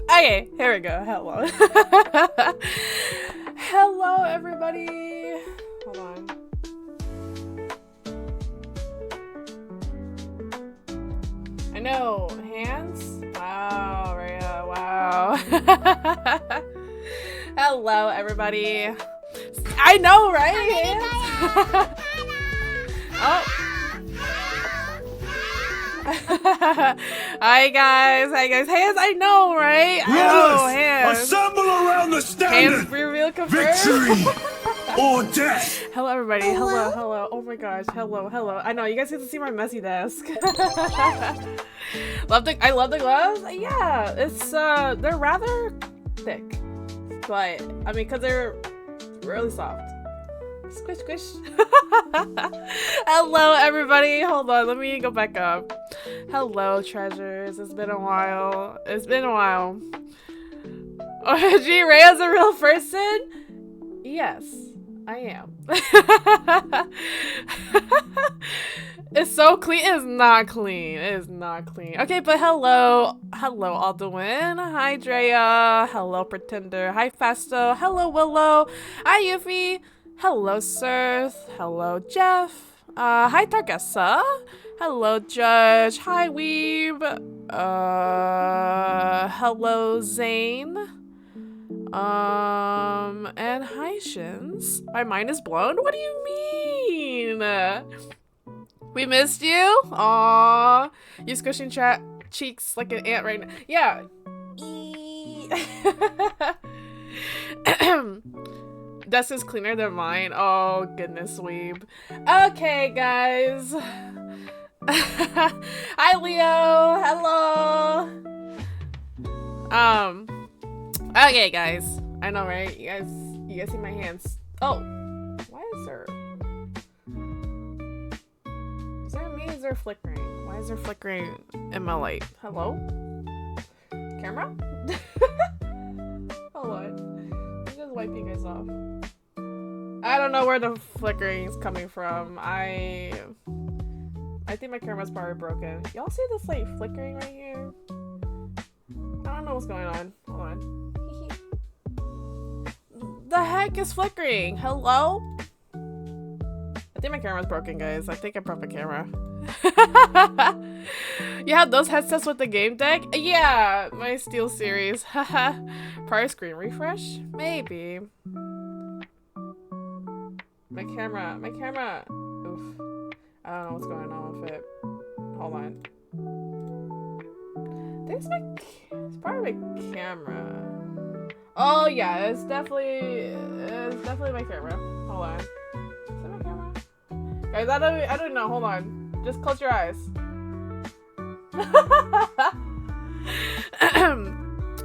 Okay, here we go. Hello. Hello, everybody. Hold on. I know. Hands? Wow, Rhea. Wow. Hello, everybody. I know, right? Hands? Oh. Hi guys, hands, I know, right? Oh, hands. Assemble around the standard. Hands reveal confirmed. Victory or death. Hello, everybody. Hello. Oh my gosh. Hello. I know you guys get to see my messy desk. I love the gloves. Yeah, it's they're rather thick, but I mean, cause they're really soft. Squish, squish. Hello, everybody. Hold on, let me go back up. Hello, treasures. It's been a while. Oh, gee, Rhea's a real person? Yes, I am. It's so clean. It is not clean. It is not clean. Okay, but hello, Aldwin. Hi, Drea. Hello, Pretender. Hi, Festo. Hello, Willow. Hi, Yuffie. Hello, Sirth. Hello, Jeff. Hi, Targessa. Hello, Judge. Hi, Weeb. Hello, Zane. And hi, Shins. My mind is blown? What do you mean? We missed you? Aww. You squishing cheeks like an ant right now. Yeah. This is cleaner than mine. Oh, goodness, weeb. Okay, guys. Hi, Leo. Hello. Okay, guys. I know, right? You guys see my hands. Oh, why is there? Is there me? Is there flickering? Why is there flickering in my light? Hello? Camera? Hold on. I'm just wiping you guys off. I don't know where the flickering is coming from. I think my camera's probably broken. Y'all see this like flickering right here? I don't know what's going on. Hold on. The heck is flickering? Hello? I think my camera's broken, guys. I think I broke my camera. You have those headsets with the game deck? Yeah, my Steel series. Haha. Prior screen refresh? Maybe. My camera. Oof. I don't know what's going on with it. Hold on. I think it's probably my camera. Oh yeah, it's definitely my camera. Hold on. Is that my camera? Guys, I don't know. Hold on. Just close your eyes.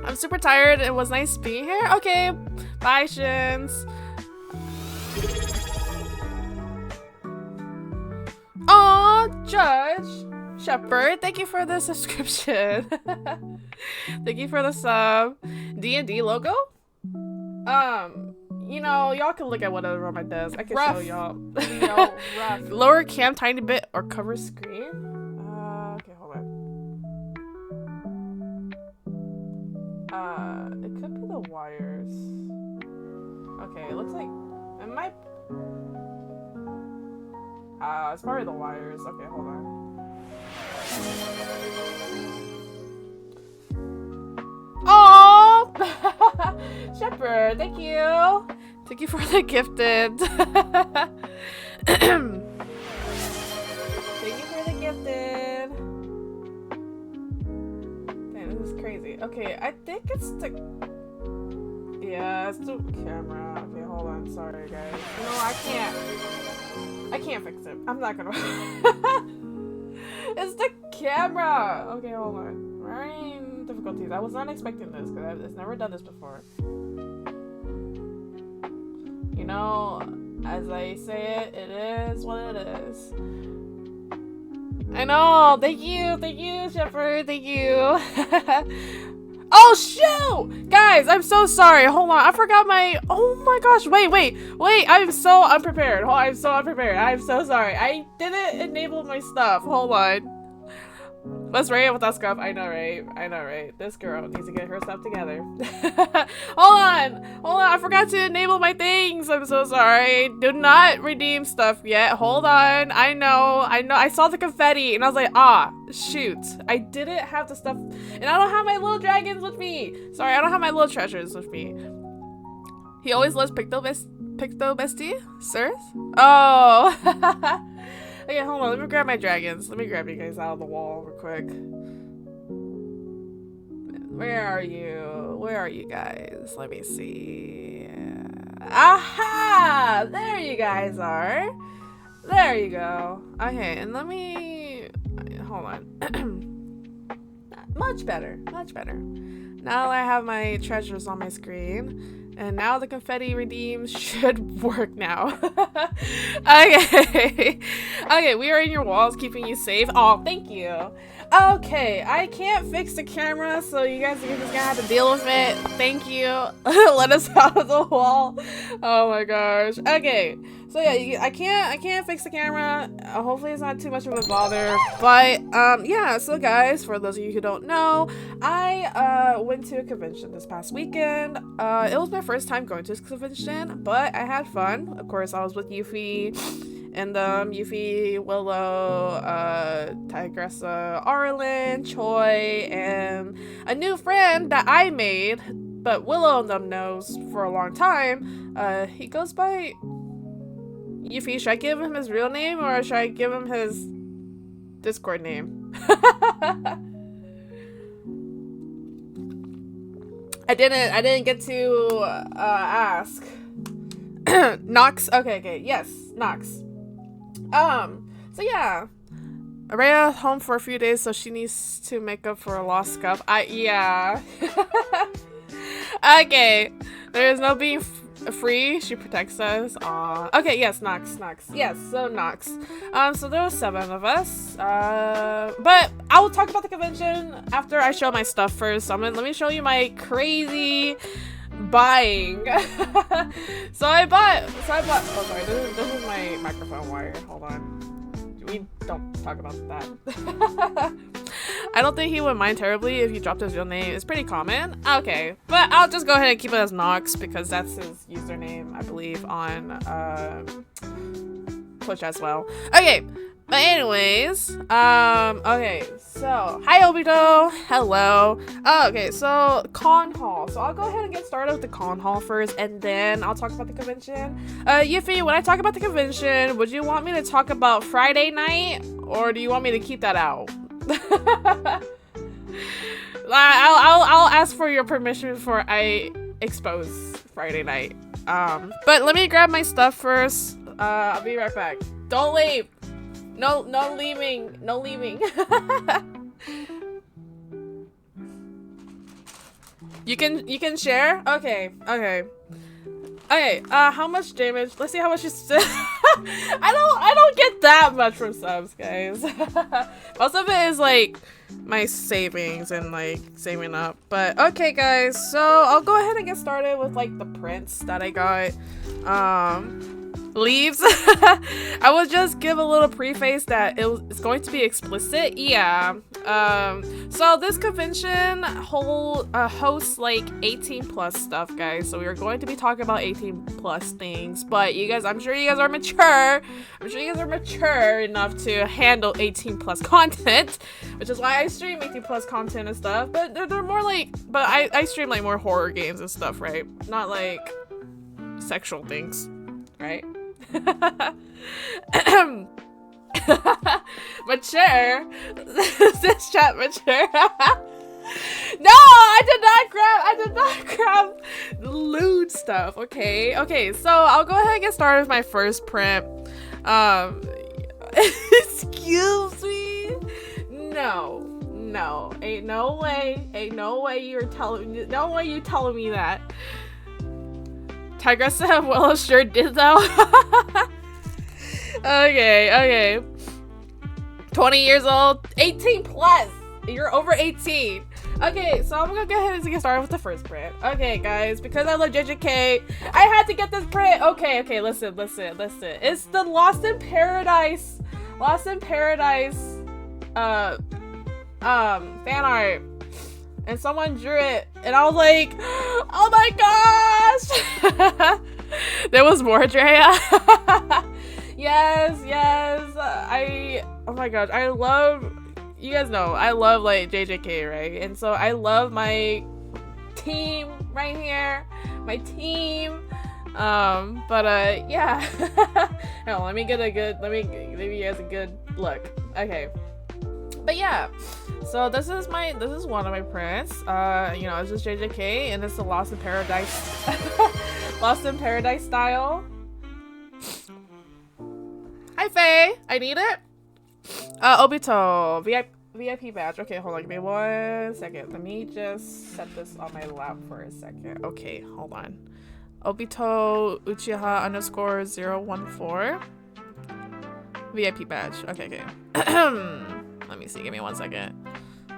I'm super tired. It was nice being here. Okay. Bye, Shins. Aw, Judge. Shepherd, thank you for the subscription. Thank you for the sub. D&D logo? You know, y'all can look at whatever on my desk. I can show y'all. Rough. Lower cam tiny bit or cover screen? Okay, hold on. It could be the wires. looks like it might. It's probably the wires. Okay, hold on. Oh, Shepherd, thank you. Thank you for the gifted. Thank you for the gifted. Damn, this is crazy. Okay, I think it's the. Yeah, it's the camera. Okay, hold on. Sorry, guys. No, I can't fix it. I'm not gonna. It's the camera. Okay, hold on. We're in difficulties. I was not expecting this because I've never done this before. You know, as I say it, it is what it is. I know. Thank you, Shepherd. Thank you. Oh shoot! Guys, I'm so sorry. Hold on. I forgot my. Oh my gosh. Wait. I'm so unprepared. I'm so unprepared. I'm so sorry. I didn't enable my stuff. Hold on. What's Rhea without scrub? I know, right? This girl needs to get her stuff together. Hold on. I forgot to enable my things. I'm so sorry. Do not redeem stuff yet. Hold on. I know. I saw the confetti and I was like, shoot. I didn't have the stuff. And I don't have my little dragons with me. Sorry, I don't have my little treasures with me. He always loves Picto Bestie? Sirs? Oh. Okay, hold on. Let me grab my dragons. Let me grab you guys out of the wall real quick. Where are you? Where are you guys? Let me see. Aha! There you guys are. There you go. Okay, and let me... Hold on. Much better. Now I have my treasures on my screen. And now the confetti redeem should work now. Okay. Okay, we are in your walls, keeping you safe. Oh, thank you. Okay, I can't fix the camera, so you guys are just gonna have to deal with it. Thank you. Let us out of the wall. Oh my gosh. Okay. So yeah, I can't fix the camera. Hopefully it's not too much of a bother. But yeah, so guys, for those of you who don't know, I went to a convention this past weekend. It was my first time going to this convention, but I had fun. Of course, I was with Yuffie and Yuffie, Willow, Tigressa, Arlen, Choi, and a new friend that I made, but Willow and them knows for a long time. He goes by Yuffie. Should I give him his real name or should I give him his Discord name? I didn't get to ask. Nox. Okay. Yes, Nox. So yeah. Rhea home for a few days, so she needs to make up for a lost scuff. Yeah. Okay. There is no being free. She protects us. Aw. Okay, yes, Nox. Yes, so Nox. So there were 7 of us. But I will talk about the convention after I show my stuff first. So let me show you my crazy buying. So I bought. Oh, sorry. This is my microphone wire. Hold on. We don't talk about that. I don't think he would mind terribly if you dropped his real name. It's pretty common. Okay, but I'll just go ahead and keep it as Nox because that's his username, I believe, on Twitch as well. Okay, but anyways, okay, so hi Obito, hello. Okay, so con hall. So I'll go ahead and get started with the con hall first, and then I'll talk about the convention. Yuffie, when I talk about the convention, would you want me to talk about Friday night, or do you want me to keep that out? I'll ask for your permission before I expose Friday night. But let me grab my stuff first. I'll be right back. Don't leave. No leaving. No leaving. You can share? Okay. Okay, how much damage? Let's see how much you I don't get that much from subs, guys. Most of it is like my savings and like saving up. But okay, guys, so I'll go ahead and get started with like the prints that I got. leaves. I will just give a little preface that it's going to be explicit. Yeah. So this convention hosts like 18 plus stuff, guys. So we are going to be talking about 18 plus things, but you guys, I'm sure you guys are mature. I'm sure you guys are mature enough to handle 18 plus content, which is why I stream 18 plus content and stuff. But they're more like, but I stream like more horror games and stuff, right? Not like sexual things, right? Mature. This chat mature. No, I did not grab lewd stuff. Okay, so I'll go ahead and get started with my first print. Excuse me. No, ain't no way you telling me that. Tigressa Willow sure did though. Okay. 20 years old, 18 plus. You're over 18. Okay, so I'm gonna go ahead and get started with the first print. Okay, guys, because I love JJK, I had to get this print. Okay, listen. It's the Lost in Paradise fan art. And someone drew it, and I was like, oh my gosh! There was more, Drea. Yes. Oh my gosh, I love, you guys know, I love like JJK, right? And so I love my team right here, yeah. Hang on, let me give you guys a good look. Okay. But yeah, so this is one of my prints. You know, it's just JJK, and it's the Lost in Paradise, Lost in Paradise style. Hi Faye, I need it. Obito, VIP badge. Okay, hold on, give me 1 second. Let me just set this on my lap for a second. Okay, hold on. Obito Uchiha _014. VIP badge. Okay. Let me see. Give me 1 second.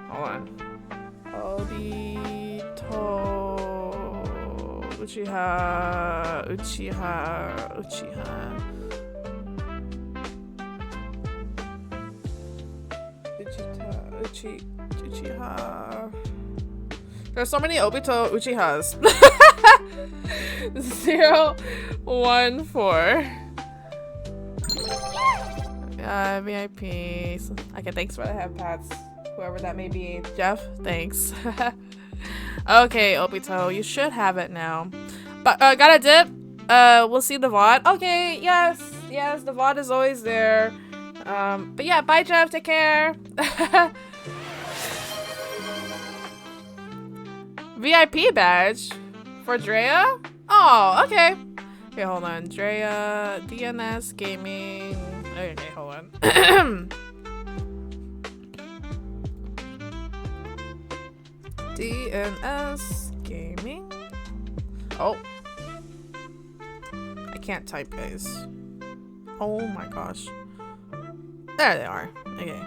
Hold on. Obito Uchiha. Uchiha. There's so many Obito Uchihas. 014. VIP. Okay, thanks for the head pats. Whoever that may be. Jeff, thanks. Okay, Obito, you should have it now. But got a dip? We'll see the VOD. Okay, yes, the VOD is always there. But yeah, bye Jeff, take care. VIP badge for Drea? Oh, okay. Okay, hold on. Drea, DNS Gaming. Okay, hold on. DNS Gaming. Oh. I can't type, guys. Oh my gosh. There they are. Okay.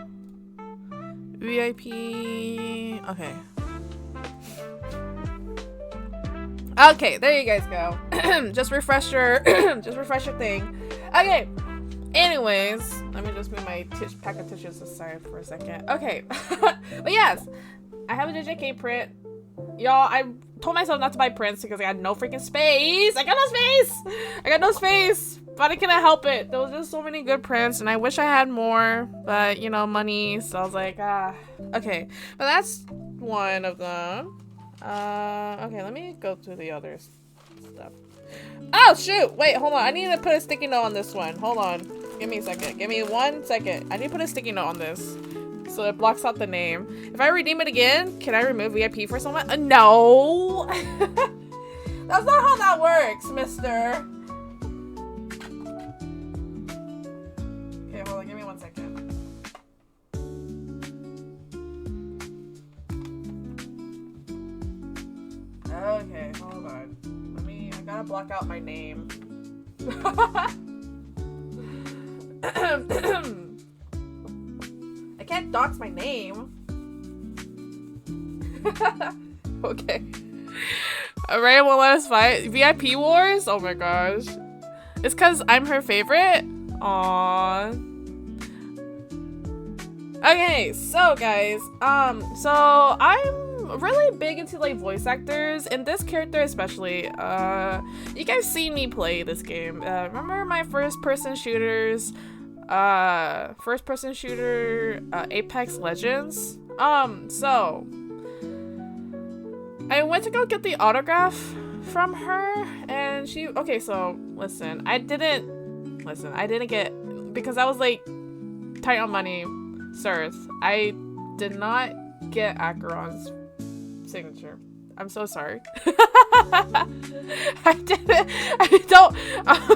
VIP. Okay. Okay, there you guys go. Just refresh your thing. Okay. Anyways, let me just move my pack of tissues aside for a second. Okay. But yes, I have a JJK print. Y'all, I told myself not to buy prints because I had no freaking space. I got no space. But I couldn't help it. There was just so many good prints, and I wish I had more. But, you know, money. So I was like, okay. But that's one of them. Okay, let me go through the other stuff. Oh, shoot! Wait, hold on. I need to put a sticky note on this one. Hold on. Give me a second. Give me 1 second. I need to put a sticky note on this so it blocks out the name. If I redeem it again, can I remove VIP for someone? No! That's not how that works, mister. Okay, hold on. Give me 1 second. Okay, hold on. I gotta block out my name. I can't dox my name. Okay. Alright, well, let us fight. VIP Wars? Oh my gosh. It's because I'm her favorite. Aww. Okay, so guys, so I'm really big into like voice actors, and this character especially. You guys seen me play this game. Remember my first person shooter, Apex Legends? So I went to go get the autograph from her, and okay, so listen, I didn't get, because I was like tight on money, sirs. I did not get Acheron's signature. I'm so sorry. I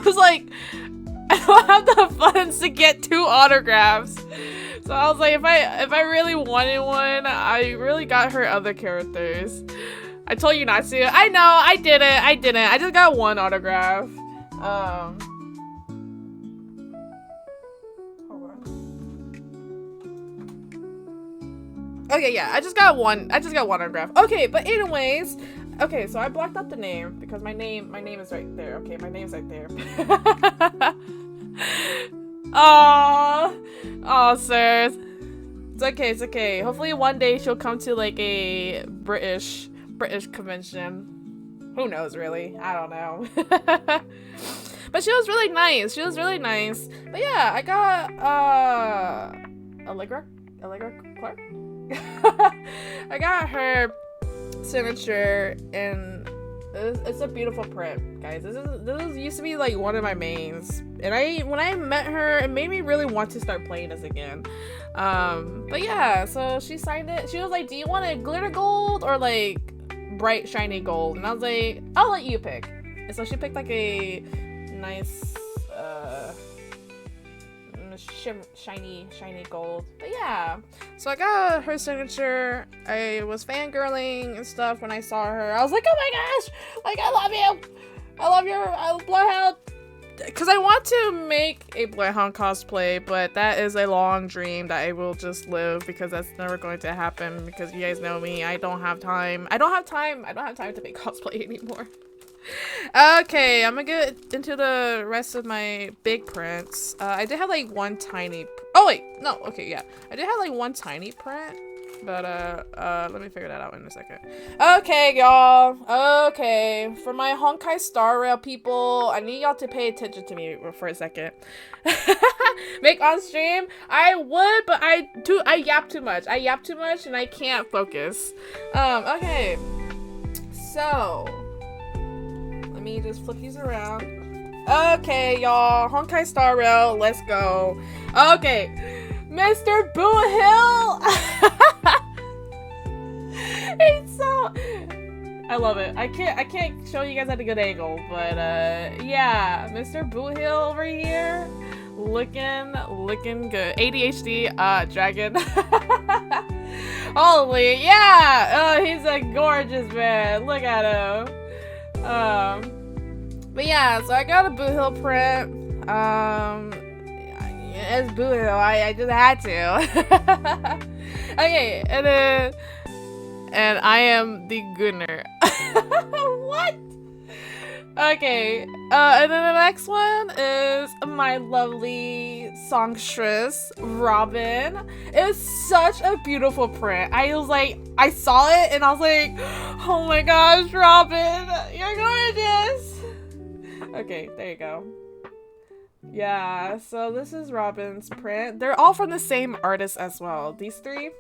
was like, I don't have the funds to get 2 autographs. So I was like, if I really wanted one, I really got her other characters. I told you not to. I know, I didn't. I just got 1 autograph. Hold on. Okay, yeah, I just got one autograph. Okay, but anyways, okay, so I blocked out the name because my name is right there. Okay, my name's right there. Oh, sirs. It's okay. Hopefully one day she'll come to like a British convention. Who knows, really? I don't know. But she was really nice. But yeah, I got Allegra Clark. I got her signature, and it's a beautiful print, guys. This used to be like one of my mains, and when I met her, it made me really want to start playing this again. But yeah, so she signed it. She was like, "Do you want a glitter gold or like bright shiny gold?" And I was like, "I'll let you pick." And so she picked like a nice shiny gold. But yeah, so I got her signature. I was fangirling and stuff when I saw her. I was like, oh my gosh, like I love your Bloodhound, because I want to make a Bloodhound cosplay, but that is a long dream that I will just live, because that's never going to happen, because you guys know me, I don't have time to make cosplay anymore. Okay, I'm gonna get into the rest of my big prints. I did have like 1 tiny I did have like 1 tiny print, but let me figure that out in a second. Okay, y'all. Okay, for my Honkai Star Rail people, I need y'all to pay attention to me for a second. Make on stream, I would, but I yap too much. And I can't focus. Okay, so let me just flip these around. Okay, y'all. Honkai Star Rail, let's go. Okay, Mr. Boo Hill. It's so, I love it. I can't show you guys at a good angle, but yeah, Mr. Boo Hill over here, looking good. ADHD, dragon. Holy, yeah. Oh, he's a gorgeous man. Look at him. But yeah, so I got a Boo Hill print. It's Boo Hill. I just had to. Okay, and I am the Gunner. What? Okay, and then the next one is my lovely songstress, Robin. It was such a beautiful print. I was like, I saw it and I was like, oh my gosh, Robin, you're gorgeous. Okay, there you go. Yeah, so this is Robin's print. They're all from the same artist as well, these 3.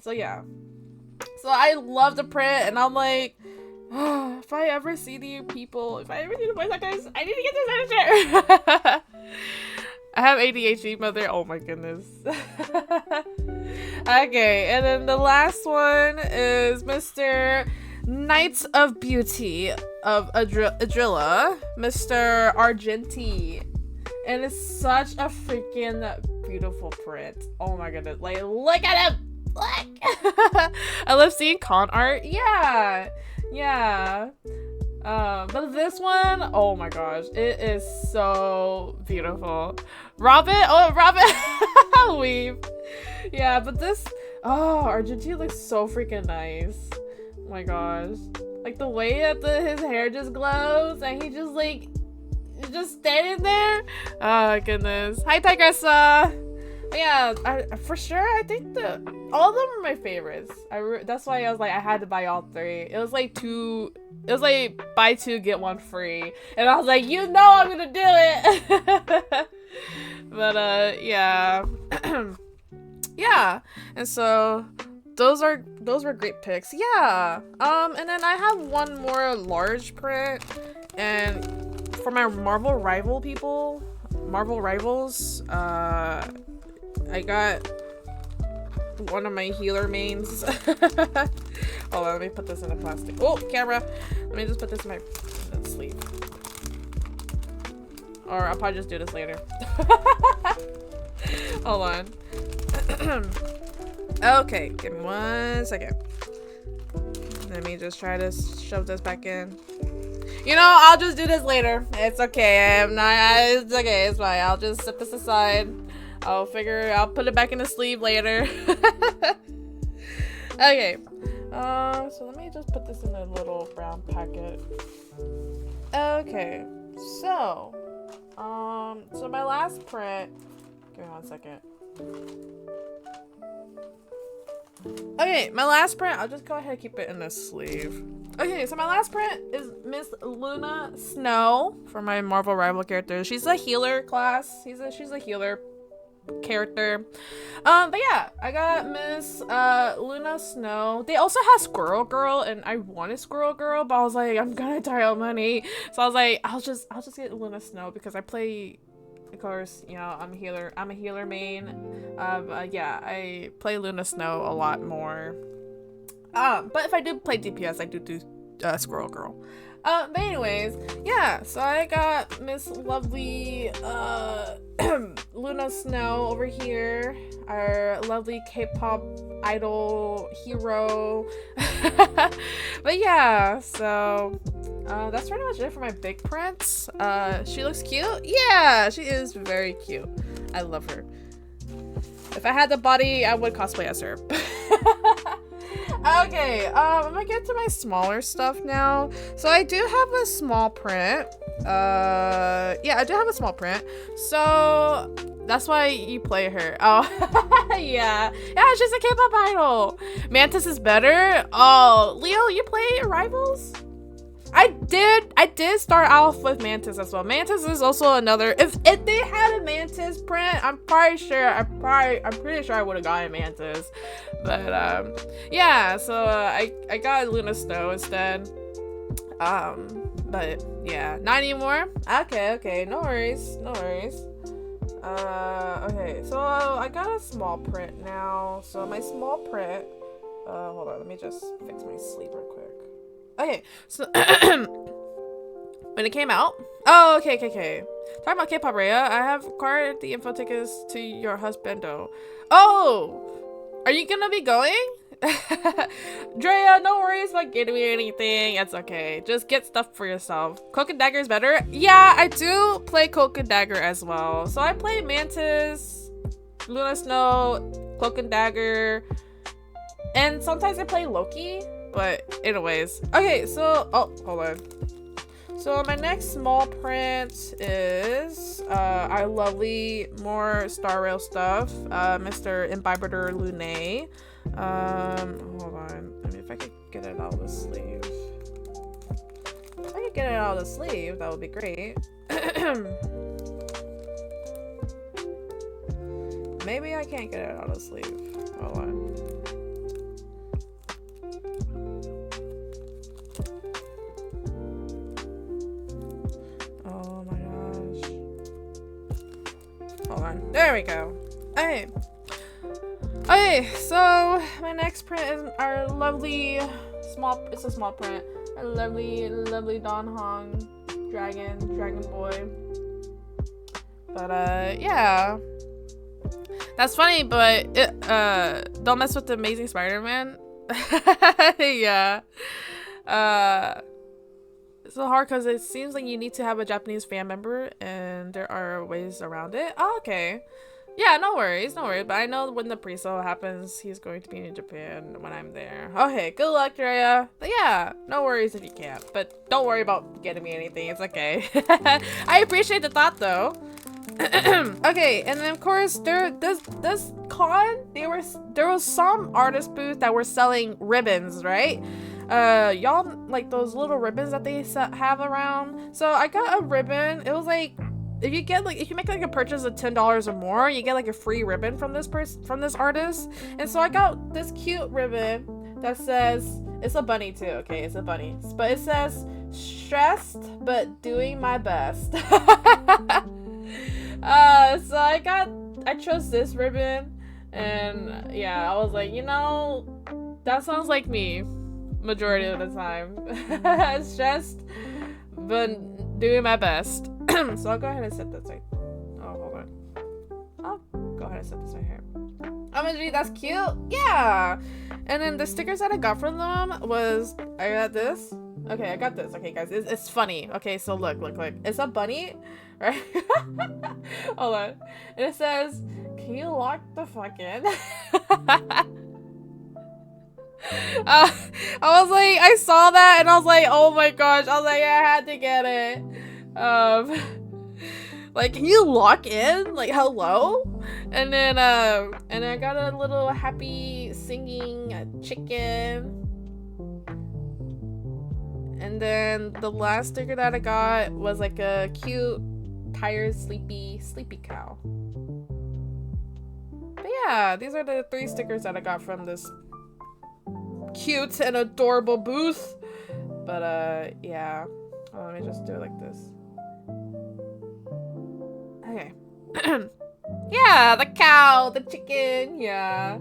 So yeah. So I love the print, and I'm like, oh, if I ever see the voice actors, I need to get this signature. I have ADHD, mother. Oh my goodness. Okay, and then the last one is Mr. Knights of Beauty of Adrilla, Mr. Argenti. And it's such a freaking beautiful print. Oh my goodness. Like, look at him! Look! I love seeing con art. Yeah. But this one, oh my gosh, it is so beautiful. Robin, weave. Yeah, but this, Argentina looks so freaking nice. Oh my gosh, like the way that his hair just glows, and he just like You're just standing there? Oh, goodness. Hi, Tigressa. Yeah, for sure, I think all of them are my favorites. That's why I was like, I had to buy all three. It was like buy two, get one free. And I was like, you know I'm gonna do it! But, yeah. Yeah, and so those were great picks. Yeah. And then I have one more large print, and for my Marvel Rivals, I got one of my healer mains. Hold on, let me put this in a plastic. Oh, camera! Let me just put this in my sleeve. Or I'll probably just do this later. Hold on. Okay, give me 1 second. Let me just try to shove this back in. You know, I'll just do this later. It's okay. It's okay. It's fine. I'll just set this aside. I'll put it back in the sleeve later. Okay. So let me just put this in a little brown packet. Okay. So my last print. Give me 1 second. Okay, my last print, I'll just go ahead and keep it in the sleeve. Okay, so my last print is Miss Luna Snow for my Marvel Rival character. She's a healer class. She's a healer character. But yeah, I got Miss Luna Snow. They also have Squirrel Girl, and I wanted Squirrel Girl, but I was like, I'm gonna die out money. So I was like, I'll just get Luna Snow because I play. Of course, you know, I'm a healer main. Yeah, I play Luna Snow a lot more. But if I do play DPS, I do Squirrel Girl. But anyways, yeah, so I got Miss Lovely Luna Snow over here, our lovely K-pop idol hero. But yeah, so that's pretty much it for my big prints. She looks cute. Yeah, she is very cute. I love her. If I had the body, I would cosplay as her. Okay, I'm gonna get to my smaller stuff now. So I do have a small print. Yeah, I do have a small print. So that's why you play her. Oh, yeah. Yeah, she's a K-pop idol. Mantis is better. Oh, Leo, you play Rivals? I did start off with Mantis as well. Mantis is also another. If they had a Mantis print, I'm pretty sure I would have gotten Mantis. But yeah, so I got Luna Snow instead. But yeah, not anymore. Okay, no worries. Okay, so I got a small print now. So my small print. Hold on, let me just fix my sleeve real quick. Okay, so when it came out. Oh, okay. Talking about K-pop, Rhea, I have acquired the info tickets to your husbando. Oh, are you gonna be going? Drea, no worries about getting me anything. It's okay. Just get stuff for yourself. Cloak and Dagger is better. Yeah, I do play Cloak and Dagger as well. So I play Mantis, Luna Snow, Cloak and Dagger, and sometimes I play Loki. But anyways, okay, so hold on. So my next small print is our lovely more Star Rail stuff, Mr. Imbiber Lune. Hold on. I mean, if I could get it out of the sleeve. If I could get it out of the sleeve, that would be great. Maybe I can't get it out of the sleeve. Hold on. Oh my gosh. Hold on. There we go. Okay, so my next print is our lovely it's a small print. Our lovely Don Hong dragon boy. But yeah. That's funny, but don't mess with the Amazing Spider-Man. Yeah. It's so hard because it seems like you need to have a Japanese fan member, and there are ways around it. Oh, okay. Yeah, no worries, no worries. But I know when the pre-sale happens, he's going to be in Japan when I'm there. Okay, good luck, Rhea. But yeah, no worries if you can't. But don't worry about getting me anything. It's okay. I appreciate the thought, though. Okay, and then of course this con there was some artist booth that were selling ribbons, right? Y'all like those little ribbons that they have around. So I got a ribbon. It was like if you make like a purchase of $10 or more, you get like a free ribbon from this artist. And so I got this cute ribbon that says, it's a bunny too, okay, it's a bunny, but it says stressed but doing my best. So I chose this ribbon, and yeah, I was like, you know, that sounds like me majority of the time. Stressed but doing my best. So I'll go ahead and set this right. Oh, hold on. I'll go ahead and set this right here. OMG, that's cute. Yeah. And then the stickers that I got from them was, I got this. Okay, I got this. Okay, guys, it's funny. Okay, so look. It's a bunny, right? Hold on. And it says, can you lock the fuck in? I was like, I saw that and I was like, oh my gosh. I was like, yeah, I had to get it. Like, can you lock in? Like, hello? And then I got a little happy singing chicken. And then the last sticker that I got was like a cute, tired, sleepy cow. But yeah, these are the 3 stickers that I got from this cute and adorable booth. But yeah. Oh, let me just do it like this. Okay. Yeah, the cow, the chicken, yeah.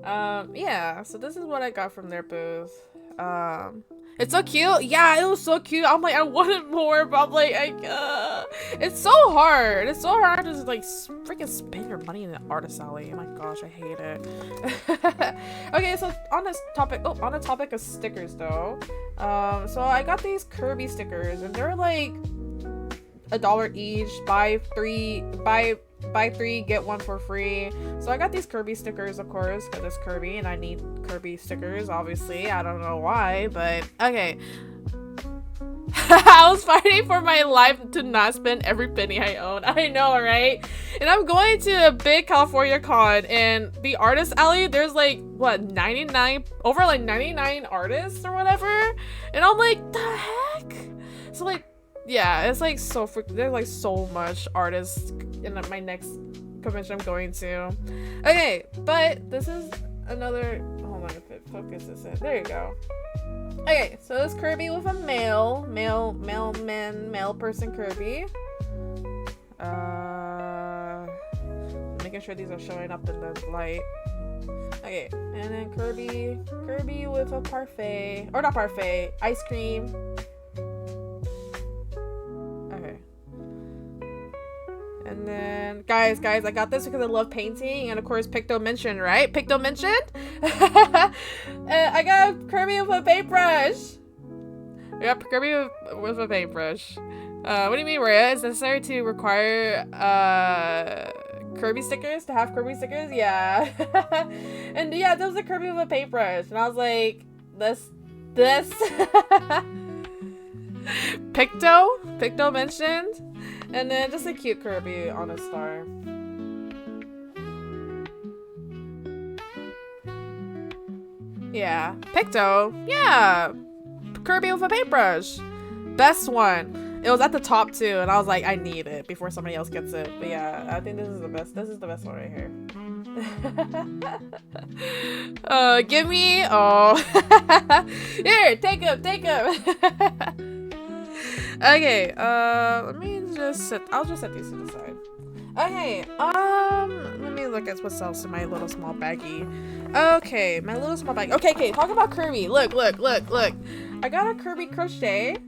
Yeah, so this is what I got from their booth. It's so cute. Yeah, it was so cute. I'm like, I wanted more, but I'm like, it's so hard. It's so hard to like freaking spend your money in the artist alley. Oh my gosh, I hate it. Okay, so on the topic of stickers though, so I got these Kirby stickers and they're like $1 each. Buy three, get one for free. So I got these Kirby stickers, of course, because it's Kirby and I need Kirby stickers, obviously. I don't know why, but okay. I was fighting for my life to not spend every penny I own. I know, right? And I'm going to a big California con, and the artist alley, there's like, what, 99 artists or whatever? And I'm like, the heck? So like, yeah, it's like there's like so much artists in my next convention I'm going to. Okay, but this is another, hold on, if it focuses in, there you go. Okay, so this Kirby with a male person Kirby. Making sure these are showing up in the light. Okay, and then Kirby with a parfait, or not parfait, ice cream. Okay. And then, guys, I got this because I love painting, and of course, Picto mentioned, right? Picto mentioned? I got Kirby with a paintbrush. I got Kirby with a paintbrush. What do you mean, Rhea? Is it necessary to require, Kirby stickers? To have Kirby stickers? Yeah. And yeah, there was a Kirby with a paintbrush, and I was like, this. Picto mentioned. And then just a cute Kirby on a star. Yeah. Picto. Yeah. Kirby with a paintbrush. Best one. It was at the top too, and I was like, I need it before somebody else gets it. But yeah, I think this is the best. This is the best one right here. Give me. Oh. Here, take him. Okay, let me just I'll just set these to the side. Okay, let me look at what's else in my little small baggie. Okay, my little small bag. Okay, talk about Kirby. Look. I got a Kirby crochet.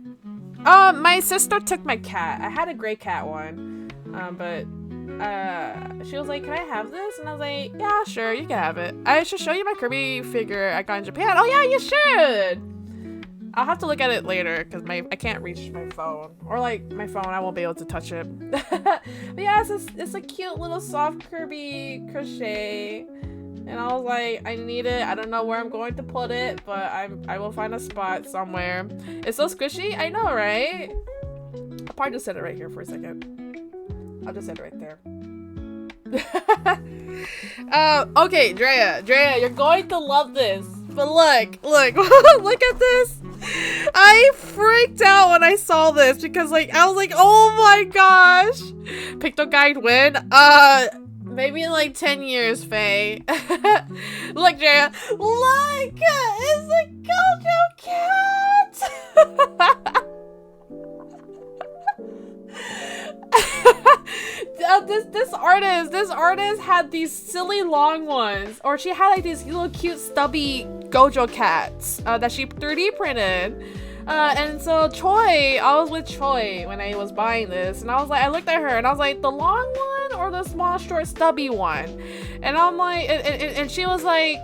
My sister took my cat. I had a gray cat one. But she was like, can I have this? And I was like, yeah, sure, you can have it. I should show you my Kirby figure I got in Japan. Oh yeah, you should! I'll have to look at it later because I can't reach my phone. Or like my phone, I won't be able to touch it. But yeah, it's a cute little soft Kirby crochet. And I was like, I need it. I don't know where I'm going to put it, but I will find a spot somewhere. It's so squishy. I know, right? I'll probably just set it right here for a second. I'll just set it right there. Okay, Drea, you're going to love this. But look, look at this. I freaked out when I saw this because like I was like, oh my gosh. Picto Guide win. Maybe in like 10 years, Faye. Look, Drea. Look! It's a Gojo cat! This artist had these silly long ones. Or she had like these little cute stubby Gojo cats that she 3D printed. And so Choi, I was with Choi when I was buying this, and I was like, I looked at her and I was like, the long one or the small, short, stubby one? And I'm like, and she was like,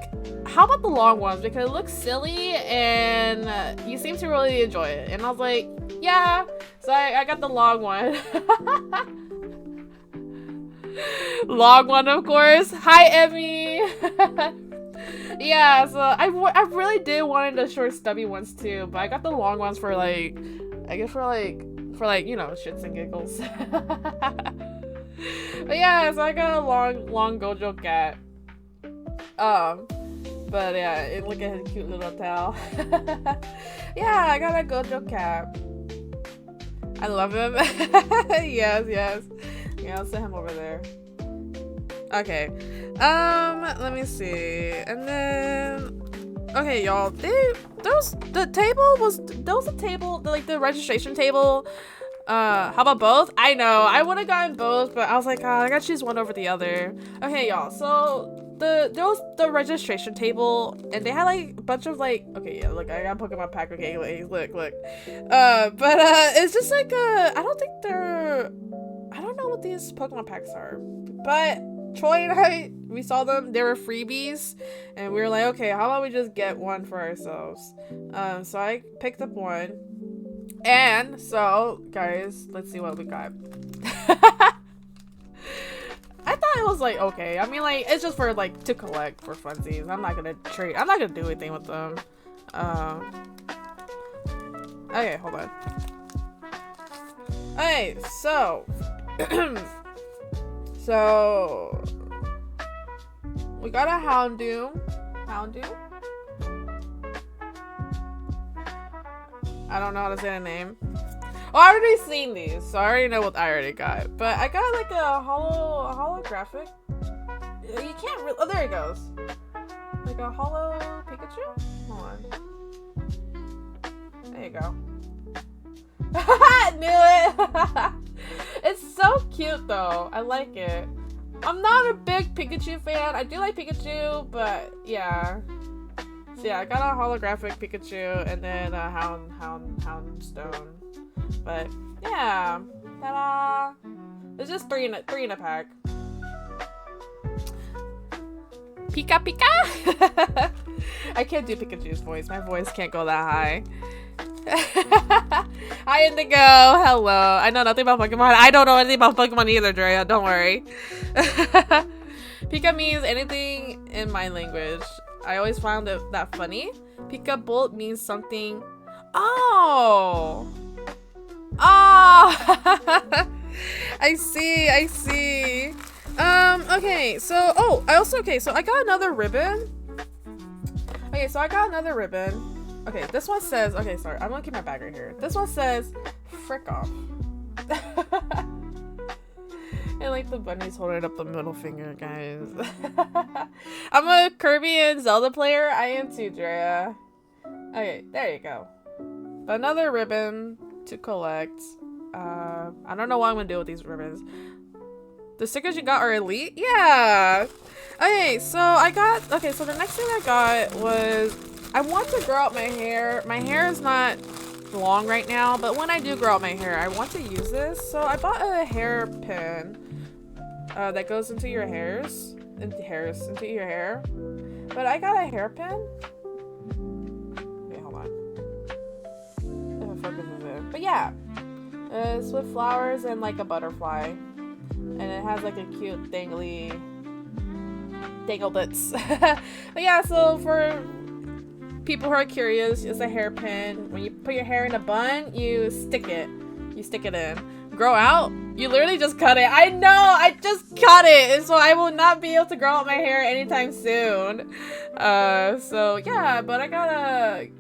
how about the long ones? Because it looks silly and you seem to really enjoy it. And I was like, yeah. So I got the long one. Long one, of course. Hi, Emmy. Yeah, so I really did want the short stubby ones too, but I got the long ones for like, I guess for like, you know, shits and giggles. But yeah, so I got a long Gojo cat. But yeah, look at his cute little tail. Yeah, I got a Gojo cat. I love him. Yes. Yeah, I'll set him over there. Okay. Let me see. And then okay, y'all. There was a table, like the registration table. How about both? I know. I would have gotten both, but I was like, oh, I gotta choose one over the other. Okay, y'all. So there was the registration table, and they had like a bunch of like, okay, yeah, look, I got a Pokemon pack. Okay, look. But it's just like I don't know what these Pokemon packs are, but Troy and I, we saw them. They were freebies, and we were like, okay, how about we just get one for ourselves? So I picked up one, and so guys, let's see what we got. I thought it was like okay. I mean, like it's just for like to collect for funsies. I'm not gonna trade. I'm not gonna do anything with them. Okay, hold on. Okay, so. So we got a Houndoom. I don't know how to say the name. Oh, I already seen these, so I already know what I already got. But I got like a holographic. You can't really. Oh, there it goes. Like a holo Pikachu. Hold on. There you go. I knew it. It's so cute though. I like it. I'm not a big Pikachu fan. I do like Pikachu, but yeah. So yeah, I got a holographic Pikachu and then a Houndstone. But yeah, ta-da! There's just three in a pack. Pika. I can't do Pikachu's voice. My voice can't go that high. Hi Indigo, hello. I know nothing about Pokemon. I don't know anything about Pokemon either, Drea. Don't worry. Pika means anything in my language. I always found that funny. Pika Bolt means something. Oh. I see. Okay, so so I got another ribbon. Okay, this one says, okay, sorry, I'm gonna keep my bag right here. This one says, frick off. And like the bunny's holding up the middle finger, guys. I'm a Kirby and Zelda player. I am too, Drea. Okay, there you go. Another ribbon to collect. I don't know what I'm gonna do with these ribbons. The stickers you got are elite? Yeah! Okay, so the next thing I got was, I want to grow out my hair. My hair is not long right now, but when I do grow out my hair, I want to use this. So I bought a hairpin that goes into your hair. But I got a hairpin. Okay, hold on. If it focuses in. But yeah, it's with flowers and like a butterfly. And it has like a cute danglebits. But yeah, so for people who are curious, it's a hairpin. When you put your hair in a bun, you stick it in. Grow out, you literally just cut it. I know, I just cut it, so I will not be able to grow out my hair anytime soon. So yeah, but I got a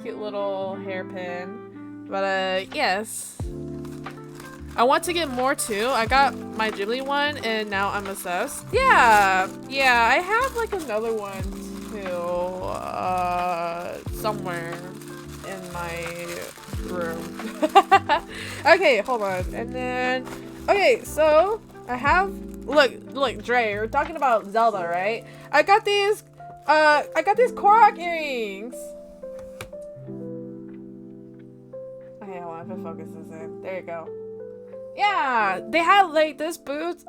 cute little hairpin. But yes, I want to get more too. I got my Ghibli one and now I'm obsessed. Yeah, I have like another one too, somewhere in my room. Okay, hold on. And then, okay, so I have, look, Dre, we're talking about Zelda, right? I got these Korok earrings. Okay, hold on, if it focuses in. There you go. Yeah, they had like this booth.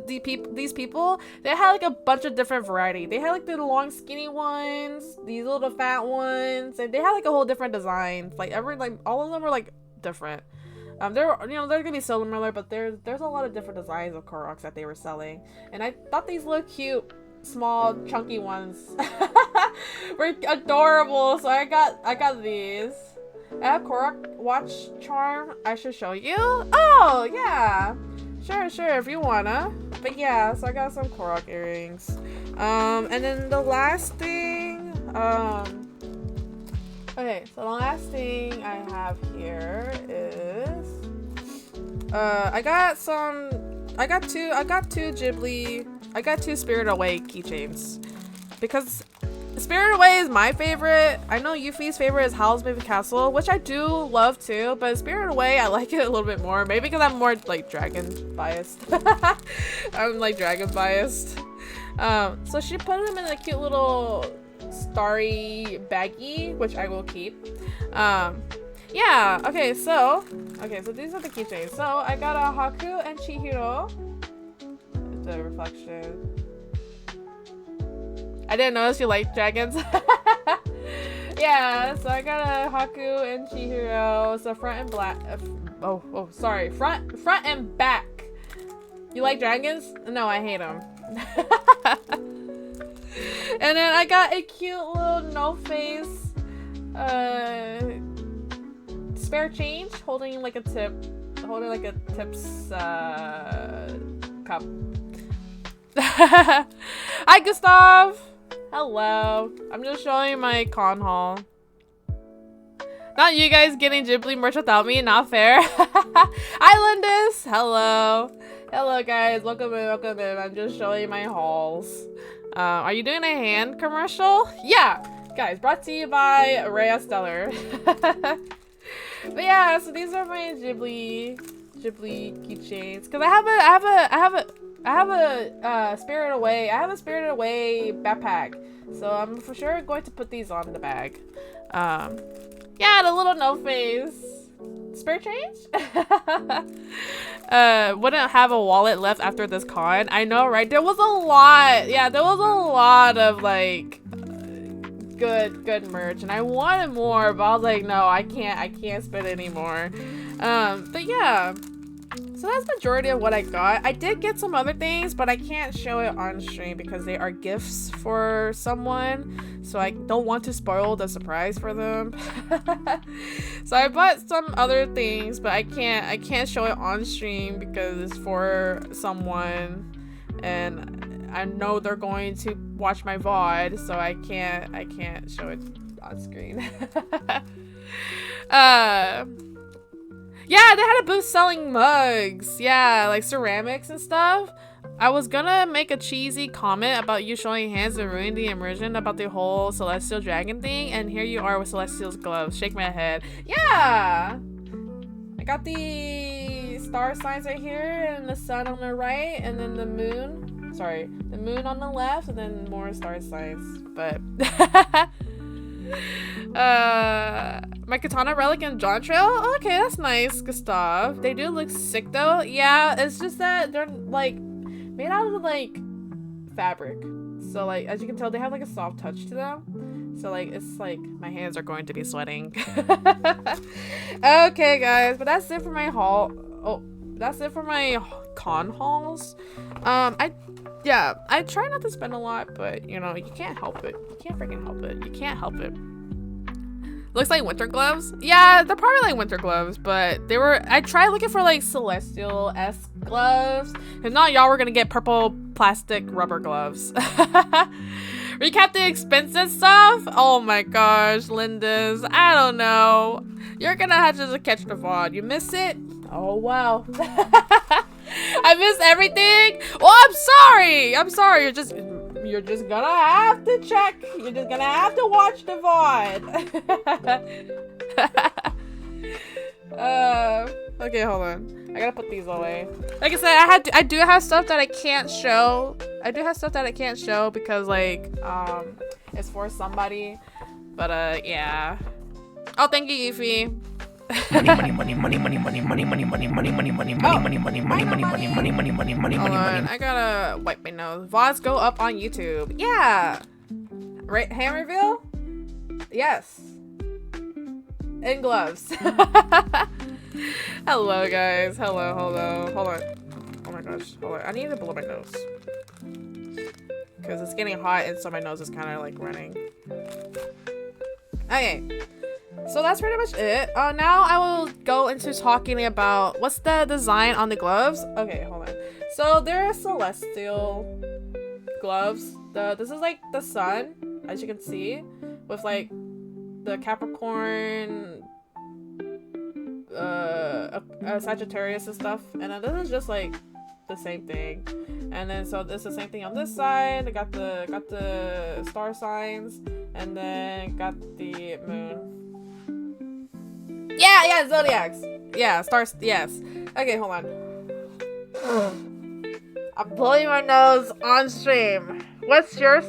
These people, they had like a bunch of different variety. They had like the long skinny ones, these little fat ones, and they had like a whole different designs. Like all of them were like different. They're gonna be similar, but there's a lot of different designs of Koroks that they were selling, and I thought these looked cute, small, chunky ones were adorable. So I got these. I have Korok watch charm. I should show you. Oh yeah, sure, if you wanna. But yeah, so I got some Korok earrings. And then the last thing. Okay, so the last thing I have here is I got two Spirit Away keychains because Spirited Away is my favorite. I know Yuffie's favorite is Howl's Moving Castle, which I do love too, but Spirited Away, I like it a little bit more. Maybe because I'm more like dragon biased. I'm like dragon biased. So she put them in a cute little starry baggie, which I will keep. Yeah, okay, so these are the keychains. So I got a Haku and Chihiro. The reflection. I didn't notice you like dragons. Yeah, so I got a Haku and Chihiro. So front and black. Sorry, front and back. You like dragons? No, I hate them. And then I got a cute little no-face spare change, holding like a tips cup. Hi, Gustav. Hello. I'm just showing my con haul. Not you guys getting Ghibli merch without me. Not fair. Hi, Lindis. Hello. Hello, guys. Welcome in. I'm just showing my hauls. Are you doing a hand commercial? Yeah. Guys, brought to you by Rhea Stellar. But yeah, so these are my Ghibli keychains. Cause I have a Spirited Away. I have a Spirited Away backpack, so I'm for sure going to put these on the bag. Yeah, the little no face. Spare change? Wouldn't have a wallet left after this con. I know, right? There was a lot. Yeah, there was a lot of like good merch, and I wanted more, but I was like, no, I can't spend anymore. But yeah. So that's the majority of what I got. I did get some other things, but I can't show it on stream because they are gifts for someone. So I don't want to spoil the surprise for them. So I bought some other things, but I can't show it on stream because it's for someone, and I know they're going to watch my VOD, so I can't show it on screen. Yeah, they had a booth selling mugs. Yeah, like ceramics and stuff. I was gonna make a cheesy comment about you showing hands and ruining the immersion about the whole Celestial Dragon thing, and here you are with Celestial's gloves. Shake my head. Yeah! I got the star signs right here, and the sun on the right, and then the moon. Sorry, the moon on the left, and then more star signs. But... my katana relic and John Trail. Oh, okay, that's nice, Gustav. They do look sick though. Yeah, it's just that they're like made out of like fabric, so like as you can tell, they have like a soft touch to them. So like it's like my hands are going to be sweating. Okay, guys, but that's it for my haul. Oh, that's it for my con hauls. I try not to spend a lot, but you know, you can't help it. You can't freaking help it. You can't help it. Looks like winter gloves. Yeah, they're probably like winter gloves, but I tried looking for like celestial-esque gloves. If not, y'all were gonna get purple plastic rubber gloves. Recap the expensive stuff. Oh my gosh, Linda's. I don't know. You're gonna have to just catch the VOD. You miss it? Oh wow. I missed everything. Oh, I'm sorry. I'm sorry. You're just gonna have to check. You're just gonna have to watch the VOD. Okay, hold on. I gotta put these away. Like I said, I do have stuff that I can't show. I do have stuff that I can't show because like it's for somebody. But yeah. Oh, thank you, Yuffie. Hold on, I gotta wipe my nose. VODs go up on YouTube. Yeah. Right, hand reveal? Yes. In gloves. Hello, guys. Hello. Hold on. Oh my gosh. Hold on. I need to blow my nose. Because it's getting hot and so my nose is kind of like running. Okay. So that's pretty much it. Now I will go into talking about what's the design on the gloves. Okay, hold on. So they're celestial gloves. This is like the sun, as you can see, with like the Capricorn, Sagittarius and stuff. And then this is just like the same thing. And then so this is the same thing on this side. I got the star signs, and then got the moon. Yeah, zodiacs. Yeah, stars. Yes. Okay, hold on. I'm blowing my nose on stream. What's your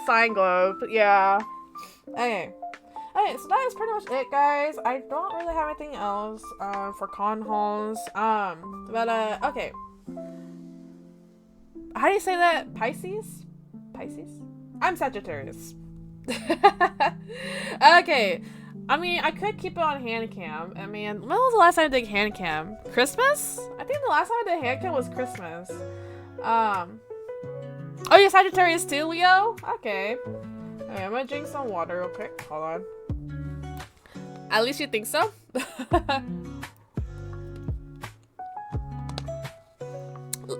sign globe? Yeah. Okay. Okay, so that is pretty much it, guys. I don't really have anything else for con hauls. Okay. How do you say that? Pisces? I'm Sagittarius. Okay. I mean, I could keep it on hand cam. I mean, when was the last time I did hand cam? Christmas? I think the last time I did hand cam was Christmas. Oh, you're Sagittarius too, Leo? Okay. Okay, I'm gonna drink some water real quick. Hold on. At least you think so?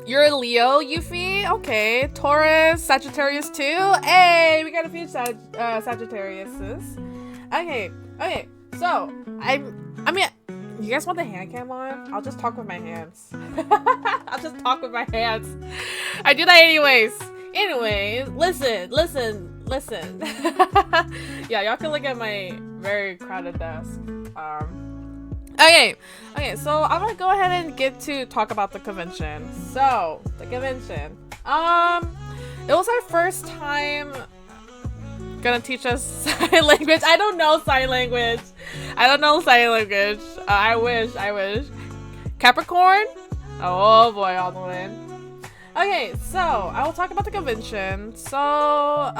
You're a Leo, Yuffie? Okay. Taurus, Sagittarius too? Hey, we got a few Sagittariuses. Okay. Okay, so I mean, you guys want the hand cam on? I'll just talk with my hands. I'll just talk with my hands. I do that anyways. Anyways, listen. Yeah, y'all can look at my very crowded desk. Okay, so I'm gonna go ahead and get to talk about the convention. So, the convention. It was our first time gonna teach us sign language. I don't know sign language. I wish. Capricorn? Oh boy, all the way. Okay, so I will talk about the convention. So,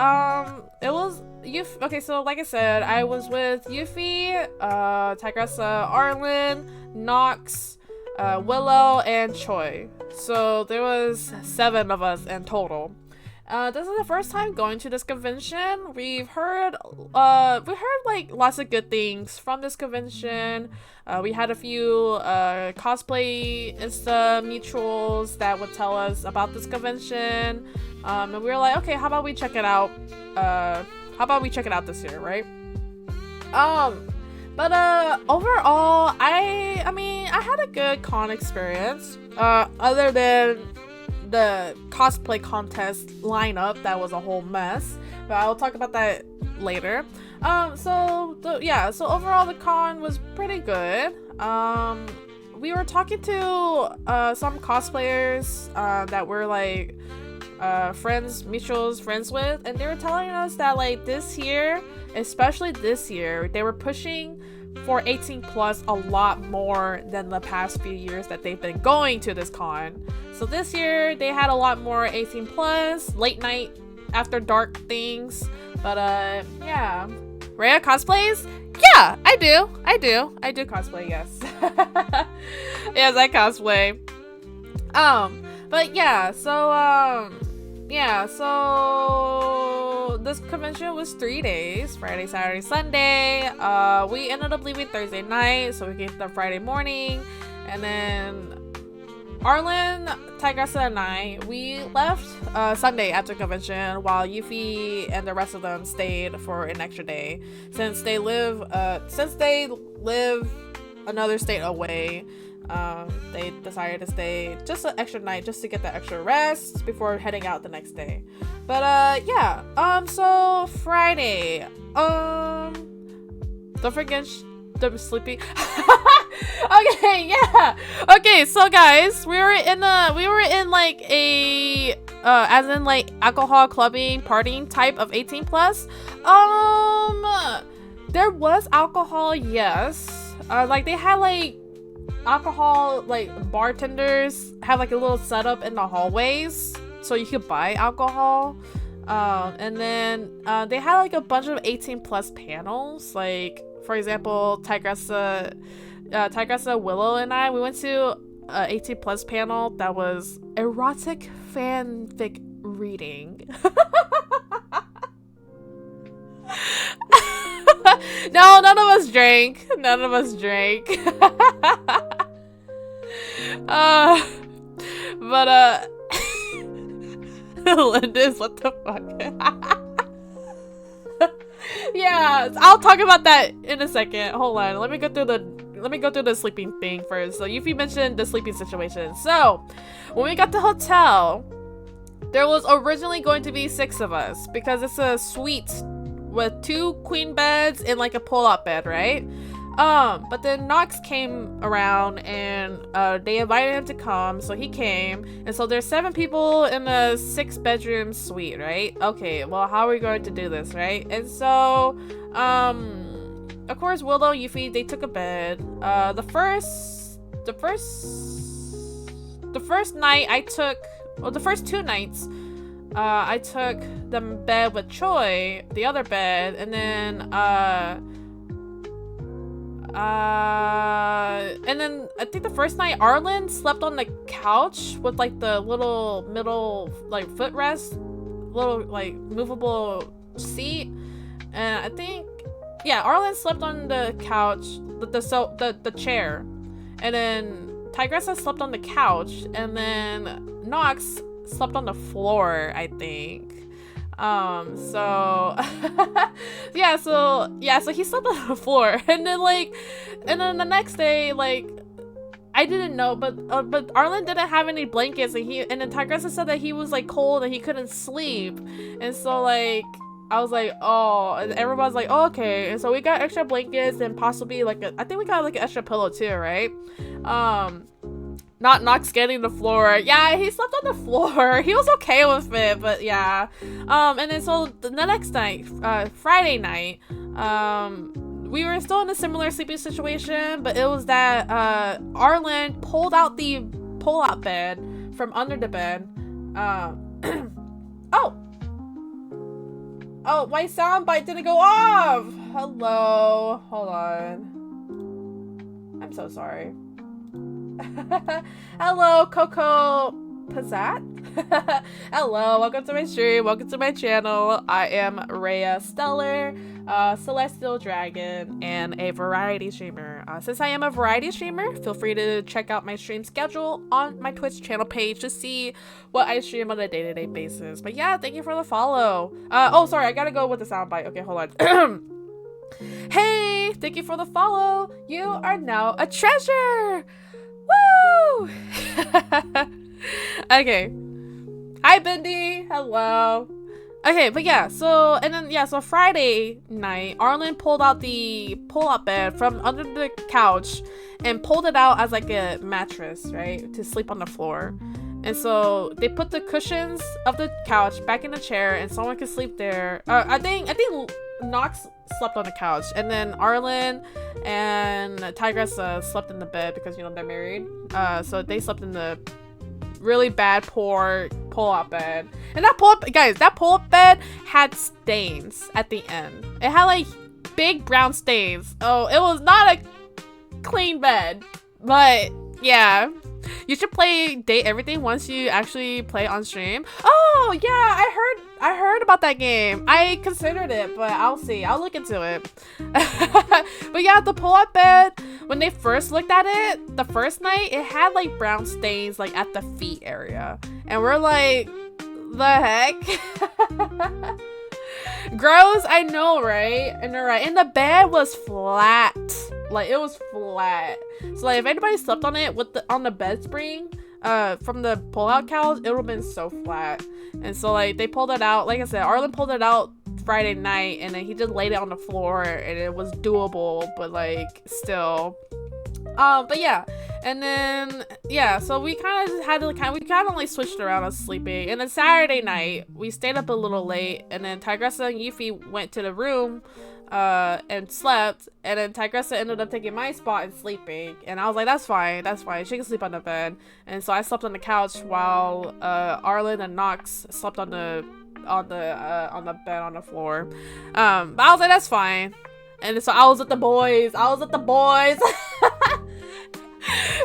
it was okay, so like I said, I was with Yuffie, Tigressa, Arlen, Nox, Willow, and Choi. So there was 7 of us in total. This is the first time going to this convention. We've heard like lots of good things from this convention. We had a few cosplay Insta mutuals that would tell us about this convention. And we were like, okay, how about we check it out? This year, right? But overall, I mean, I had a good con experience. Other than the cosplay contest lineup, that was a whole mess, but I'll talk about that later. So overall the con was pretty good. We were talking to some cosplayers that were like mutual friends with, and they were telling us that like this year, especially this year, they were pushing for 18 plus a lot more than the past few years that they've been going to this con. So this year they had a lot more 18 plus late night after dark things. But yeah, Rhea cosplays Yeah, I do. I do cosplay, yes. Yes, I cosplay. But yeah, so this convention was 3 days, Friday, Saturday, Sunday. We ended up leaving Thursday night, so we came there Friday morning, and then Arlen, Tigressa, and I, we left Sunday after convention, while Yuffie and the rest of them stayed for an extra day, since they live another state away. They decided to stay just an extra night just to get that extra rest before heading out the next day. But yeah, so Friday, don't forget the sleeping. Okay, yeah. Okay, so guys, we were in like a as in like alcohol clubbing partying type of 18 plus. There was alcohol, yes. Like they had like alcohol, like bartenders have like a little setup in the hallways so you could buy alcohol. And then they had like a bunch of 18 plus panels, like for example Tigressa, Willow, and I, we went to a 18 plus panel that was erotic fanfic reading. No, none of us drank. But Linda's, what the fuck? Yeah, I'll talk about that in a second. Hold on, let me go through the sleeping thing first. So Yuffie mentioned the sleeping situation. So when we got to the hotel, there was originally going to be 6 of us because it's a suite with 2 queen beds and like a pull-out bed, right? But then Nox came around and they invited him to come, so he came, and so there's 7 people in a 6-bedroom suite, right? Okay, well, how are we going to do this, right? And so of course Willow, Yuffie, they took a bed. The first night I took, well, the first 2 nights I took the bed with Choi, the other bed, and then I think the first night Arlen slept on the couch with like the little middle like footrest, little like movable seat, and I think, yeah, Arlen slept on the couch, the chair, and then Tigressa slept on the couch, and then Nox slept on the floor, I think. So he slept on the floor, and then the next day, like, I didn't know, but Arlen didn't have any blankets, and then Tigressa said that he was like cold and he couldn't sleep, and so like I was like, oh, and everybody's like, oh, okay, and so we got extra blankets and possibly like I think we got like an extra pillow too, right? Not Nox getting the floor. Yeah, he slept on the floor. He was okay with it, but yeah. And then so the next night, Friday night, we were still in a similar sleeping situation, but it was that Arlen pulled out the pull-out bed from under the bed. Oh, my soundbite didn't go off. Hello, hold on. I'm so sorry. Hello, Coco Pizzat. Hello, welcome to my stream, welcome to my channel. I am Rhea Stellar, Celestial Dragon, and a variety streamer. Since I am a variety streamer, feel free to check out my stream schedule on my Twitch channel page to see what I stream on a day-to-day basis. But yeah, thank you for the follow. Oh, sorry, I gotta go with the soundbite. Okay, hold on. Hey, thank you for the follow. You are now a treasure. Woo! Okay. Hi, Bendy. Hello. Okay, but yeah, so Friday night, Arlen pulled out the pull-out bed from under the couch and pulled it out as like a mattress, right, to sleep on the floor. And so they put the cushions of the couch back in the chair, and someone could sleep there. I think Nox slept on the couch, and then Arlen and Tigressa slept in the bed because, you know, they're married. So they slept in the really bad, poor pull-out bed. And that pull-up bed had stains at the end. It had like big brown stains. Oh, it was not a clean bed, but yeah. You should play Date Everything once you actually play on stream. Oh yeah, I heard about that game. I considered it, but I'll see. I'll look into it. But yeah, the pull-up bed, when they first looked at it, the first night, it had like brown stains like at the feet area. And we're like, the heck? Gross, I know, right? And they're right. And the bed was flat. Like, it was flat. So like if anybody slept on it with on the bed spring from the pull-out couch, it would have been so flat. And so like they pulled it out. Like I said, Arlen pulled it out Friday night, and then he just laid it on the floor, and it was doable, but like still. But yeah, and then yeah, so we kind of just had to we kind of like switched around on sleeping. And then Saturday night we stayed up a little late, and then Tigressa and Yuffie went to the room and slept, and then Tigressa ended up taking my spot and sleeping, and I was like, that's fine, she can sleep on the bed. And so I slept on the couch while Arlen and Nox slept on the bed on the floor. But I was like, that's fine. And so I was with the boys.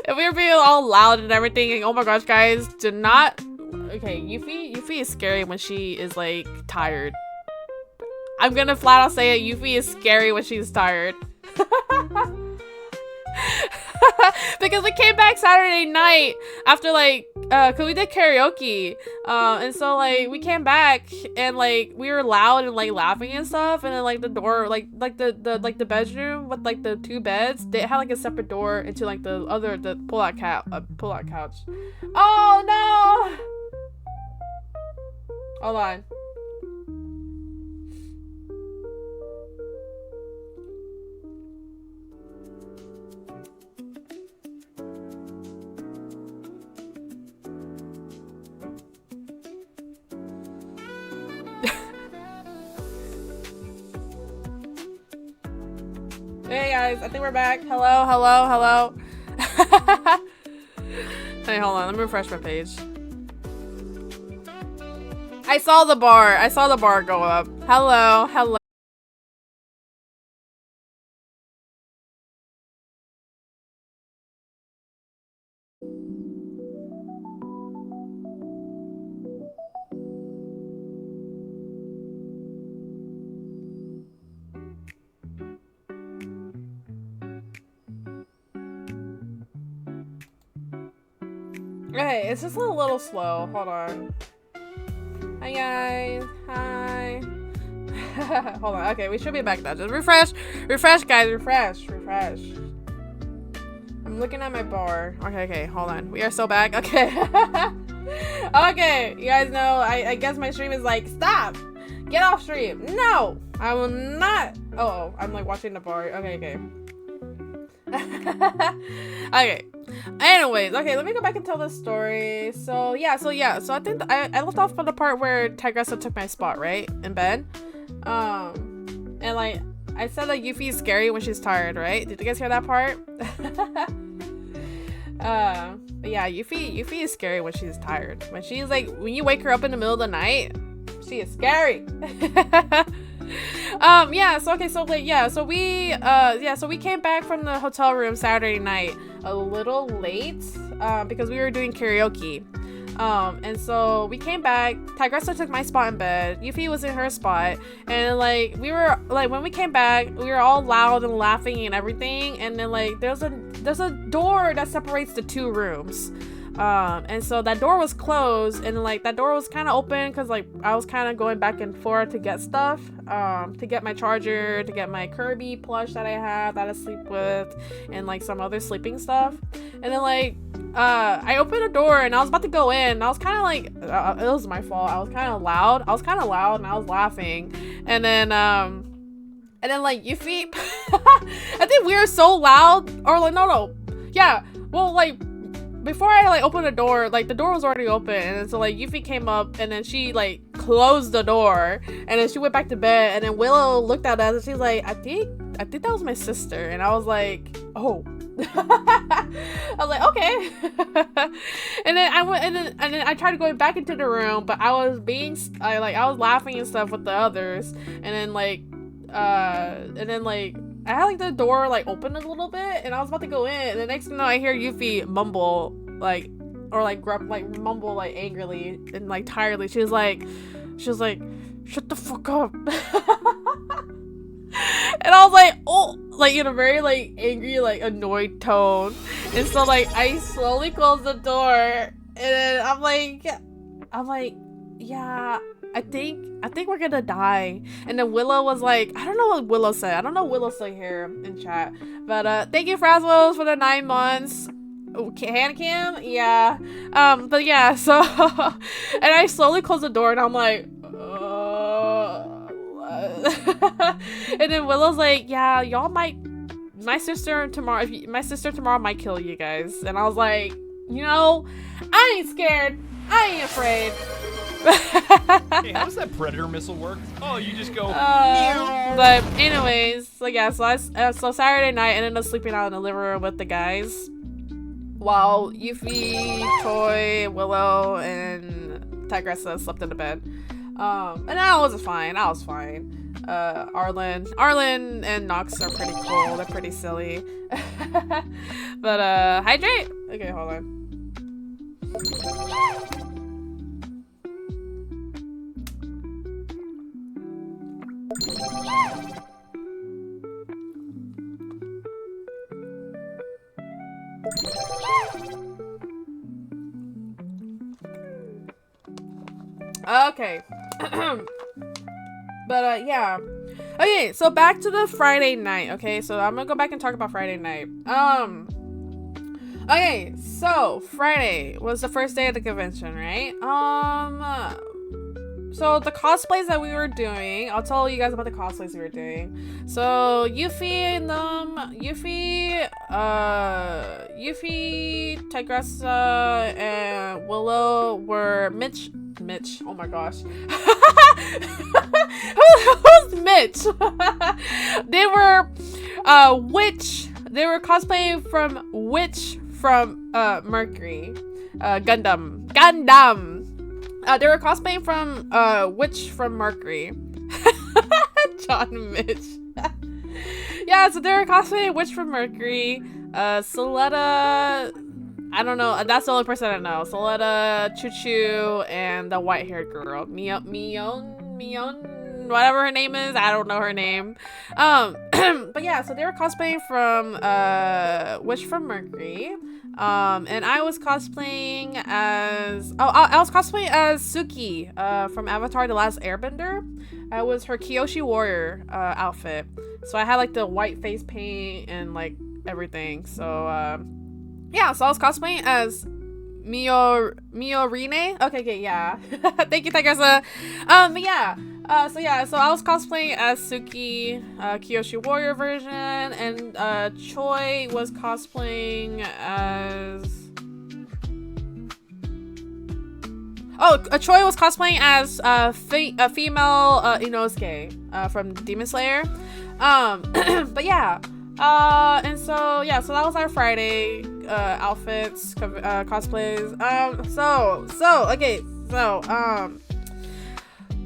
And we were being all loud and everything. And oh my gosh, guys, do not. Okay, Yuffie is scary when she is like tired. I'm gonna flat out say it. Yuffie is scary when she's tired. Because we came back Saturday night after like cause we did karaoke, and so like we came back and like we were loud and like laughing and stuff, and then like the door like the bedroom with like the two beds, they had like a separate door into like the pull-out couch. Oh no, hold on. Hey guys, I think we're back. Hello. Hey, hold on. Let me refresh my page. I saw the bar go up. Hello. Okay, it's just a little slow. Hold on. Hi guys. Hi. Hold on. Okay, we should be back now. Just refresh, guys. Refresh. I'm looking at my bar. Okay. Hold on. We are so back. Okay. Okay. You guys know. I guess my stream is like, stop. Get off stream. No, I will not. Oh, I'm like watching the bar. Okay. Okay. Anyways, okay, let me go back and tell the story. So I think I left off on the part where Tigressa took my spot, right? In bed. And like I said that Yuffie is scary when she's tired, right? Did you guys hear that part? But yeah, Yuffie is scary when she's tired. When she's like, when you wake her up in the middle of the night, she is scary. So we came back from the hotel room Saturday night a little late because we were doing karaoke. And so we came back. Tigressa took my spot in bed. Yuffie was in her spot, and like we were like, when we came back, we were all loud and laughing and everything. And then like there's a door that separates the two rooms. And so that door was closed, and like that door was kind of open because like I was kind of going back and forth to get stuff, to get my charger, to get my Kirby plush that I have that I sleep with, and like some other sleeping stuff. And then like I opened the door and I was about to go in, and I was kind of like it was my fault. I was kind of loud and I was laughing, and then like Yuffie I think we were so loud, or like no yeah, well, like before I like opened the door, like the door was already open, and so like Yuffie came up, and then she like closed the door, and then she went back to bed, and then Willow looked at us and she's like, I think that was my sister. And I was like, oh. I was like, okay. And then I went, and then I tried going back into the room, but I was laughing and stuff with the others, and then like and then like I had like the door like open a little bit, and I was about to go in, and the next thing you know, I hear Yuffie mumble like, or like mumble like angrily and like tiredly. She was like, shut the fuck up. And I was like, oh, like in a very like angry, like annoyed tone. And so like I slowly closed the door, and then I'm like, yeah, I think we're gonna die. And then Willow was like, I don't know what Willow said. I don't know Willow's still here in chat. But thank you Fraswells for the 9 months. Hand cam? Yeah. But yeah, so and I slowly closed the door, and I'm like, and then Willow's like, yeah, y'all might, my sister tomorrow might kill you guys. And I was like, you know, I ain't scared, I ain't afraid. Hey, how does that predator missile work? Oh, you just go. But anyways, so yeah, so Saturday night I ended up sleeping out in the living room with the guys, while Yuffie, Choi, Willow, and Tigressa slept in the bed. And I was fine. Arlen and Nox are pretty cool. They're pretty silly. But hydrate. Okay, hold on. Okay. But yeah. Okay, so back to the Friday night. Okay, so I'm gonna go back and talk about Friday night. Okay, so Friday was the first day of the convention, right? So the cosplays that we were doing, I'll tell you guys about the cosplays we were doing. So Yuffie, Tigressa, and Willow were Mitch. Oh my gosh. Who's Mitch? They were Witch. They were cosplaying from Witch from Mercury. Gundam. They were cosplaying from Witch from Mercury. John Mitch. Yeah, so they were cosplaying Witch from Mercury. Soletta, I don't know. That's the only person I know. Soletta, Choo Choo, and the white-haired girl, Mion, whatever her name is. I don't know her name. But yeah, so they were cosplaying from Witch from Mercury. And I was cosplaying as I was cosplaying as Suki from Avatar: The Last Airbender. I was her Kyoshi Warrior outfit. So I had like the white face paint and like everything. So yeah, so I was cosplaying as Miorine. Okay, yeah. Thank you, Tigressa. Yeah. So I was cosplaying as Suki, Kyoshi Warrior version, and Choi was cosplaying as... Choi was cosplaying as a female Inosuke from Demon Slayer. But yeah. And so yeah, so that was our Friday outfits, cosplays.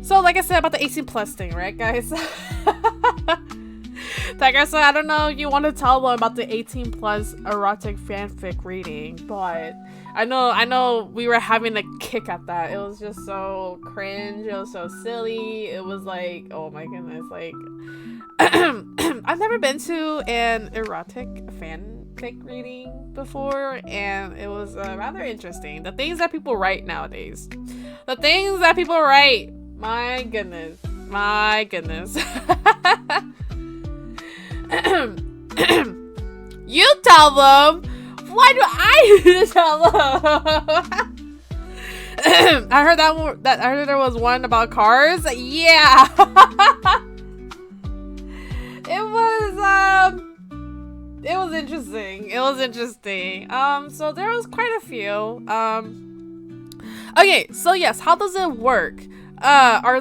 So like I said about the 18 plus thing, right, guys? Tigressa, I don't know if you want to tell them about the 18 plus erotic fanfic reading, but I know we were having a kick at that. It was just so cringe. It was so silly. It was like, oh my goodness, like I've never been to an erotic fanfic reading before, and it was rather interesting. The things that people write nowadays. My goodness. You tell them. Why do I need to tell them? I heard I heard there was one about cars. Yeah. It was interesting. So there was quite a few. Okay, so yes, how does it work? Are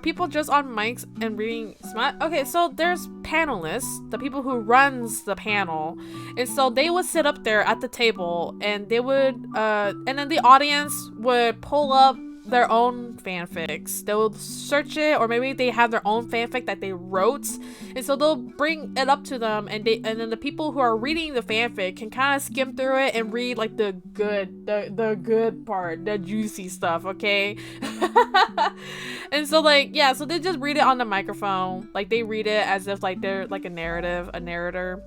people just on mics and reading smut? Okay, so there's panelists, the people who runs the panel, and so they would sit up there at the table, and they would and then the audience would pull up their own fanfics. They'll search it, or maybe they have their own fanfic that they wrote, and so they'll bring it up to them, and then the people who are reading the fanfic can kind of skim through it and read like the good part, the juicy stuff, okay? And so like, yeah, so they just read it on the microphone, like they read it as if like they're like a narrator.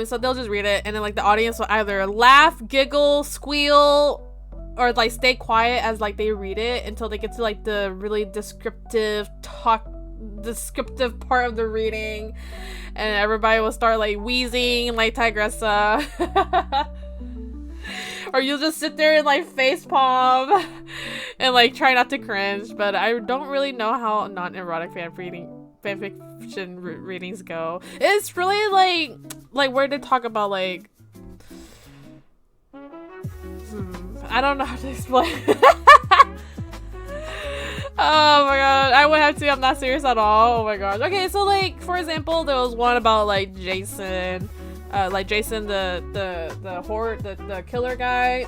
So they'll just read it, and then like the audience will either laugh, giggle, squeal, or like stay quiet as like they read it until they get to like the really descriptive part of the reading, and everybody will start like wheezing like Tigressa. Or you'll just sit there and like face palm and like try not to cringe. But I don't really know how non-erotic fanfiction readings go. It's really like where they talk about like I don't know how to explain. Oh my god, I would have to. I'm not serious at all. Oh my gosh. Okay, so like for example, there was one about like Jason, the killer guy.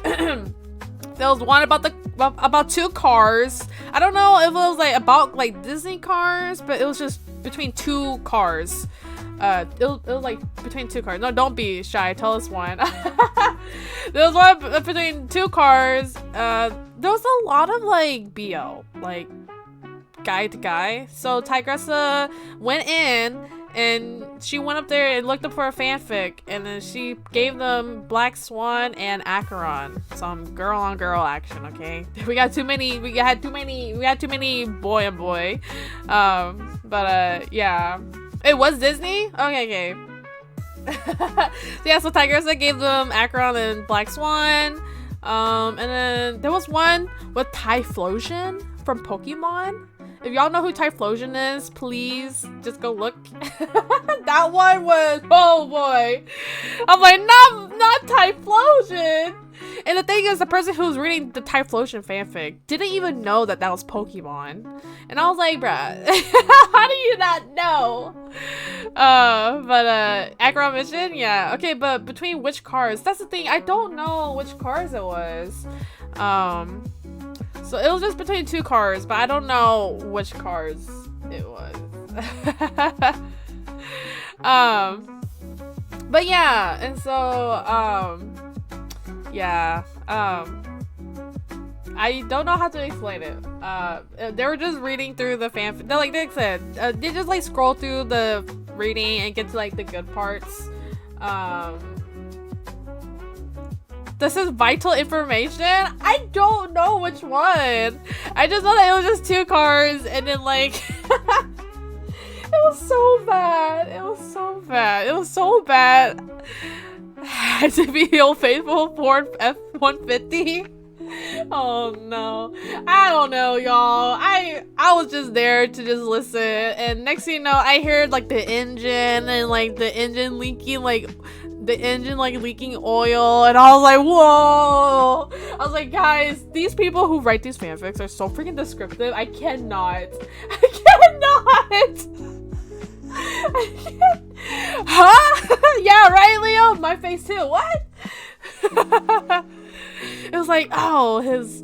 There was one about two cars. I don't know if it was like about like Disney cars, but it was just between two cars. It was like between two cars. No, don't be shy. Tell us one. There was one between two cars. There was a lot of like BL, like guy to guy. So Tigressa went in and she went up there and looked up for a fanfic, and then she gave them Black Swan and Acheron. Some girl on girl action, okay? We had too many boy and boy. Yeah. It was Disney? Okay. Yeah, so Tigressa gave them Acheron and Black Swan. And then there was one with Typhlosion from Pokemon. If y'all know who Typhlosion is, please just go look. That one was, oh boy. I'm like, not Typhlosion. And the thing is, the person who was reading the Typhlosion fanfic didn't even know that was Pokemon. And I was like, bruh, how do you not know? Acheron Mission, yeah. Okay, but between which cars? That's the thing. I don't know which cars it was. So it was just between two cars, but I don't know which cars it was. But yeah, and so, yeah, I don't know how to explain it. They were just reading through the fanfic. Like Nick said, they just like scroll through the reading and get to like the good parts. This is vital information. I don't know which one. I just know that it was just two cars, and then like it was so bad. It was so bad. I had to be Old Faithful Ford F-150. Oh no, I don't know, y'all. I was just there to just listen, and next thing you know, I heard like the engine and like the engine leaking, like the engine like leaking oil, and I was like, whoa. I was like, guys, these people who write these fanfics are so freaking descriptive. I cannot. Huh? Yeah, right, Leo? My face too. What? It was like, oh, his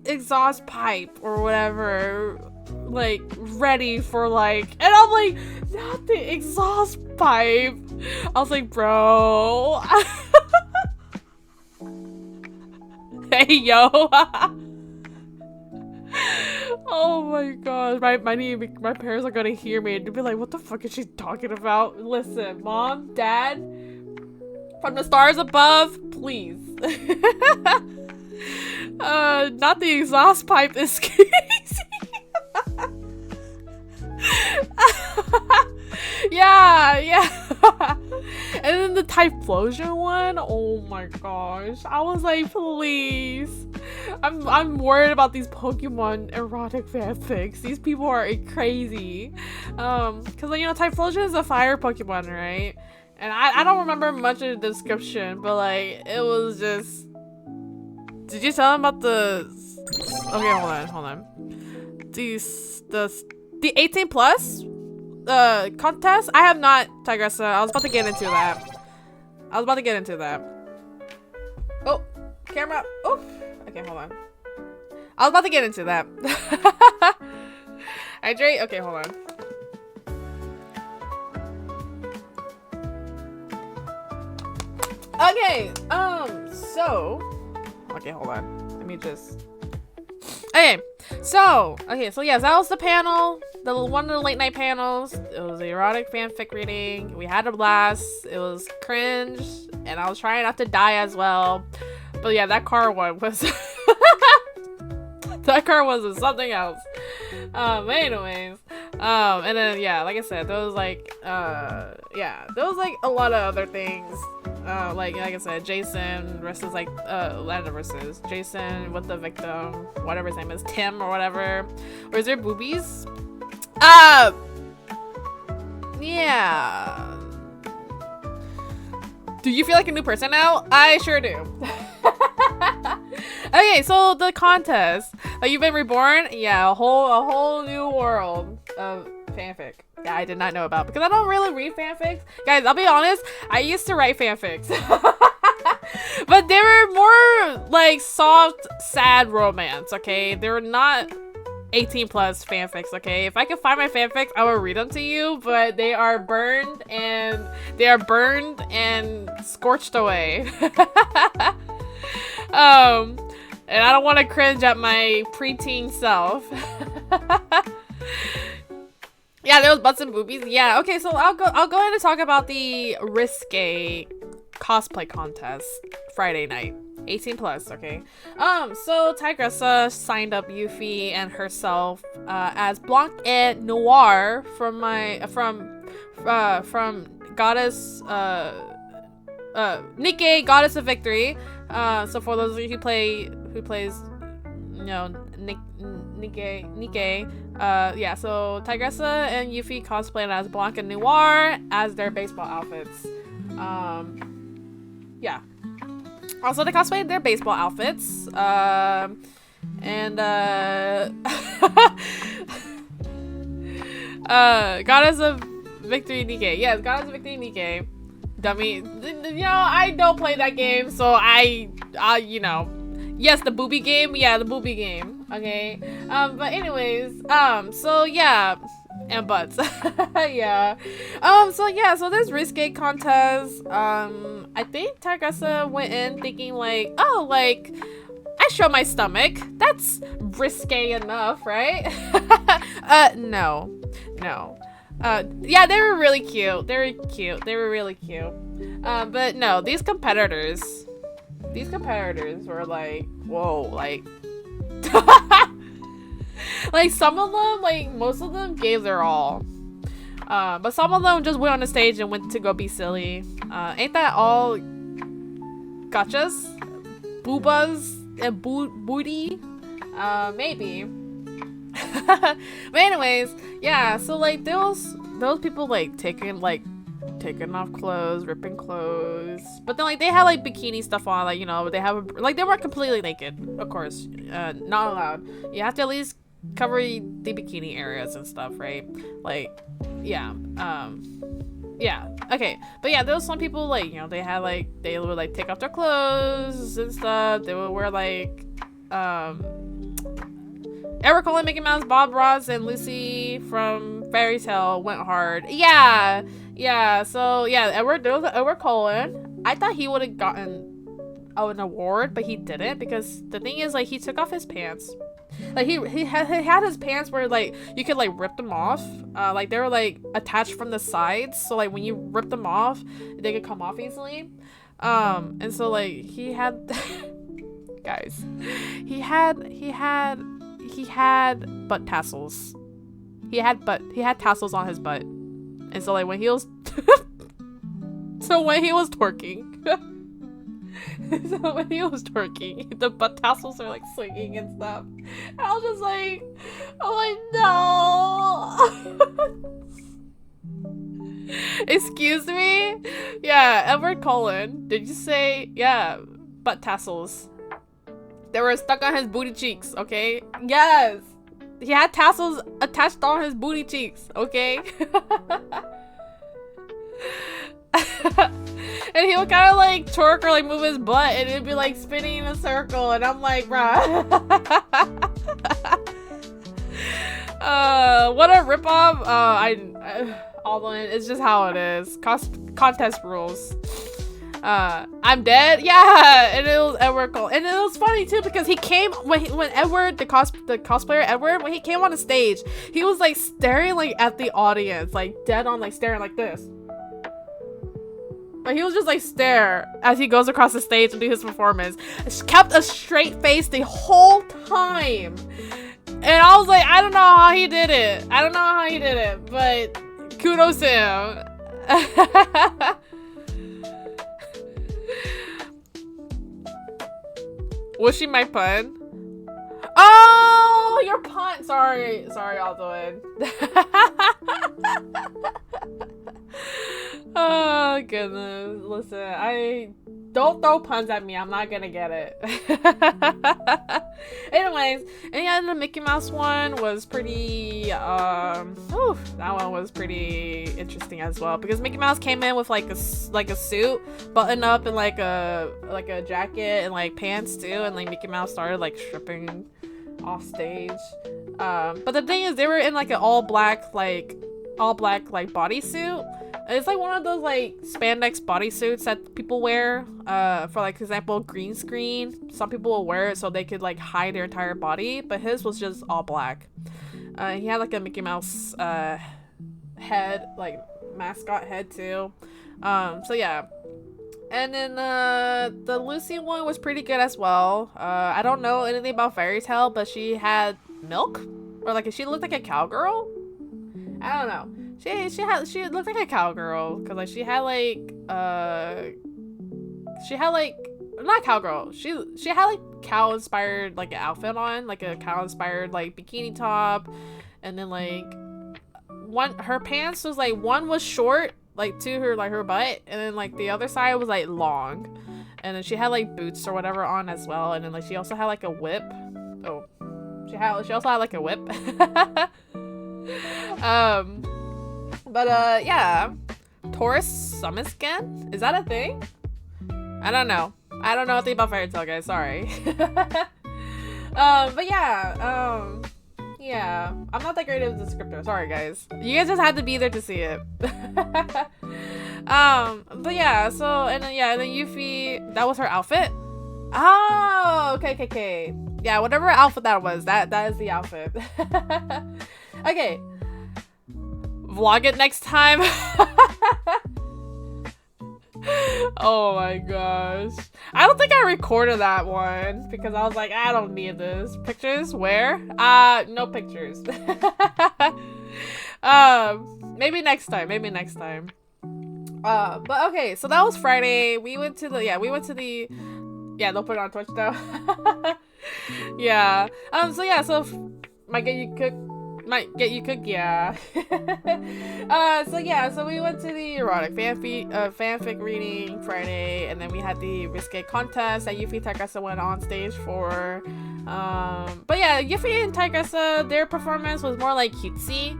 exhaust pipe or whatever, like ready for like, and I'm like, not the exhaust pipe. I was like, bro. Hey yo. Oh my god, my parents are gonna hear me and be like, what the fuck is she talking about? Listen, mom, dad, from the stars above, please. Not the exhaust pipe is crazy. Yeah. And then the Typhlosion one, oh my gosh, I was like, please. I'm worried about these Pokemon erotic fanfics. These people are crazy. Cause you know, Typhlosion is a fire Pokemon, right? And I don't remember much of the description, but like it was just. Did you tell them about the? Okay, hold on. The 18 plus contest? I have not, Tigressa. I was about to get into that. I was about to get into that. Oh, camera. Oh, okay, hold on. I was about to get into that. Hydrate. Okay, hold on. Okay. So. Okay, hold on. Let me just. Okay. So yes, that was the panel. One of the late night panels. It was the erotic fanfic reading. We had a blast. It was cringe, and I was trying not to die as well. But yeah, that car one was that car was something else. Anyways, and then yeah, like I said, there was like a lot of other things. Like I said, Jason versus like versus Jason with the victim, whatever his name is, Tim or whatever. Or is there boobies? Yeah. Do you feel like a new person now? I sure do. Okay, so the contest. You've been reborn? Yeah, a whole new world of fanfic. Yeah, I did not know about because I don't really read fanfics. Guys, I'll be honest, I used to write fanfics. But they were more like soft, sad romance, okay? They were not 18 plus fanfics, okay? If I could find my fanfics, I will read them to you, but they are burned and scorched away. And I don't want to cringe at my preteen self. Yeah, there was butts and boobies. Yeah, okay, so I'll go ahead and talk about the risque cosplay contest Friday night. 18 plus, okay. So Tigressa signed up Yuffie and herself as Blanc et Noir from Goddess Nikke, Goddess of Victory. So for those of you who plays, you know, Nikke, yeah, so Tigressa and Yuffie cosplayed as Blanc and Noir as their baseball outfits. Yeah. Also, they cosplayed their baseball outfits. Goddess of Victory Nikke. Yes, Goddess of Victory Nikke. Dummy. You know, I don't play that game, so you know. Yes, the booby game. Yeah, the booby game. Okay. But anyways, so yeah. And butts. Yeah. So this risque contest, I think Tigressa went in thinking like, oh, like, I show my stomach. That's risque enough, right? No. Yeah, they were really cute. They were really cute. But no, these competitors were like, whoa, like, like some of them, like most of them gave their all. But some of them just went on the stage and went to go be silly. Ain't that all gotchas? Boobas and booty? Maybe. But anyways, yeah, so like those people like taking off clothes, ripping clothes, but then like they had like bikini stuff on, like, you know, they have like they weren't completely naked, of course, not allowed. You have to at least cover the bikini areas and stuff, right? Like, yeah, yeah, okay, but yeah, there was some people like, you know, they would like take off their clothes and stuff. They would wear like Eric Colin, Mickey Mouse, Bob Ross, and Lucy from Fairy Tale went hard. Yeah. So yeah, Edward Cullen. I thought he would have gotten an award, but he didn't, because the thing is, like, he took off his pants. Like he had his pants where like you could like rip them off. Like they were like attached from the sides, so like when you rip them off, they could come off easily. And so like he had guys, he had butt tassels. He had tassels on his butt. And so like when he was twerking, the butt tassels are like swinging and stuff. And I was just like, no. Excuse me? Yeah, Edward Cullen. Did you say, yeah, butt tassels? They were stuck on his booty cheeks, okay? Yes! He had tassels attached on his booty cheeks, okay? And he would kind of like twerk or like move his butt, and it'd be like spinning in a circle, and I'm like, bruh. What a ripoff. Alden, it's just how it is. Contest rules. I'm dead. Yeah, and it was Edward Cole, and it was funny too because he came when Edward, the cosplayer Edward, when he came on the stage, he was like staring like at the audience, like dead on, like staring like this. Like he was just like stare as he goes across the stage and do his performance. Kept a straight face the whole time, and I was like, I don't know how he did it. I don't know how he did it, but kudos to him. Was she my pun? Oh, your pun. Sorry, Alduin. Oh goodness. Listen, I don't throw puns at me. I'm not gonna get it. Anyways, and yeah, the Mickey Mouse one was pretty that one was pretty interesting as well because Mickey Mouse came in with like a suit, button up, and like a jacket and like pants too, and like Mickey Mouse started like stripping off stage. But the thing is, they were in like an all black bodysuit. It's like one of those like spandex bodysuits that people wear for like example green screen. Some people will wear it so they could like hide their entire body, but his was just all black. He had like a Mickey Mouse head, like mascot head too. So yeah. And then the Lucy one was pretty good as well. I don't know anything about Fairy Tale, but she had milk, or like she looked like a cowgirl. I don't know. She looked like a cowgirl because like she had like not cowgirl. She had like cow inspired like outfit on, like a cow inspired like bikini top, and then like her pants was like one was short like to her butt, and then like the other side was like long, and then she had like boots or whatever on as well, and then like she also had like a whip. Oh, she also had like a whip. But yeah, Taurus summon skin, is that a thing? I don't know anything about Fairy Tail, guys, sorry. But yeah, yeah, I'm not that great of a descriptor, sorry guys, you guys just had to be there to see it. But yeah, so and then Yuffie, that was her outfit. Oh, okay, yeah, whatever outfit that was, that is the outfit. Okay, vlog it next time. Oh my gosh, I don't think I recorded that one because I was like, I don't need this. Pictures where? No pictures. Maybe next time, but okay, so that was Friday. We went to the yeah, don't put it on Twitch though. Yeah, so might get you cooked, yeah. So we went to the erotic fanfic reading Friday, and then we had the risque contest that Yuffie and Taikasa went on stage for. But yeah, Yuffie and Taikasa, their performance was more like cutesy.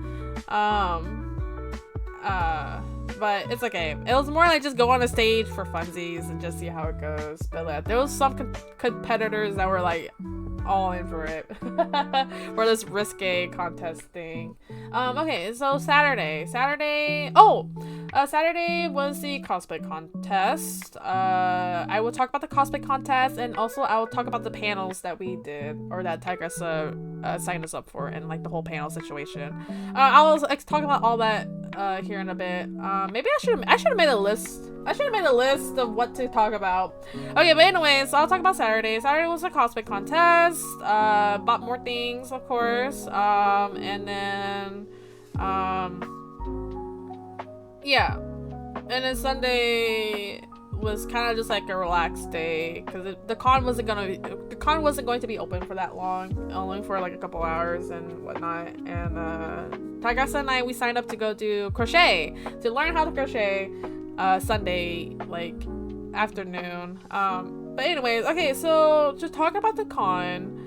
But it's okay. It was more like just go on a stage for funsies and just see how it goes. But there was some competitors that were like all in for it for this risque contest thing. Okay, so Saturday was the cosplay contest. I will talk about the cosplay contest, and also I will talk about the panels that we did, or that Tigressa signed us up for, and like the whole panel situation. I'll talk about all that here in a bit. Maybe I should have made a list. I should have made a list of what to talk about. Okay, but anyways, so I'll talk about Saturday. Saturday was a cosplay contest. Bought more things, of course. And then, yeah. And then Sunday was kind of just like a relaxed day because the con wasn't going to be open for that long, only for like a couple hours and whatnot. And Taigasa and I, we signed up to go do crochet, to learn how to crochet Sunday like afternoon. But anyways, okay, so to talk about the con,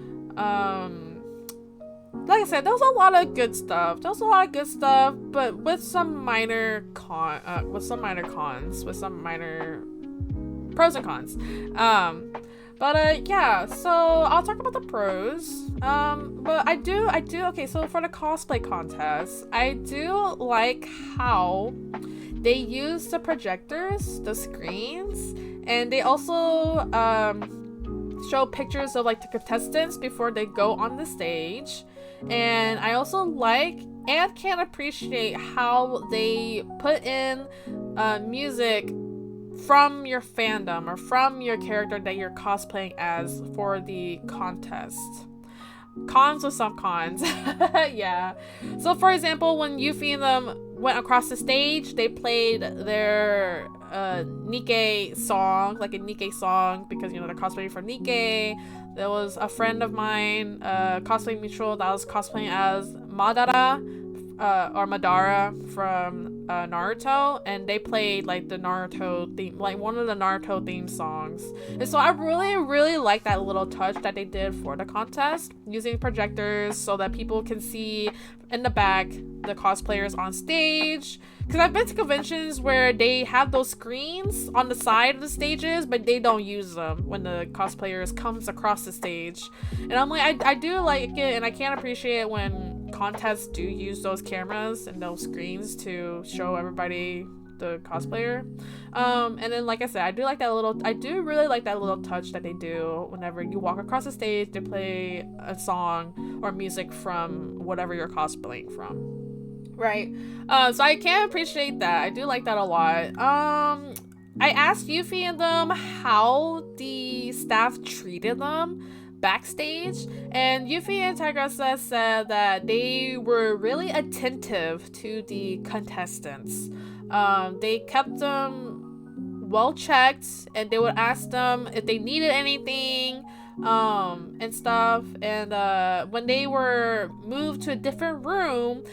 like I said, there was a lot of good stuff. But with some minor with some minor pros and cons. Yeah, so I'll talk about the pros. But I do, okay, so for the cosplay contest, I do like how they use the projectors, the screens, and they also, show pictures of like the contestants before they go on the stage. And I also like and can appreciate how they put in music from your fandom or from your character that you're cosplaying as for the contest. Cons with some cons. Yeah. So for example, when Yuffie and them went across the stage, they played their Nikkei song, like a Nikkei song, because you know they're cosplaying for Nikkei. There was a friend of mine, cosplay mutual, that was cosplaying as Madara, or Madara from Naruto, and they played like the Naruto theme, like one of the Naruto theme songs. And so I really like that little touch that they did for the contest, using projectors so that people can see in the back the cosplayers on stage. Because I've been to conventions where they have those screens on the side of the stages, but they don't use them when the cosplayers comes across the stage. And I'm like, I do like it, and I can appreciate it when contests do use those cameras and those screens to show everybody the cosplayer. And then like I said, I do really like that little touch that they do whenever you walk across the stage. They play a song or music from whatever you're cosplaying from. Right. So I can appreciate that. I do like that a lot. I asked Yuffie and them how the staff treated them backstage, and Yuffie and Tigressa said that they were really attentive to the contestants. They kept them well checked, and they would ask them if they needed anything and stuff. And when they were moved to a different room,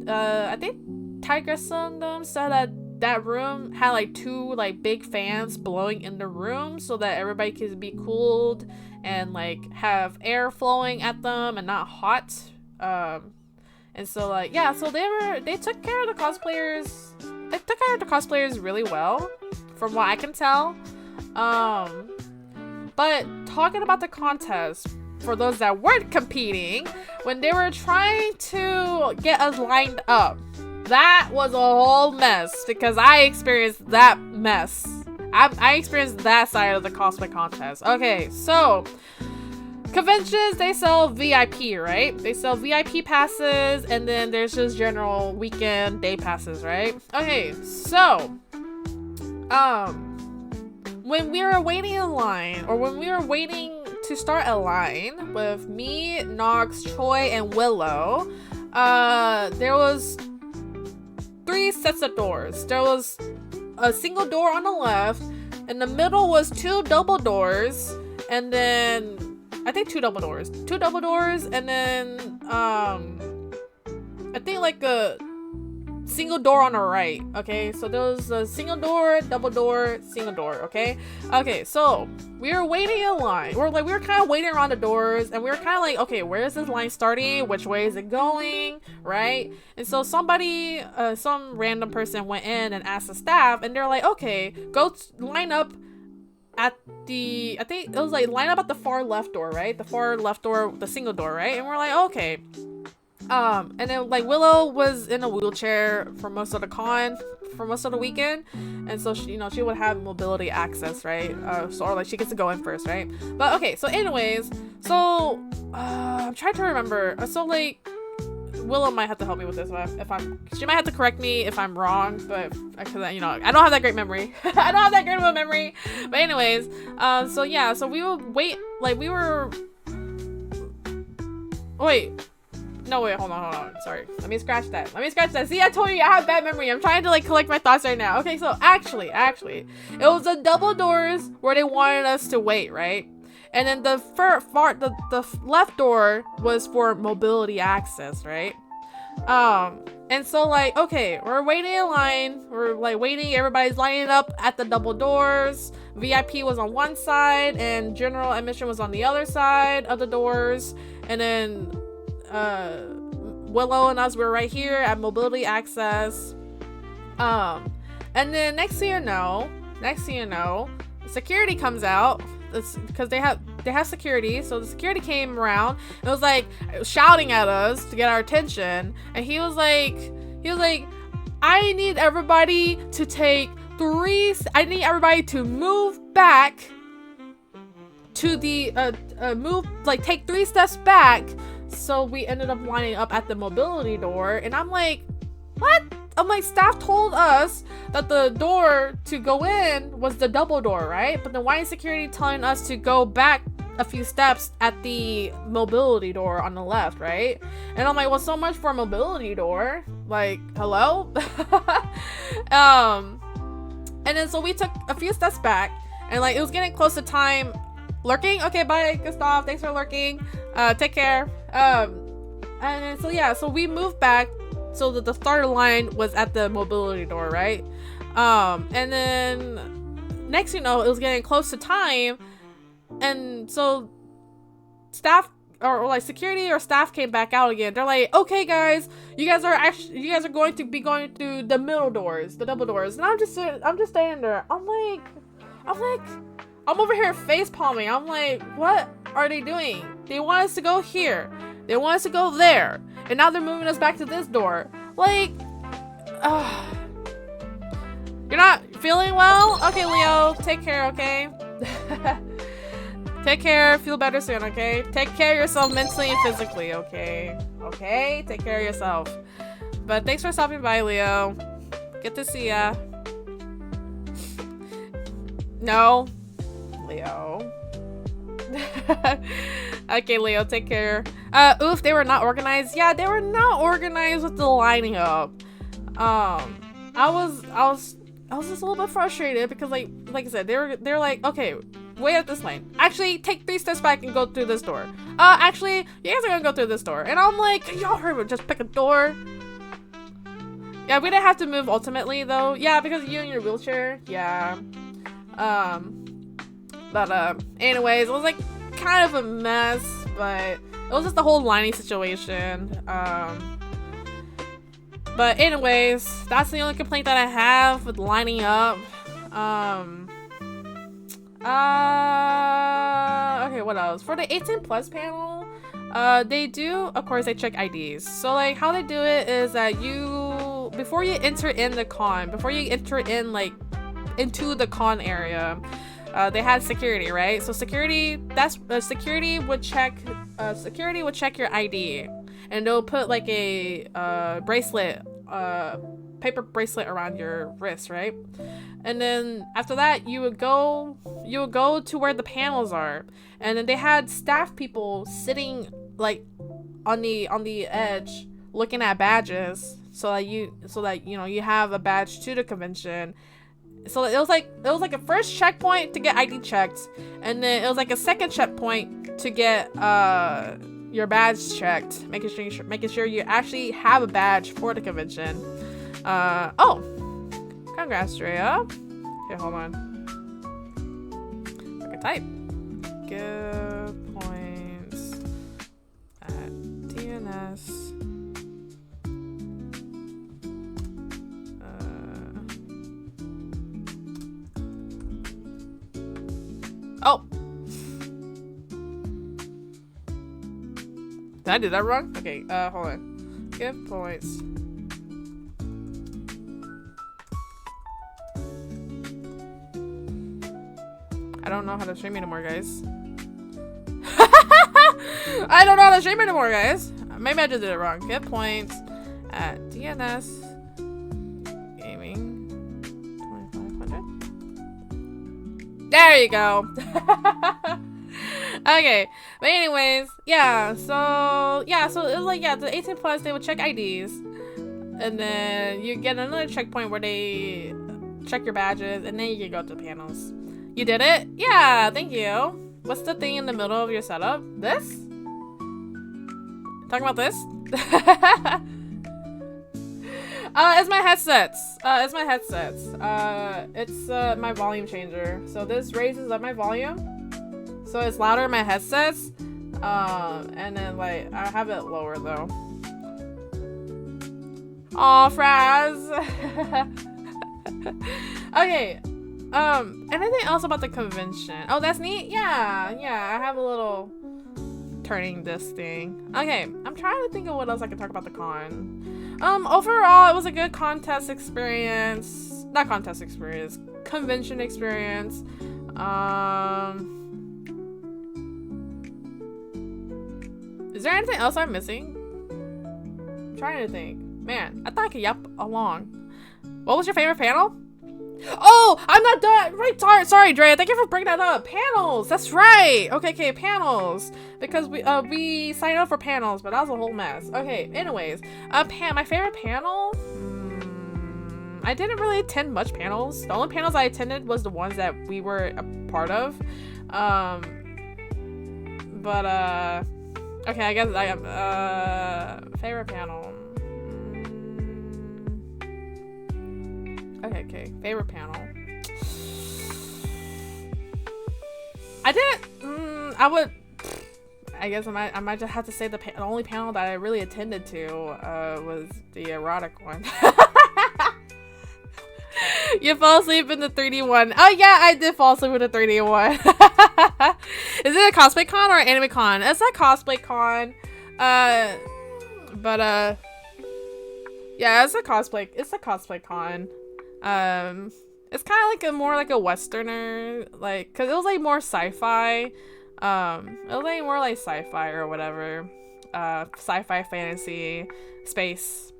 I think Tigressa and them said that room had like 2 like big fans blowing in the room so that everybody could be cooled and like have air flowing at them and not hot. And so like, yeah, so they took care of the cosplayers. They took care of the cosplayers really well, from what I can tell. But talking about the contest, for those that weren't competing, when they were trying to get us lined up, that was a whole mess, because I experienced that mess. I experienced that side of the cosplay contest. Okay, so conventions, they sell VIP, right? They sell VIP passes, and then there's just general weekend day passes, right? Okay, so when we were waiting in line, or when we were waiting to start a line with me, Nox, Choi, and Willow, there was 3 sets of doors. There was a single door on the left, in the middle was 2 double doors, and then I think 2 double doors, and then I think like a single door on the right. Okay, so there was a single door, double door, single door. Okay, so we were waiting in line. We were kind of waiting around the doors, and we were kind of like, okay, where is this line starting? Which way is it going? Right? And so somebody, some random person went in and asked the staff, and they're like, okay, go line up at the, I think it was like line up at the far left door, right? The far left door, the single door, right? And we're like, okay. And then like Willow was in a wheelchair for most of the weekend, and so she would have mobility access, right? So, or like she gets to go in first, right? But okay, so anyways, so I'm trying to remember. So like Willow might have to help me with this she might have to correct me if I'm wrong, but because I don't have that great memory. I don't have that great of a memory. But anyways, so yeah, so we would wait, like we were. Wait. No, wait, hold on. Sorry. Let me scratch that. See, I told you I have bad memory. I'm trying to like collect my thoughts right now. Okay, so actually, it was the double doors where they wanted us to wait, right? And then the left door was for mobility access, right? And so like, okay, we're waiting in line. We're like waiting. Everybody's lining up at the double doors. VIP was on one side, and general admission was on the other side of the doors. And then Willow and us were right here at mobility access. And then next thing you know, security comes out. It's because they have security. So the security came around and was like shouting at us to get our attention. And he was like, I need everybody to take I need everybody to move back to the take 3 steps back. So we ended up lining up at the mobility door, and I'm like, what? I'm like, staff told us that the door to go in was the double door, right? But then why is security telling us to go back a few steps at the mobility door on the left, right? And I'm like, well, so much for a mobility door. Like, hello? And then so we took a few steps back, and like it was getting close to time. Lurking? Okay, bye, Gustav. Thanks for lurking. Take care. And then, so yeah, so we moved back so that the starter line was at the mobility door, right? And then next you know, it was getting close to time, and so staff or like security or staff came back out again. They're like, okay guys, you guys are going to be going through the middle doors, the double doors. And I'm just standing there. I'm over here face palming. I'm like, what are they doing? They want us to go here. They want us to go there. And now they're moving us back to this door. Like, you're not feeling well? Okay, Leo, take care, okay? Take care, feel better soon, okay? Take care of yourself mentally and physically, okay? Okay, take care of yourself. But thanks for stopping by, Leo. Good to see ya. No. Leo. Okay, Leo, take care. Oof, they were not organized. Yeah, they were not organized with the lining up. I was just a little bit frustrated because like I said, they're like, okay, wait at this lane. Actually, take 3 steps back and go through this door. Actually, you guys are gonna go through this door. And I'm like, can y'all hurry, just pick a door? Yeah, we didn't have to move ultimately though. Yeah, because you in your wheelchair. Yeah. But anyways, it was like kind of a mess, but it was just the whole lining situation. But anyways, that's the only complaint that I have with lining up. Okay, what else? For the 18 plus panel, they do, of course, they check IDs. So like how they do it is that before you enter in the con, before you enter in like into the con area, they had security, right? So security would check your ID, and they'll put like a bracelet, paper bracelet around your wrist, right? And then after that, you would go to where the panels are, and then they had staff people sitting like on the edge looking at badges, so that you know you have a badge to the convention. So it was like a first checkpoint to get ID checked, and then it was like a second checkpoint to get your badge checked, making sure you actually have a badge for the convention. Oh, congrats, Rhea. Okay, hold on. I can type. Give points at DNS. Oh! Did I do that wrong? Okay, hold on. Give points. I don't know how to stream anymore, guys. I don't know how to stream anymore, guys. Maybe I just did it wrong. Give points at DNS Gaming 2500. There you go. Okay, but anyways, yeah, so it was like, yeah, the 18 plus, they would check IDs, and then you get another checkpoint where they check your badges, and then you can go to the panels. You did it? Yeah, thank you. What's the thing in the middle of your setup? This? Talking about this? It's my headsets. It's my volume changer. So this raises up my volume, so it's louder in my headsets. And then like I have it lower though. Aw, Fraz. Okay. Anything else about the convention? Oh, that's neat. Yeah, I have a little turning this thing. Okay, I'm trying to think of what else I can talk about the con. Overall, it was a good contest experience. Not contest experience, convention experience. Is there anything else I'm missing? I'm trying to think. Man, I thought I could yap along. What was your favorite panel? Oh, I'm not done. Right, sorry, Drea. Thank you for bringing that up. Panels. That's right. Okay, panels. Because we signed up for panels, but that was a whole mess. Okay, anyways, my favorite panel. I didn't really attend much panels. The only panels I attended was the ones that we were a part of. Okay, I guess I have favorite panel. Okay, favorite panel. I guess I might just have to say the only panel that I really attended to was the erotic one. You fell asleep in the 3D one. Oh yeah, I did fall asleep in the 3D one. Is it a cosplay con or an anime con? It's a cosplay con. Yeah, it's a cosplay con. It's kind of like more like a westerner, like, cause it was like more sci-fi. It was like more like sci-fi or whatever. Sci-fi, fantasy, space.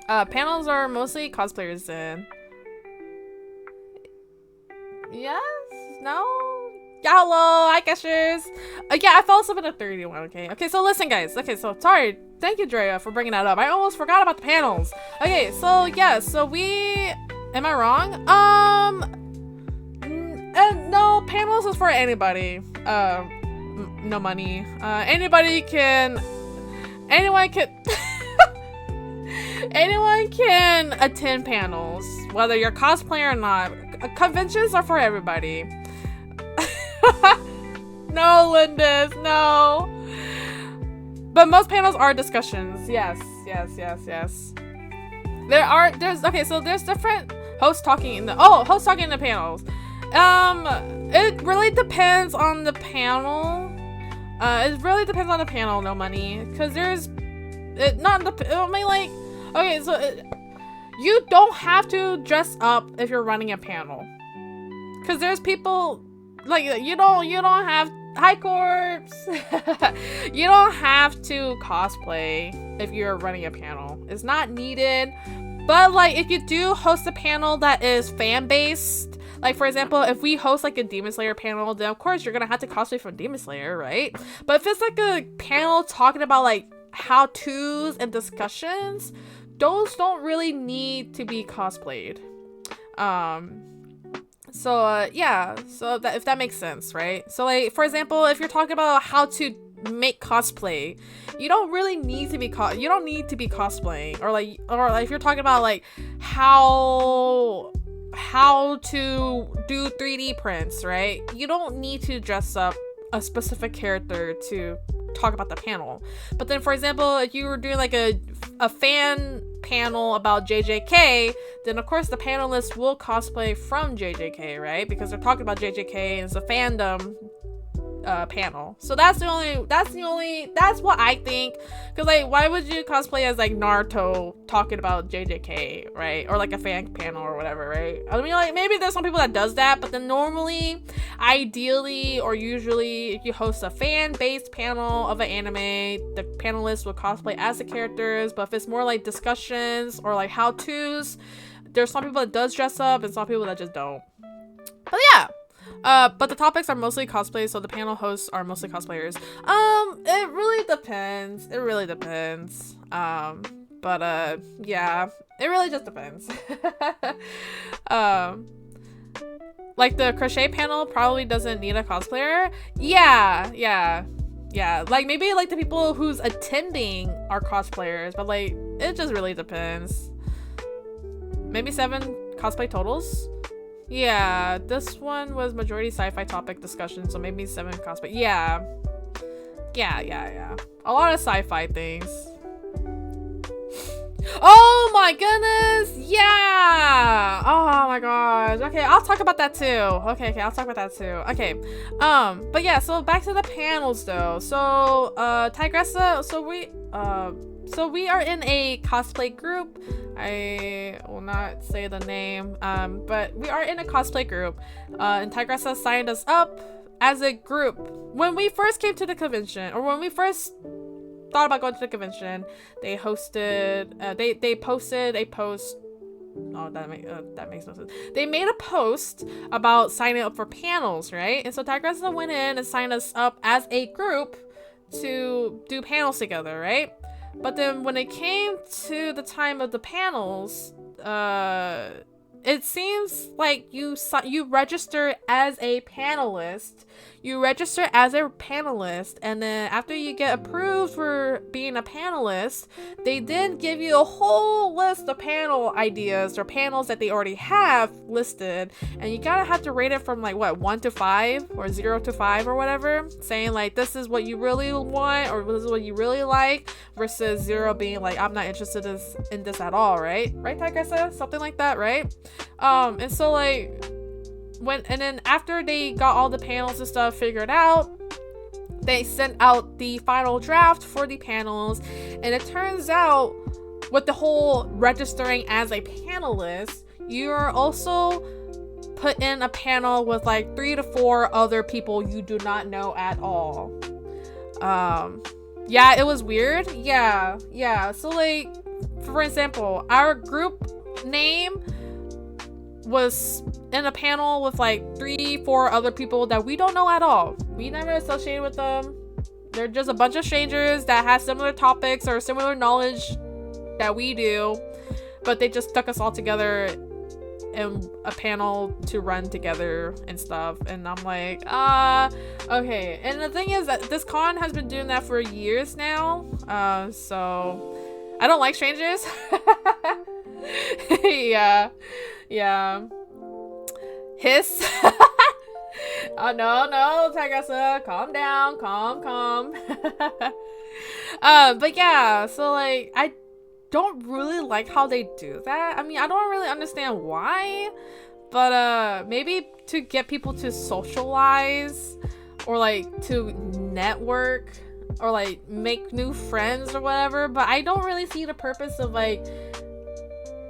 Panels are mostly cosplayers in. Yes? No? Yeah, hello, hi gushers. Yeah, I fell asleep in the 31, okay, so listen guys, so sorry, thank you Drea for bringing that up. I almost forgot about the panels. Okay, so yeah, am I wrong? No, panels is for anybody. No money. Anyone can attend panels, whether you're cosplayer or not. Conventions are for everybody. No, Lindis, no. But most panels are discussions. Yes. There's different hosts talking in the panels. It really depends on the panel. No money, because you don't have to dress up if you're running a panel, because there's people like you don't have hi corpse. You don't have to cosplay if you're running a panel. It's not needed. But like if you do host a panel that is fan based, like for example, if we host like a Demon Slayer panel, then of course you're gonna have to cosplay from Demon Slayer, right? But if it's like a panel talking about like how-tos and discussions, those don't really need to be cosplayed. If that makes sense, right? So like for example, if you're talking about how to make cosplay, you don't really need to be cosplaying, or like if you're talking about like how to do 3D prints, right? You don't need to dress up a specific character to talk about the panel. But then for example, if you were doing like a fan panel about JJK, then of course the panelists will cosplay from JJK, right? Because they're talking about JJK and it's a fandom panel. So that's what I think. Because like, why would you cosplay as like Naruto talking about JJK, right? Or like a fan panel or whatever, right? I mean, like maybe there's some people that does that, but then normally, ideally, or usually, if you host a fan-based panel of an anime, the panelists will cosplay as the characters. But if it's more like discussions or like how-tos, there's some people that does dress up and some people that just don't. But yeah. But the topics are mostly cosplay, so the panel hosts are mostly cosplayers. It really depends. Yeah, it really just depends. Like the crochet panel probably doesn't need a cosplayer. Yeah. Like maybe like the people who's attending are cosplayers, but like it just really depends. Maybe 7 cosplay totals. Yeah, this one was majority sci-fi topic discussion, so maybe 7 cosplay. Yeah. Yeah. A lot of sci-fi things. Oh my goodness! Yeah! Oh my gosh. Okay, I'll talk about that too. Okay, I'll talk about that too. Okay. But yeah, so back to the panels though. So, Tigressa, so we are in a cosplay group. I will not say the name, but we are in a cosplay group. And Tigressa signed us up as a group. When we first came to the convention, or when we first thought about going to the convention, they hosted, they posted a post. Oh, that makes no sense. They made a post about signing up for panels, right? And so Tigressa went in and signed us up as a group to do panels together, right? But then when it came to the time of the panels, it seems like you register as a panelist. You register as a panelist, and then after you get approved for being a panelist, they then give you a whole list of panel ideas or panels that they already have listed, and you gotta have to rate it from like what, 1 to 5 or 0 to 5 or whatever, saying like this is what you really want or this is what you really like, versus 0 being like I'm not interested in this at all, right, Tigressa? Something like that, right? And so like and then after they got all the panels and stuff figured out, they sent out the final draft for the panels, and it turns out with the whole registering as a panelist, you're also put in a panel with like 3 to 4 other people you do not know at all. Yeah, it was weird. Yeah. So like, for example, our group name was in a panel with like 3-4 other people that we don't know at all. We never associated with them. They're just a bunch of strangers that have similar topics or similar knowledge that we do, but they just stuck us all together in a panel to run together and stuff. And I'm like, okay. And the thing is that this con has been doing that for years now, so I don't like strangers. Yeah. Hiss. Oh no, Tigressa, calm down, calm. But yeah, so like I don't really like how they do that. I mean, I don't really understand why, but maybe to get people to socialize or like to network or like make new friends or whatever, but I don't really see the purpose of like,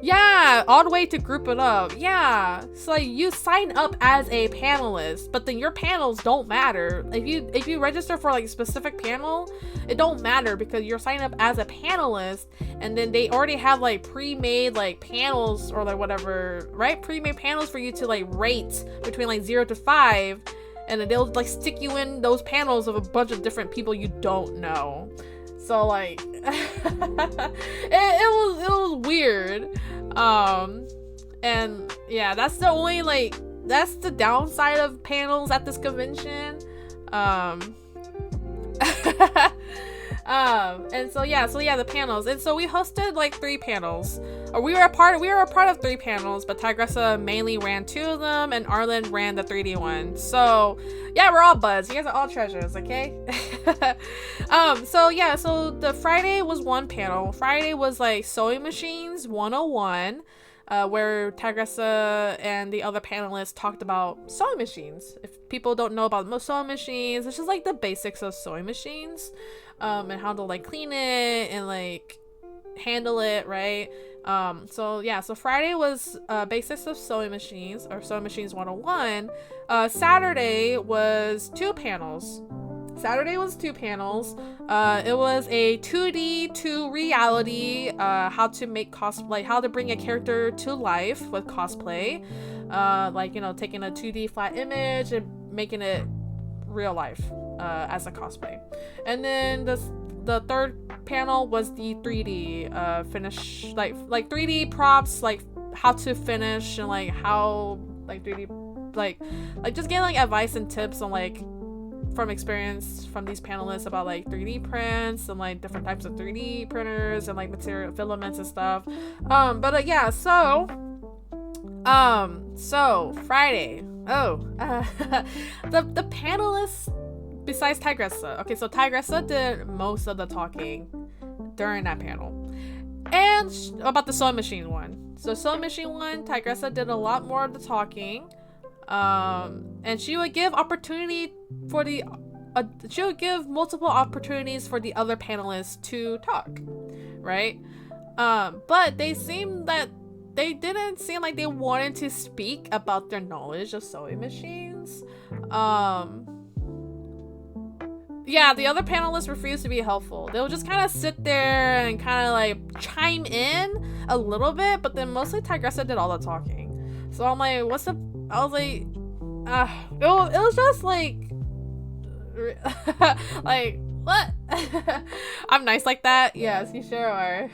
yeah, all the way to group it up. Yeah, so like you sign up as a panelist, but then your panels don't matter. If you register for like a specific panel, it don't matter because you're signing up as a panelist, and then they already have like pre-made like panels or like whatever, right? Pre-made panels for you to like rate between like 0 to 5, and then they'll like stick you in those panels of a bunch of different people you don't know. So like it was weird. And yeah, that's the only like, that's the downside of panels at this convention. And so yeah, the panels. And so we hosted like 3 panels. Or we were a part of 3 panels, but Tigressa mainly ran 2 of them and Arlen ran the 3D one. So yeah, we're all buds. You guys are all treasures, okay? So yeah, so the Friday was 1 panel. Friday was like Sewing Machines 101. Where Tigressa and the other panelists talked about sewing machines. If people don't know about most sewing machines, it's just like the basics of sewing machines, and how to like clean it and like handle it, right? So yeah, so Friday was basics of sewing machines, or Sewing Machines 101. Saturday was 2 panels. It was a 2D to reality, how to make cosplay, how to bring a character to life with cosplay, like, you know, taking a 2D flat image and making it real life, as a cosplay. And then the third panel was the 3D finish, like 3D props, like how to finish and like how like 3D, like just getting like advice and tips on like from experience from these panelists about like 3D prints and like different types of 3D printers and like material filaments and stuff. But yeah, so Friday, the panelists besides Tigressa. Okay, so Tigressa did most of the talking during that panel. And about the sewing machine one. So sewing machine one, Tigressa did a lot more of the talking. And she would give opportunity for the she would give multiple opportunities for the other panelists to talk, right? But they didn't seem like they wanted to speak about their knowledge of sewing machines. Yeah, the other panelists refused to be helpful. They'll just kind of sit there and kind of like chime in a little bit, but then mostly Tigressa did all the talking. So I'm like, I was like, it was just like, like, what? I'm nice like that? Yes, you sure are.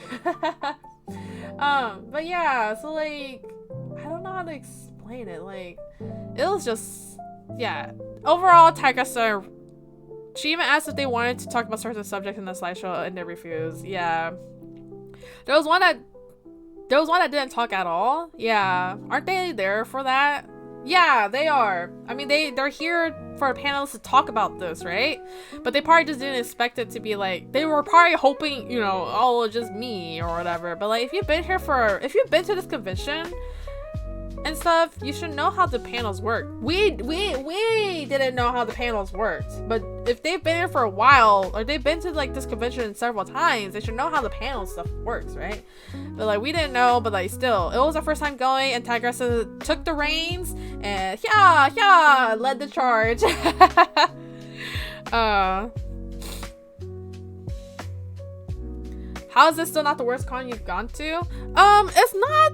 But yeah, so like, I don't know how to explain it. Like, it was just, yeah. Overall, Tigressa, she even asked if they wanted to talk about certain subjects in the slideshow, and they refused. Yeah. There was one that didn't talk at all. Yeah. Aren't they there for that? Yeah, they are. I mean, they're here for panelists to talk about this, right? But they probably just didn't expect it to be like, they were probably hoping, you know, oh, just me or whatever. But like, if you've been to this convention and stuff, you should know how the panels work. We didn't know how the panels worked, but if they've been here for a while, or they've been to like this convention several times, they should know how the panel stuff works, right? But like, we didn't know, but like, still, it was our first time going, and Tigressa took the reins and led the charge. How is this still not the worst con you've gone to? It's not.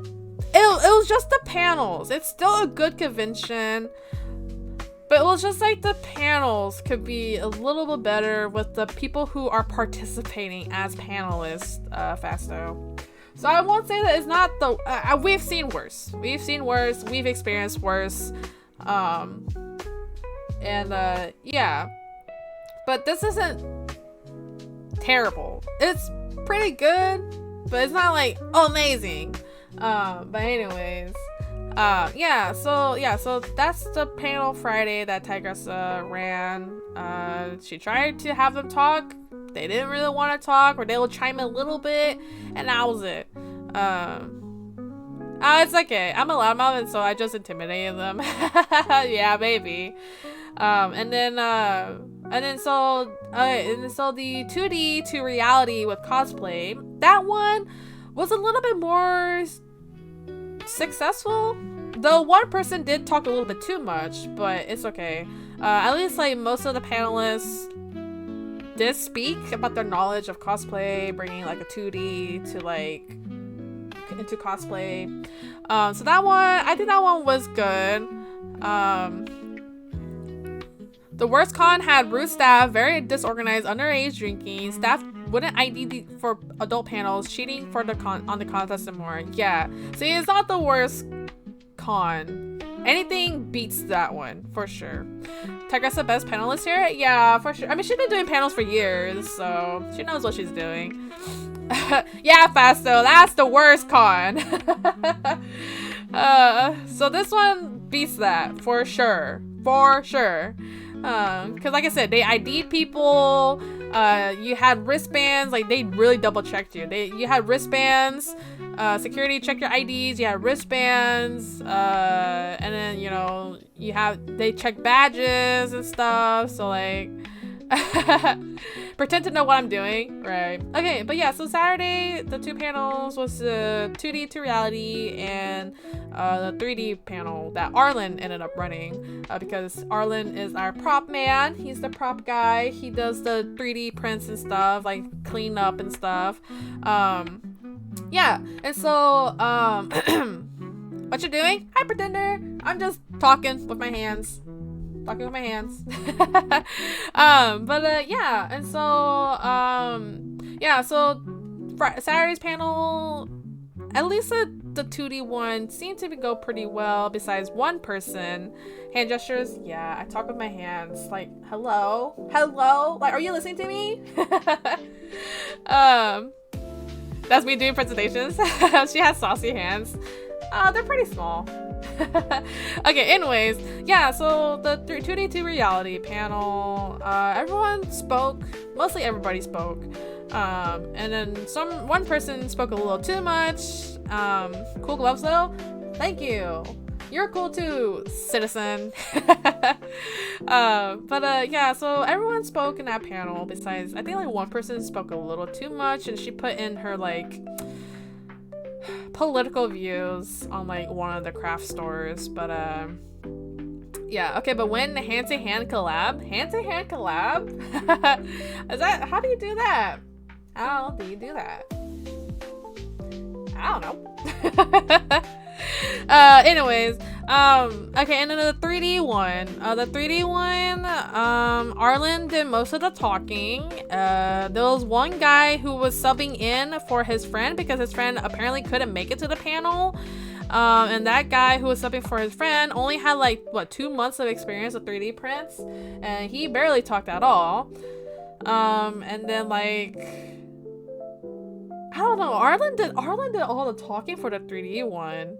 It was just the panels. It's still a good convention, but it was just like the panels could be a little bit better with the people who are participating as panelists, Fasto. So I won't say that it's not the, we've seen worse. We've experienced worse. Yeah. But this isn't terrible. It's pretty good, but it's not like, oh, amazing. But anyways, so that's the panel Friday that Tigressa ran. She tried to have them talk. They didn't really want to talk, or they will chime in a little bit, and that was it. It's okay. I'm a loudmouth, and so I just intimidated them. Yeah, maybe. And so the 2D to reality with cosplay, that one was a little bit more successful. Though one person did talk a little bit too much, but it's okay. At least like most of the panelists did speak about their knowledge of cosplay, bringing like a 2D to like into cosplay. So that one, I think that one was good. The worst con had rude staff, very disorganized, underage drinking, staff wouldn't ID for adult panels, cheating for on the contest and more. Yeah, see, it's not the worst con. Anything beats that one for sure. Tigressa best panelist here? Yeah, for sure. I mean, she's been doing panels for years, so she knows what she's doing. Yeah, Fasto, that's the worst con. So this one beats that for sure. Because like I said, they ID'd people. You had wristbands, like they really double checked you. You had wristbands, security checked your IDs, you had wristbands, and then, you know, they check badges and stuff, so like, pretend to know what I'm doing, right? Okay, but yeah, so Saturday, the two panels was the 2D to reality and the 3D panel that Arlen ended up running, because Arlen is our prop man. He's the prop guy. He does the 3D prints and stuff, like clean up and stuff. Yeah, and so what you doing? Hi, Pretender. I'm just talking with my hands. Yeah, and so Saturday's panel, at least the 2D one seemed to go pretty well, besides one person. Hand gestures, yeah, I talk with my hands, like, hello, like, are you listening to me? That's me doing presentations. She has saucy hands. They're pretty small. Okay, anyways, yeah, so the 2D2 reality panel, everyone spoke, mostly everybody spoke, and then one person spoke a little too much. Cool gloves though, thank you. You're cool too, citizen. Yeah, so everyone spoke in that panel besides, I think like one person spoke a little too much, and she put in her like political views on like one of the craft stores, but yeah, okay, but when hand-to-hand collab? Is that, how do you do that? How do you do that? I don't know. Anyways, okay, and then the 3D one, Arlen did most of the talking. There was one guy who was subbing in for his friend because his friend apparently couldn't make it to the panel. And that guy who was subbing for his friend only had like, what, 2 months of experience with 3D prints, and he barely talked at all. And then like, I don't know, Arlen did all the talking for the 3D one.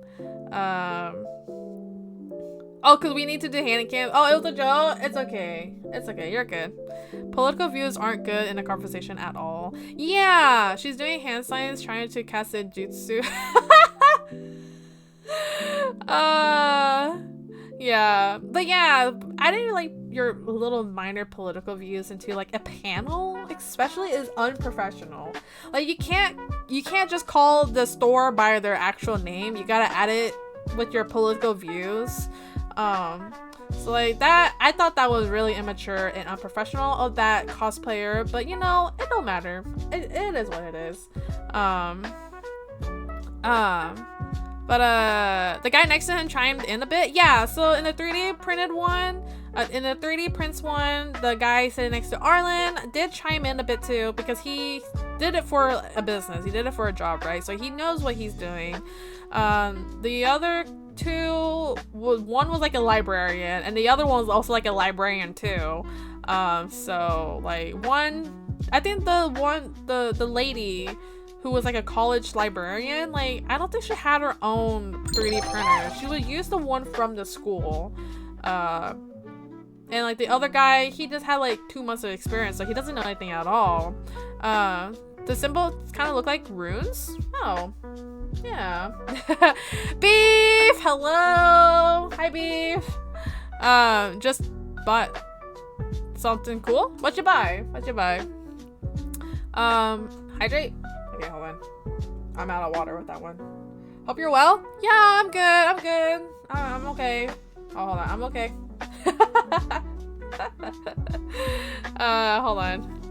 Oh, because we need to do hand cam. Oh, it was a joke. It's okay. It's okay. You're good. Political views aren't good in a conversation at all. Yeah, she's doing hand signs trying to cast a jutsu. Yeah, but yeah, I didn't like your little minor political views into like a panel, especially, is unprofessional. Like you can't just call the store by their actual name. You gotta add it with your political views. So like that, I thought that was really immature and unprofessional of that cosplayer, but you know, it don't matter. It is what it is. But the guy next to him chimed in a bit. Yeah, so in the 3D printed one, in the 3D prints one, the guy sitting next to Arlen did chime in a bit too, because he did it for a business. He did it for a job, right? So he knows what he's doing. The other two, one was like a librarian, and the other one was also like a librarian too. So like one, I think the lady who was like a college librarian, like I don't think she had her own 3D printer. She would use the one from the school. And like the other guy, he just had like 2 months of experience, so he doesn't know anything at all. The symbols kind of look like runes. Oh, yeah. Beef, hello, hi Beef. Just bought something cool. What'd you buy? Hydrate. Okay, hold on. I'm out of water with that one. Hope you're well. Yeah, I'm good. I'm okay. Oh, hold on. I'm okay. Hold on.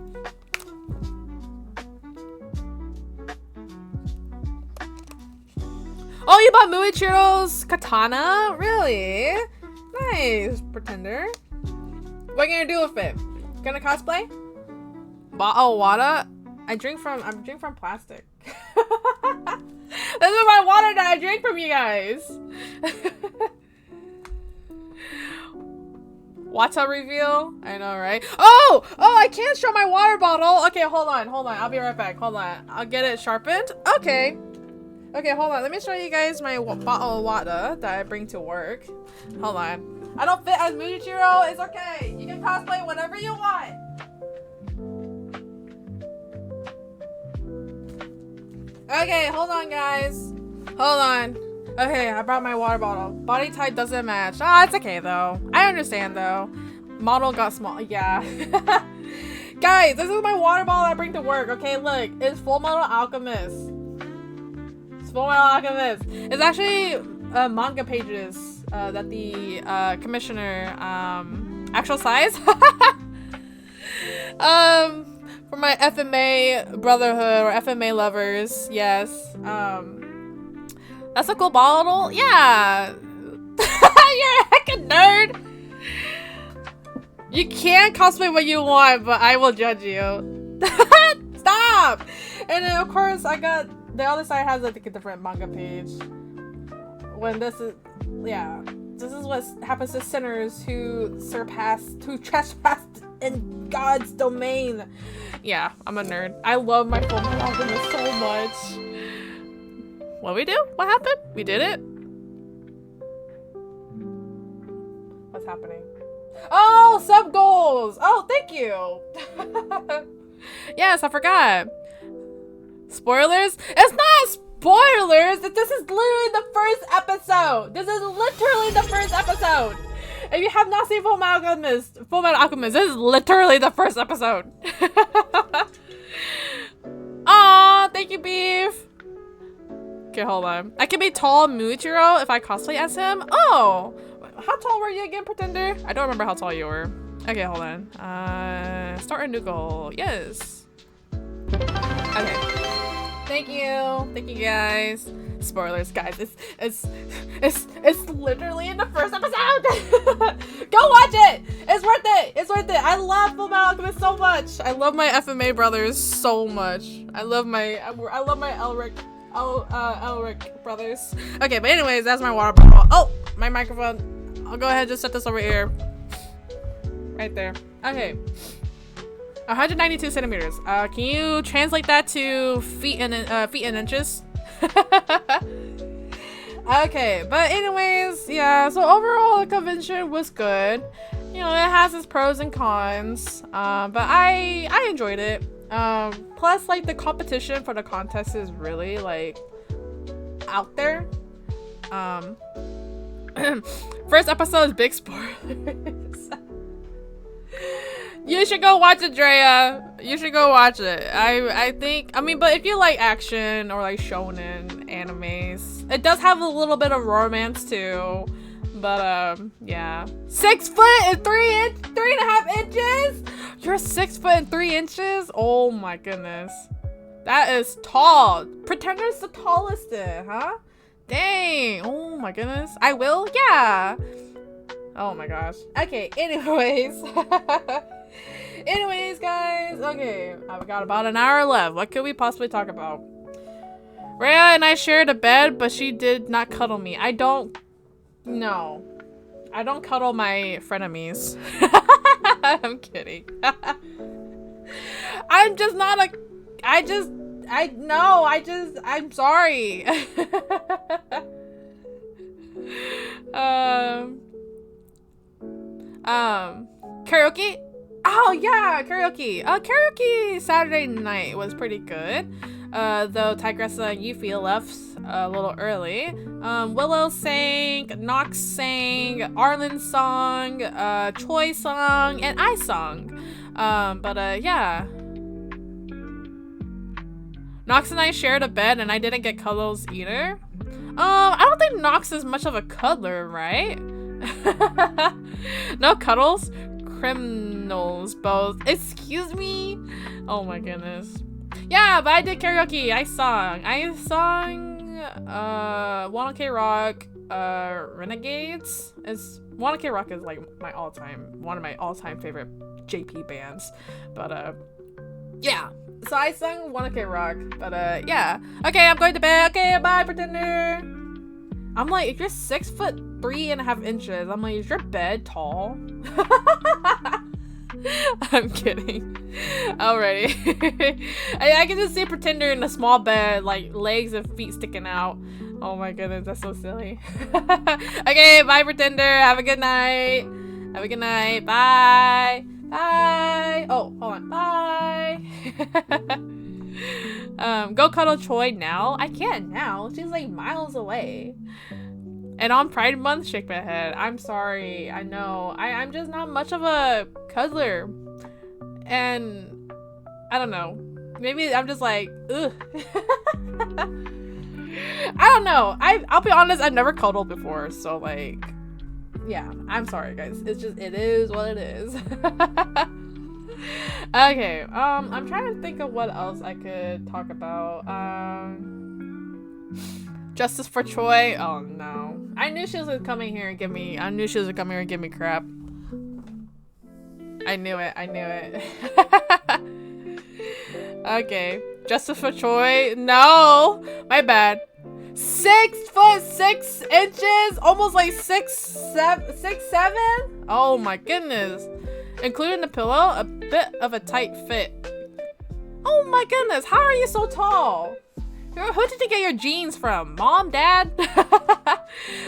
Oh, you bought Muichiro's katana? Really? Nice, Pretender. What are you gonna do with it? Gonna cosplay? Bottle water? I drink from plastic. This is my water that I drink from, you guys. Water reveal? I know, right? Oh, I can't show my water bottle. Okay, hold on. I'll be right back. Hold on. I'll get it sharpened. Okay, hold on. Let me show you guys my bottle of water that I bring to work. Hold on. I don't fit as Mujichiro. It's okay. You can cosplay whatever you want. Okay, hold on, guys. Hold on. Okay, I brought my water bottle. Body type doesn't match. Ah, it's okay, though. I understand, though. Model got small. Yeah. Guys, this is my water bottle I bring to work, okay? Look, it's Full Metal Alchemist. It's Full Metal Alchemist. It's actually manga pages that the commissioner, actual size? For my FMA brotherhood or FMA lovers, yes. That's a cool bottle. Yeah. You're a heckin' nerd. You can cosplay what you want, but I will judge you. Stop. And then of course I got the other side has like a different manga page. When this is, yeah, this is what happens to sinners who trespassed in God's domain. Yeah, I'm a nerd. I love my Full Metal Alchemist so much. What we do? What happened? We did it? What's happening? Oh, sub goals! Oh, thank you! Yes, I forgot. Spoilers? It's not spoilers! This is literally the first episode! This is literally the first episode! If you have not seen Full Metal Alchemist, this is literally the first episode. Aw, thank you, Beef. Okay, hold on. I can be tall Muichiro if I cosplay as him. Oh, how tall were you again, Pretender? I don't remember how tall you were. Okay, hold on. Start a new goal. Yes. Okay. Thank you guys. Spoilers, guys. It's literally in the first episode. Go watch it. It's worth it. It's worth it. I love Full Metal Alchemist so much. I love my FMA brothers so much. I love my Elric brothers. Okay, but anyways, that's my water bottle. Oh, my microphone. I'll go ahead and just set this over here. Right there. Okay. 192 centimeters. Can you translate that to feet and inches? Okay, but anyways, yeah, so overall the convention was good. You know, it has its pros and cons, but I enjoyed it. Plus, like, the competition for the contest is really, like, out there. First episode is big spoilers. You should go watch it, Drea. You should go watch it. I think, I mean, but if you like action or like shonen animes, it does have a little bit of romance too. But yeah. 6 foot and 3.5 inches? You're 6 foot and 3 inches? Oh my goodness. That is tall. Pretender's the tallest then, huh? Dang. Oh my goodness. I will? Yeah. Oh my gosh. Okay, anyways. Anyways, guys. Okay, I've got about an hour left. What could we possibly talk about? Rhea and I shared a bed, but she did not cuddle me. I don't cuddle my frenemies. I'm kidding. I'm just not a... I'm sorry. Karaoke? Oh yeah, karaoke. Karaoke Saturday night was pretty good. Though Tigressa and Yuffie left a little early. Willow sang, Nox sang, Arlen sung, Choi sung, and I sung. Yeah. Nox and I shared a bed and I didn't get cuddles either. I don't think Nox is much of a cuddler, right? No cuddles? Criminals both. Excuse me? Oh my goodness. Yeah, but I did karaoke. I sung Wanna K Rock, Renegades. Wanna K Rock is like one of my all-time favorite JP bands. But yeah. So I sung Wanna K Rock, but yeah. Okay, I'm going to bed. Okay, bye, Pretender. I'm like, if you're 6 foot 3.5 inches, I'm like, is your bed tall? I'm kidding. Alrighty. I can just see Pretender in a small bed, like legs and feet sticking out. Oh my goodness, that's so silly. Okay, bye, Pretender. Have a good night. Have a good night. Bye. Bye. Oh, hold on. Bye. Go cuddle Choi now. I can't now. She's like miles away. And on Pride Month, shake my head. I'm sorry. I know. I'm just not much of a cuddler. And I don't know. Maybe I'm just like, ugh. I don't know. I'll be honest, I've never cuddled before. So like, yeah, I'm sorry guys. It's just, it is what it is. Okay, I'm trying to think of what else I could talk about. Justice for Choi. Oh no. I knew she was coming here and give me crap. I knew it. Okay. Justice for Choi. No! My bad. 6 foot 6 inches? Almost like 6'7"? Oh my goodness. Including the pillow, a bit of a tight fit. Oh my goodness, how are you so tall? Who did you get your jeans from? Mom? Dad?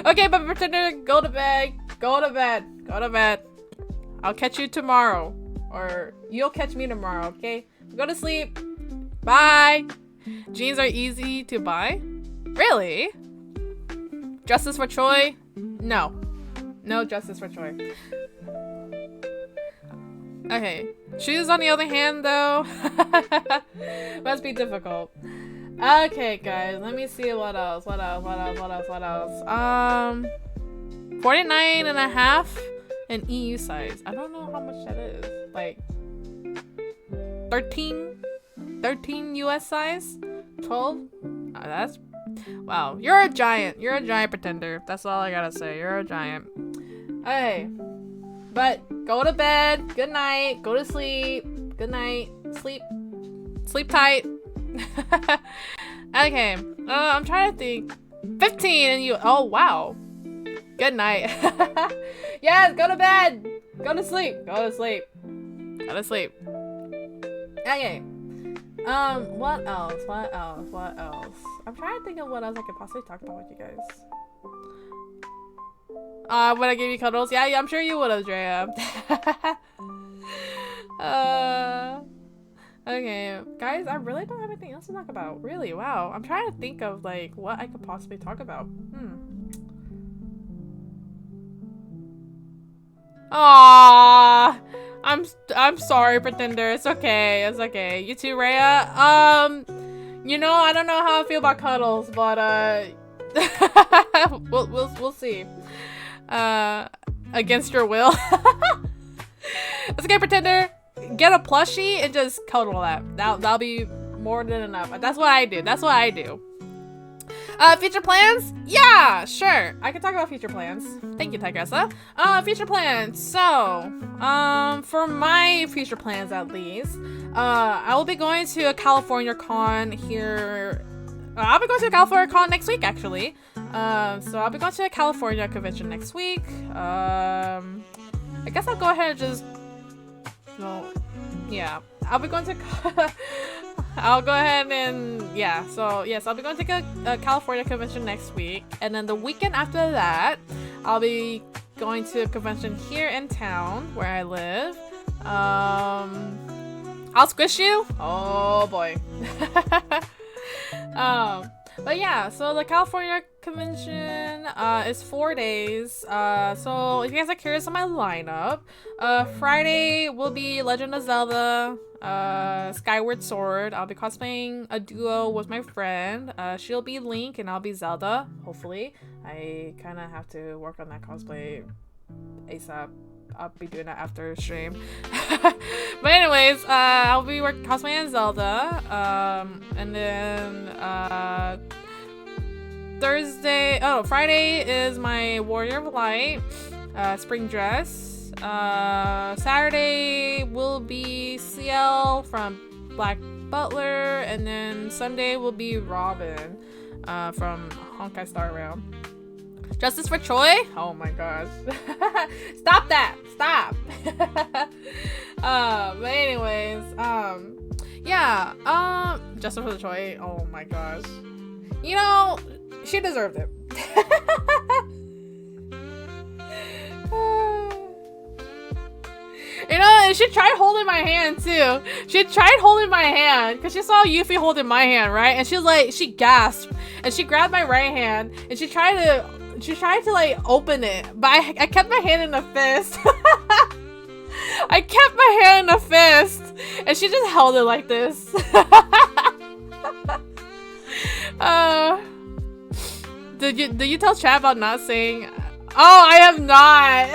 Okay, but Pretender, go to bed. Go to bed. Go to bed. I'll catch you tomorrow. Or you'll catch me tomorrow, okay? Go to sleep. Bye. Jeans are easy to buy? Really? Justice for Troy? No. No justice for Troy. Okay. Shoes on the other hand though. Must be difficult. Okay guys, let me see what else. 49 and a half in EU size. I don't know how much that is. Like 13 US size? 12? That's wow. You're a giant. You're a giant pretender. That's all I gotta say. You're a giant. Okay. But go to bed. Good night. Go to sleep. Good night. Sleep. Sleep tight. Okay. I'm trying to think. 15 and you. Oh wow. Good night. Yes. Go to bed. Go to sleep. Go to sleep. Go to sleep. Okay. What else? What else? What else? I'm trying to think of what else I could possibly talk about with you guys. Would I give you cuddles? Yeah, I'm sure you would have, Drea. Okay, guys, I really don't have anything else to talk about. Really, wow. I'm trying to think of like what I could possibly talk about. Aww. I'm sorry, pretender. It's okay. It's okay. You too, Rhea. You know, I don't know how I feel about cuddles, but we'll see. Against your will. It's okay, pretender. Get a plushie and just cuddle that. That'll be more than enough. That's what I do. That's what I do. Future plans? Yeah, sure. I can talk about future plans. Thank you, Tigressa. Future plans. So, for my future plans at least, I will be going to a California con here. I'll be going to a California con next week, actually. So I'll be going to a California convention next week. I guess I'll go ahead and just, well, yeah. I'll be going to, I'll go ahead and, yeah. So, yes, I'll be going to a California convention next week. And then the weekend after that, I'll be going to a convention here in town where I live. I'll squish you? Oh, boy. But yeah, so the California convention is 4 days. So if you guys are curious on my lineup, Friday will be Legend of Zelda, Skyward Sword. I'll be cosplaying a duo with my friend. She'll be Link and I'll be Zelda, hopefully. I kind of have to work on that cosplay ASAP. I'll be doing that after stream. But anyways, I'll be cosplaying as Zelda. And then Friday is my Warrior of Light spring dress. Saturday will be CL from Black Butler, and then Sunday will be Robin from Honkai Star Rail. Justice for Troy? Oh my gosh. Stop that! Stop! But anyways, yeah, Justice for Troy, oh my gosh. You know, she deserved it. You know, and she tried holding my hand too. She tried holding my hand because she saw Yuffie holding my hand, right? And she was like, she gasped and she grabbed my right hand and she tried to like open it, but I kept my hand in a fist. I kept my hand in a fist and she just held it like this. Did you tell Chad about not saying? Oh, I have not.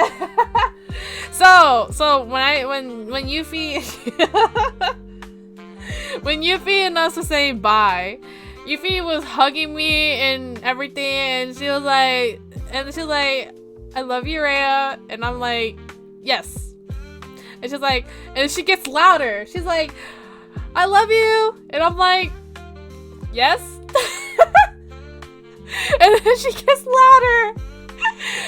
So when Yuffie when Yuffie and us were saying bye, Yuffie was hugging me and everything, and she was like, I love you, Rhea, and I'm like, yes. And she's like, and she gets louder. She's like, I love you, and I'm like, yes. And then she gets louder.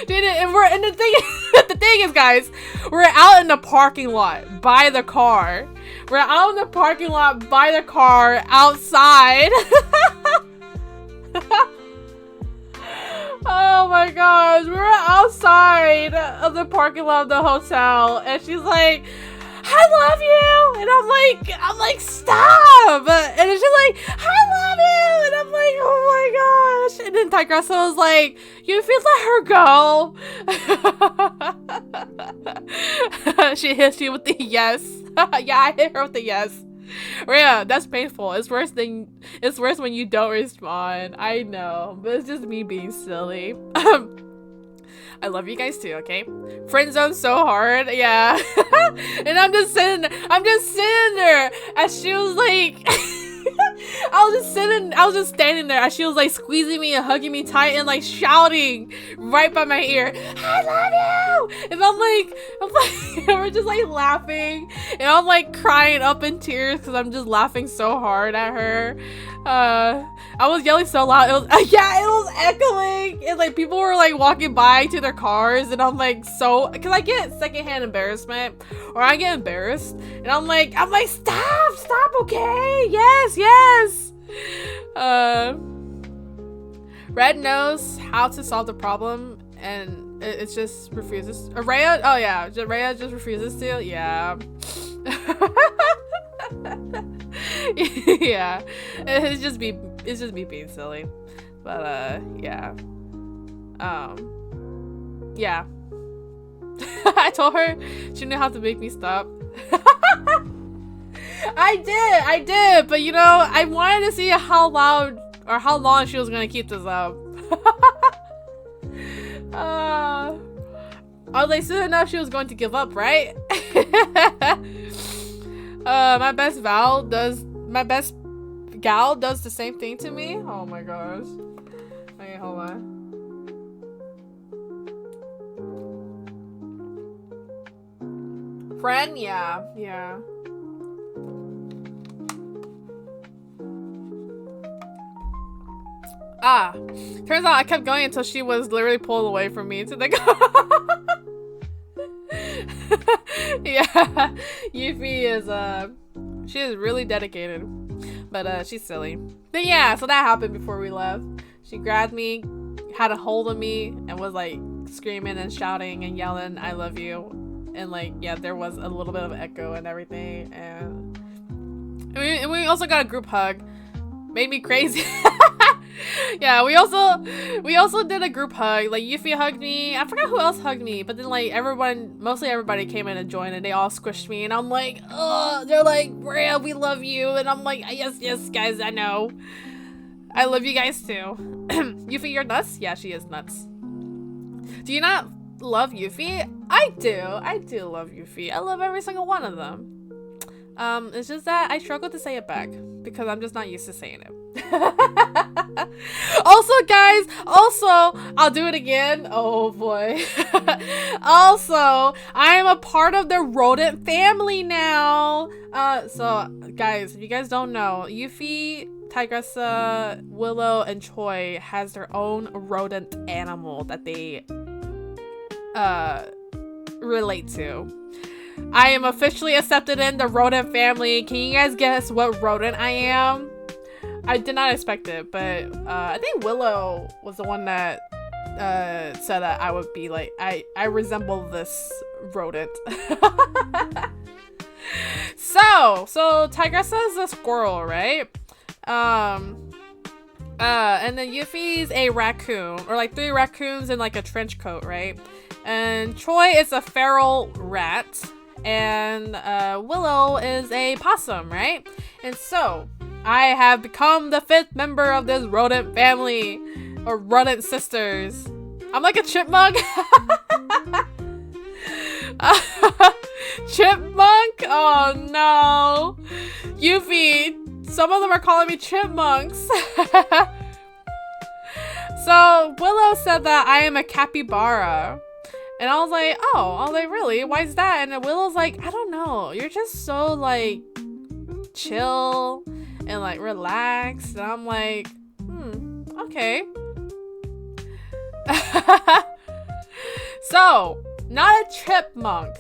Dude, and the thing is, guys, we're out in the parking lot by the car. We're out in the parking lot by the car outside. Oh my gosh, we were outside of the parking lot of the hotel, and she's like, I love you, and I'm like, stop, and then she's like, I love you, and I'm like, oh my gosh, and then Tigressa was like, you feel let her go. She hits you with the yes. Yeah, I hit her with the yes. Rhea, that's painful. It's worse when you don't respond. I know, but it's just me being silly. I love you guys too, okay? Friend zone so hard, yeah. And I'm just sitting there as she was like I was just standing there as she was like squeezing me and hugging me tight and like shouting right by my ear, I love you! And I'm like we're just like laughing, and I'm like crying up in tears because I'm just laughing so hard at her. I was yelling so loud, it was yeah, it was echoing, and like people were like walking by to their cars, and I'm like, so, because I get secondhand embarrassment, or I get embarrassed, and I'm like stop, okay, yes. Red knows how to solve the problem, and it just refuses. Rhea, oh yeah, Rhea just refuses to, yeah. Yeah, it's just me being silly, but yeah, yeah. I told her she knew how to make me stop. I did, but you know, I wanted to see how loud or how long she was gonna keep this up. I was like, soon enough she was going to give up, right? My best gal does the same thing to me. Oh my gosh. Okay, hold on. Friend, yeah. Turns out I kept going until she was literally pulled away from me to the car. Yeah, Yuffie is she is really dedicated, but she's silly. But yeah, so that happened before we left. She grabbed me, had a hold of me, and was like screaming and shouting and yelling, I love you. And like, yeah, there was a little bit of echo and everything, and we also got a group hug. Made me crazy. Yeah, we also did a group hug. Like Yuffie hugged me. I forgot who else hugged me, but then like mostly everybody came in and joined, and they all squished me, and I'm like, oh, they're like, Rhea, we love you, and I'm like, yes, guys, I know. I love you guys too. Yuffie, you're nuts? Yeah, she is nuts. Do you not love Yuffie? I do love Yuffie. I love every single one of them. It's just that I struggle to say it back because I'm just not used to saying it. Also, guys, I'll do it again. Oh boy. Also, I am a part of the rodent family now. So guys, if you guys don't know, Yuffie, Tigressa, Willow, and Choi has their own rodent animal that they relate to. I am officially accepted in the rodent family. Can you guys guess what rodent I am? I did not expect it, but I think Willow was the one that said that I would be like, I resemble this rodent. So Tigressa is a squirrel, right? And then Yuffie's a raccoon, or like 3 raccoons in like a trench coat, right? And Choi is a feral rat, and Willow is a possum, right? And so I have become the 5th member of this rodent family, or rodent sisters. I'm like a chipmunk. Chipmunk? Oh no. Yuffie, some of them are calling me chipmunks. So Willow said that I am a capybara. And I was like, really? Why is that? And then Willow's like, I don't know. You're just so like chill and like relaxed. And I'm like, okay. So, not a chipmunk,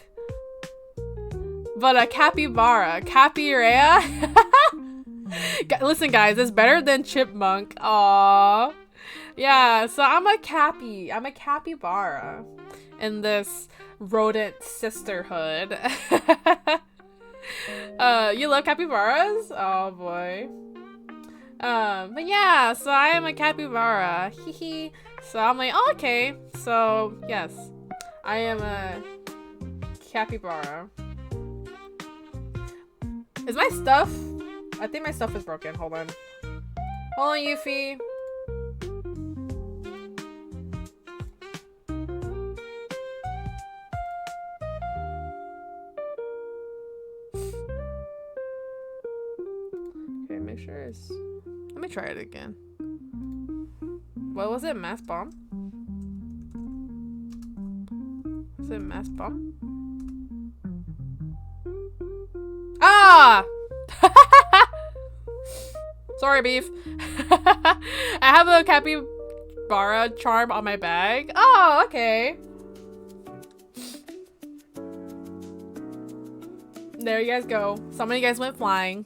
but a capybara. Rhea. Listen, guys, it's better than chipmunk. Aww. Yeah, so I'm a capybara in this rodent sisterhood. You love capybaras? Oh boy. But yeah, so I am a capybara. Hee. So I'm like, oh, okay. So yes, I am a capybara. Is my stuff? I think my stuff is broken. Hold on. Hold on, Yuffie. Okay, make sure it's... Let me try it again. What was it? Mass bomb? Was it mass bomb? Ah! Sorry, beef. I have a capybara charm on my bag. Oh, okay. There you guys go. Some of you guys went flying.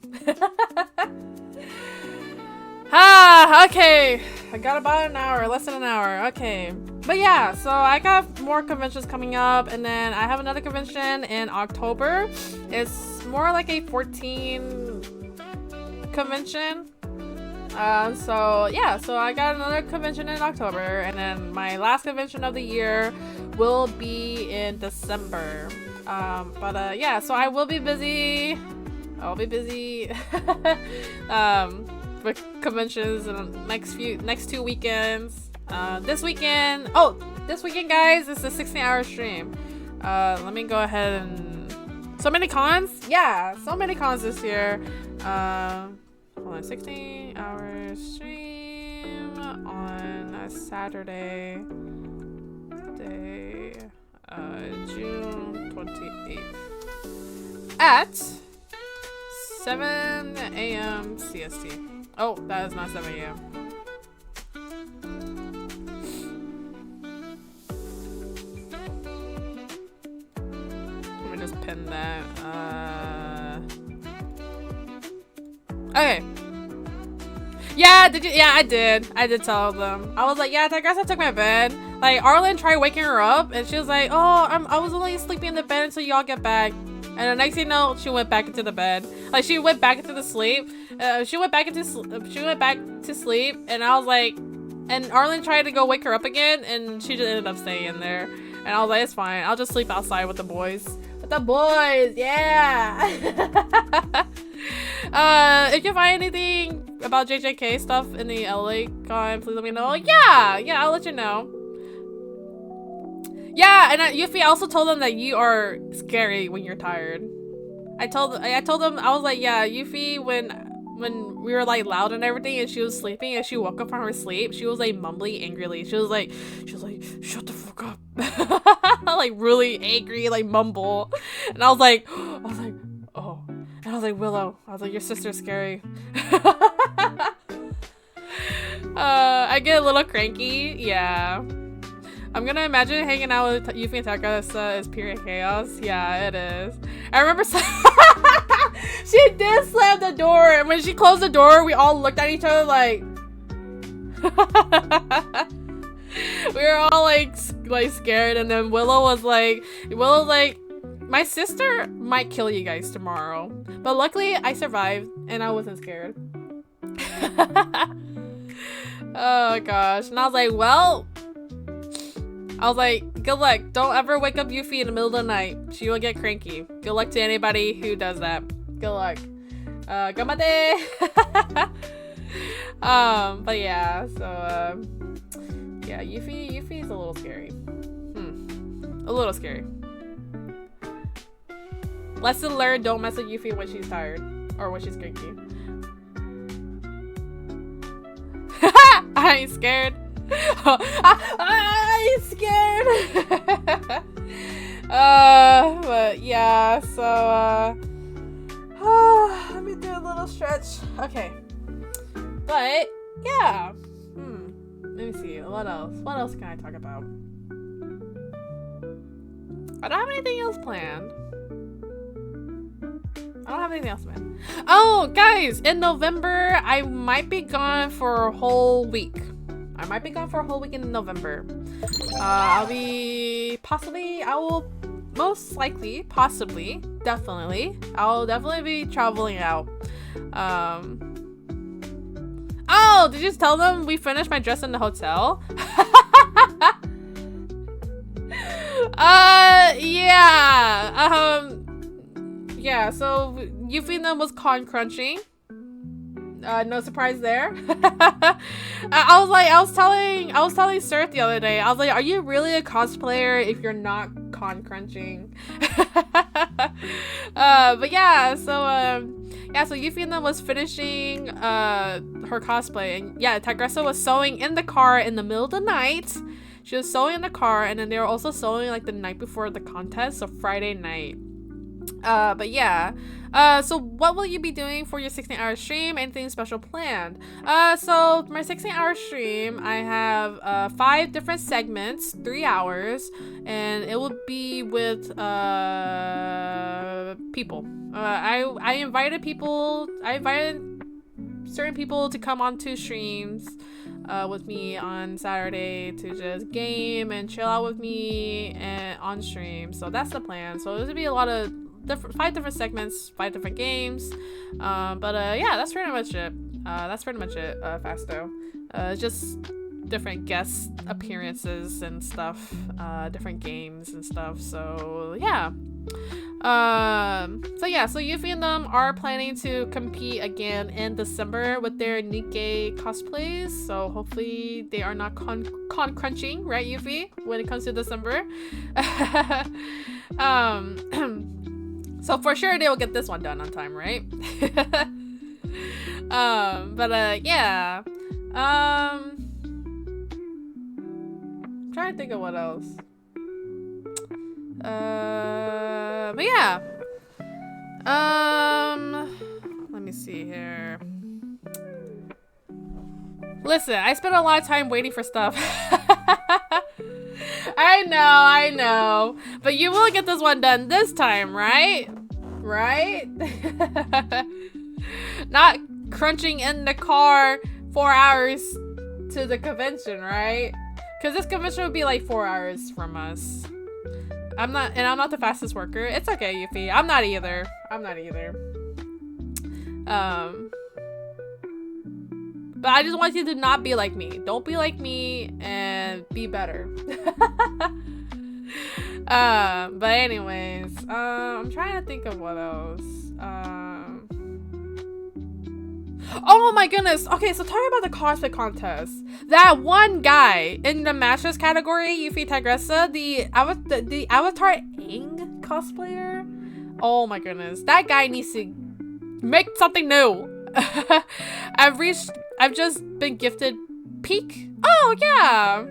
Okay. I got about an hour, less than an hour. Okay. But yeah, so I got more conventions coming up, and then I have another convention in October. It's more like a 14 convention. So yeah, so I got another convention in October, and then my last convention of the year will be in December. Yeah, so I will be busy. I'll be busy with conventions in the next 2 weekends. This weekend, guys, it's a 16-hour stream. Let me go ahead and... So many cons? Yeah, so many cons this year. Hold on, 16-hour stream on a Saturday, June 28th at 7 a.m. CST. Oh, that is not 7 a.m. Let me just pin that. Okay. Yeah, did you? Yeah, I did. I did tell them. I was like, yeah, I guess I took my bed. Like, Arlen tried waking her up, and she was like, oh, I was only sleeping in the bed until y'all get back. And the next thing you know, she went back into the bed. Like, she went back into the sleep. She went back to sleep, and I was like, and Arlen tried to go wake her up again, and she just ended up staying in there. And I was like, it's fine. I'll just sleep outside with the boys. With the boys, yeah. If you find anything about JJK stuff in the LA con, please let me know. Yeah, I'll let you know. Yeah, and Yuffie, I also told them that you are scary when you're tired. I told them, I was like, yeah, Yuffie, when we were like loud and everything, and she was sleeping, and she woke up from her sleep, she was like mumbling angrily. She was like, shut the fuck up, like really angry, like mumble. And I was like, oh. And I was like, Willow, I was like, your sister's scary. I get a little cranky, yeah. I'm gonna imagine hanging out with Yuffie and Taka is pure chaos. Yeah, it is. I remember she did slam the door, and when she closed the door, we all looked at each other like we were all like scared. And then Willow was like, my sister might kill you guys tomorrow, but luckily I survived and I wasn't scared. Oh gosh. And I was like, well, good luck. Don't ever wake up Yuffie in the middle of the night. She will get cranky. Good luck to anybody who does that. Good luck. Gamade! But yeah, so, yeah, Yuffie is a little scary. A little scary. Lesson learned, don't mess with Yuffie when she's tired. Or when she's cranky. I ain't scared. I ain't scared. But yeah, so let me do a little stretch. Okay. But yeah. Let me see. What else can I talk about? I don't have anything else planned. Oh, guys, in November, I might be gone for a whole week. I might be gone for a whole week in November. I will most likely, possibly, definitely, I'll definitely be traveling out. Oh, did you just tell them we finished my dress in the hotel? Yeah, so Eufina was con crunching. No surprise there. I was telling Sirth the other day, I was like, are you really a cosplayer if you're not con crunching? But yeah, so Eufina was finishing her cosplay, and yeah, Tigressa was sewing in the car in the middle of the night. She was sewing in the car, and then they were also sewing like the night before the contest, so Friday night. But yeah. So what will you be doing for your 16-hour stream? Anything special planned? So my 16-hour stream, I have 5 different segments, 3 hours, and it will be with people. I invited certain people to come on 2 streams with me on Saturday to just game and chill out with me and on stream. So that's the plan. So there's gonna be a lot of 5 different segments, 5 different games. Yeah, that's pretty much it. Fasto. Just different guest appearances and stuff, different games and stuff. So yeah. So Yuffie and them are planning to compete again in December with their Nikkei cosplays. So hopefully they are not con crunching, right, Yuffie, when it comes to December. So for sure they will get this one done on time, right? Yeah. I'm trying to think of what else. But yeah. Let me see here. Listen, I spent a lot of time waiting for stuff. I know. But you will get this one done this time, right? Right? Not crunching in the car 4 hours to the convention, right? Because this convention would be like 4 hours from us. I'm not the fastest worker. It's okay, Yuffie. I'm not either. But I just want you to not be like me. Don't be like me and be better. But anyways, I'm trying to think of what else. Oh my goodness. Okay, so talking about the cosplay contest. That one guy in the Masters category, Yuffie Tigressa, the Avatar Aang cosplayer. Oh my goodness. That guy needs to make something new. I've just been gifted Peak. Oh yeah.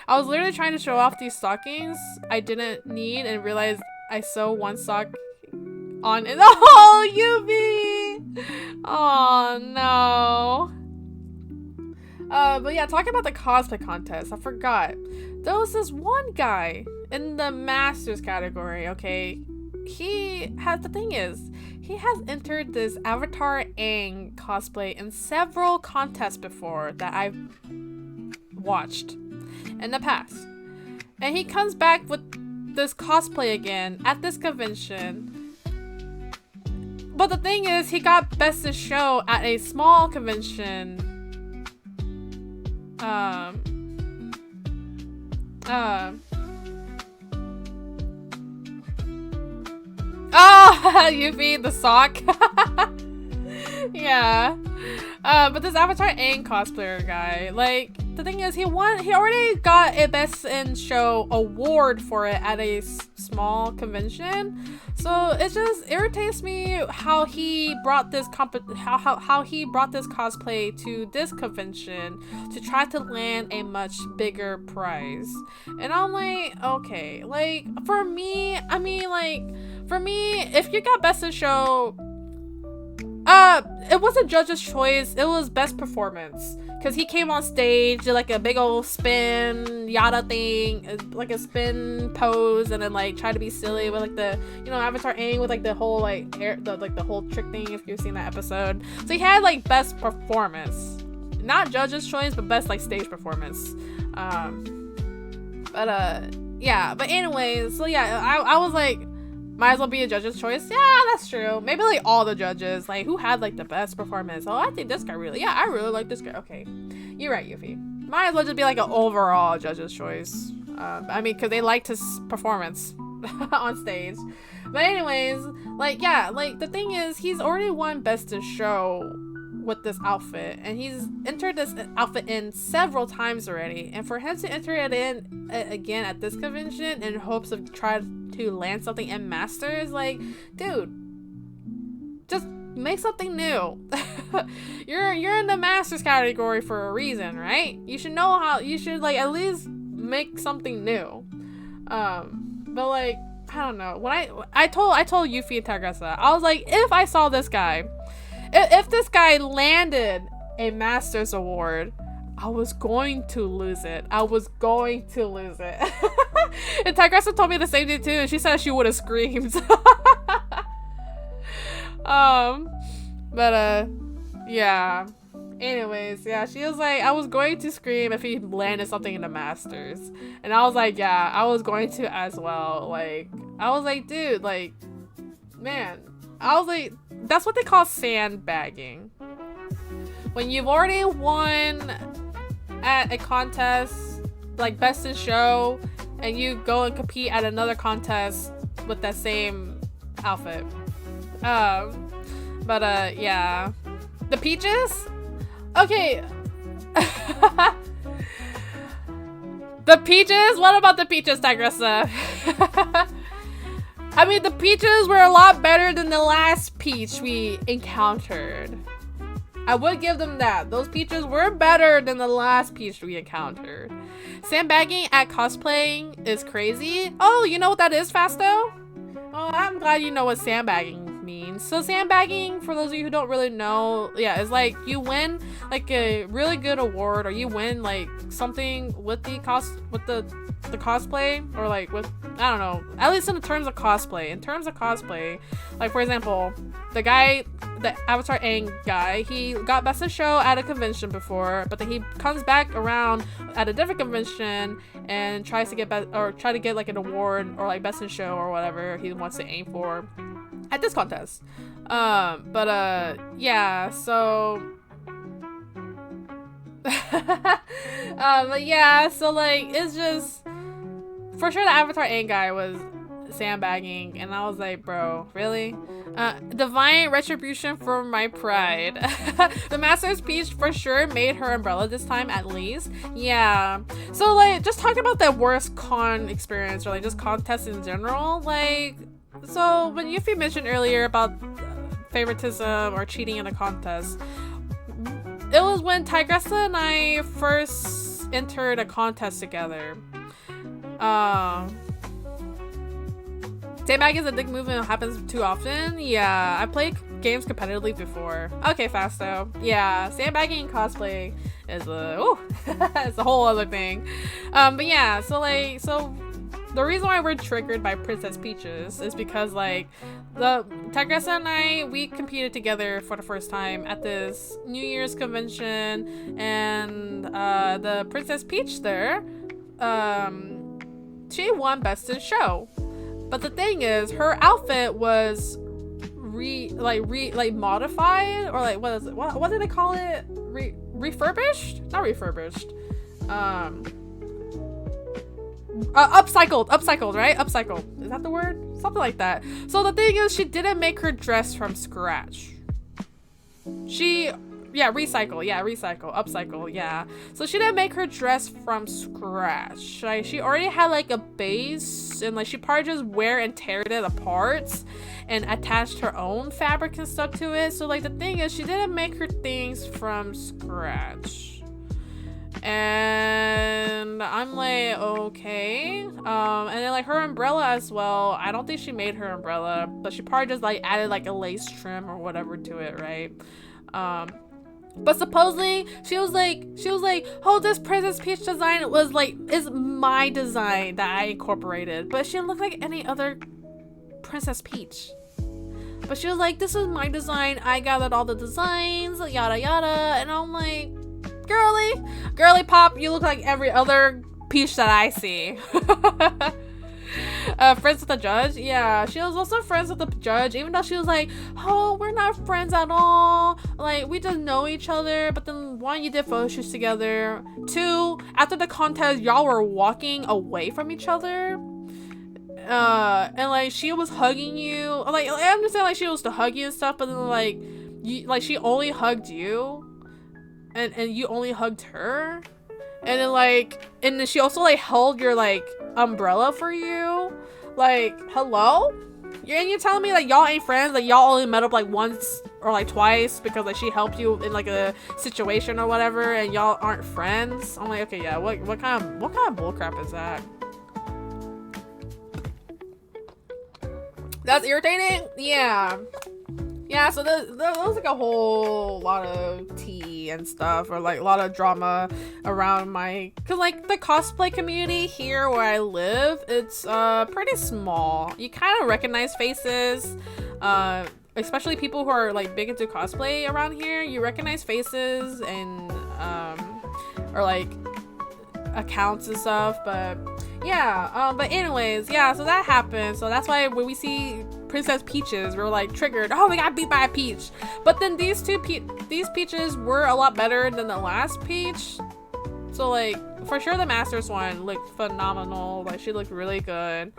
I was literally trying to show off these stockings I didn't need and realized I sew one sock on it. Oh, Yubi! Oh no. But yeah, talking about the cosplay contest, I forgot. There was this one guy in the Masters category, okay? He has entered this Avatar Aang cosplay in several contests before that I've watched in the past. And he comes back with this cosplay again at this convention. But the thing is, he got Best in Show at a small convention. Oh, Yuffie, the sock. Yeah. But this Avatar Aang cosplayer guy, like, the thing is, he already got a Best in Show award for it at a small convention. So it just irritates me how he brought this how he brought this cosplay to this convention to try to land a much bigger prize. And I'm like, okay, like, for me, if you got Best in Show, it wasn't judge's choice, it was best performance. Because he came on stage, did like a big old spin yada thing, like a spin pose, and then like try to be silly with like the, you know, Avatar Aang with like the whole like the whole trick thing, if you've seen that episode. So he had like best performance. not judge's choice, but best like stage performance. Yeah, but anyways, so yeah, I was like, might as well be a judge's choice. Yeah, that's true. Maybe like all the judges, like who had like the best performance. Oh, I think this guy really, I really like this guy. Okay, you're right, Yuffie. Might as well just be like an overall judge's choice. I mean, because they liked his performance on stage. But anyways, like, yeah, like the thing is, he's already won Best in Show with this outfit, and he's entered this outfit in several times already, and for him to enter it in again at this convention in hopes of trying to land something in Masters, like, dude, just make something new. you're in the Masters category for a reason, right? You should know how, you should like at least make something new. But like, I don't know, when I told Yuffie and Tigressa, I was like, if I saw this guy, if this guy landed a Masters award, I was going to lose it. I was going to lose it. And Tigressa told me the same thing too, and she said she would have screamed. Yeah. Anyways, yeah, she was like, I was going to scream if he landed something in the Masters. And I was like, yeah, I was going to as well. Like, I was like, dude, like, man, I was like, that's what they call sandbagging. When you've already won at a contest, like Best in Show, and you go and compete at another contest with that same outfit. Yeah. The peaches? Okay. The peaches? What about the peaches, Tigressa? I mean, the peaches were a lot better than the last peach we encountered. I would give them that. Those peaches were better than the last peach we encountered. Sandbagging at cosplaying is crazy. Oh, you know what that is, Fasto? Oh, I'm glad you know what sandbagging means. So sandbagging, for those of you who don't really know, yeah, is like you win like a really good award, or you win like something with the cosplay, or like with, I don't know, at least in terms of cosplay. In terms of cosplay, like for example, the Avatar Aang guy, he got Best in Show at a convention before, but then he comes back around at a different convention and tries to get try to get like an award or like Best in Show or whatever he wants to aim for at this contest. Yeah, so but yeah, so like, it's just for sure the Avatar Aang guy was sandbagging, and I was like, bro, really? Divine retribution for my pride. The Master's Peach for sure made her umbrella this time, at least. Yeah. So like, just talking about that worst con experience, or like just contests in general, like, so when Yuffie mentioned earlier about favoritism or cheating in a contest, it was when Tigressa and I first entered a contest together. Sandbag is a dick move and it happens too often. Yeah, I played games competitively before. Okay, Fasto. Yeah, sandbagging and cosplay is it's a whole other thing. But yeah, so the reason why we're triggered by Princess Peaches is because like the Tigressa and I, we competed together for the first time at this New Year's convention, and the Princess Peach there, she won Best in Show. But the thing is, her outfit was modified, or like, what is it? What did they call it? Refurbished? Not refurbished. Upcycled, right? Upcycled. Is that the word? Something like that. So the thing is, she didn't make her dress from scratch. Upcycle, yeah. So she didn't make her dress from scratch. Like, she already had like a base, and like she probably just wear and teared it apart and attached her own fabric and stuff to it. So like, the thing is, she didn't make her things from scratch. And I'm like, okay. And then like her umbrella as well, I don't think she made her umbrella, but she probably just like added like a lace trim or whatever to it, right? But supposedly she was like, oh, this Princess Peach design is my design that I incorporated, but she didn't look like any other Princess Peach. But she was like, this is my design, I gathered all the designs, yada yada. And I'm like, Girly pop, you look like every other peach that I see. Friends with the judge? Yeah, she was also friends with the judge, even though she was like, oh, we're not friends at all. Like, we just know each other. But then, one, you did photo shoots together. Two, after the contest, y'all were walking away from each other. And like, she was hugging you. Like, I understand, like, she was to hug you and stuff, but then, like, she only hugged you. And you only hugged her. And then, like, and then she also, like, held your, like, umbrella for you. Like, hello? And you're telling me that y'all ain't friends? Like, y'all only met up, like, once or, like, twice because, like, she helped you in, like, a situation or whatever, and y'all aren't friends? I'm like, okay, yeah, what kind of bullcrap is that? That's irritating? Yeah. Yeah, so there was like a whole lot of tea and stuff, or like a lot of drama around cause like the cosplay community here where I live, it's pretty small. You kind of recognize faces, especially people who are like big into cosplay around here. You recognize faces and or like accounts and stuff, but yeah, but anyways, yeah, so that happened. So that's why when we see Princess Peaches, we're like triggered. Oh, we got beat by a peach. But then these peaches were a lot better than the last peach. So like for sure the Masters one looked phenomenal. Like she looked really good.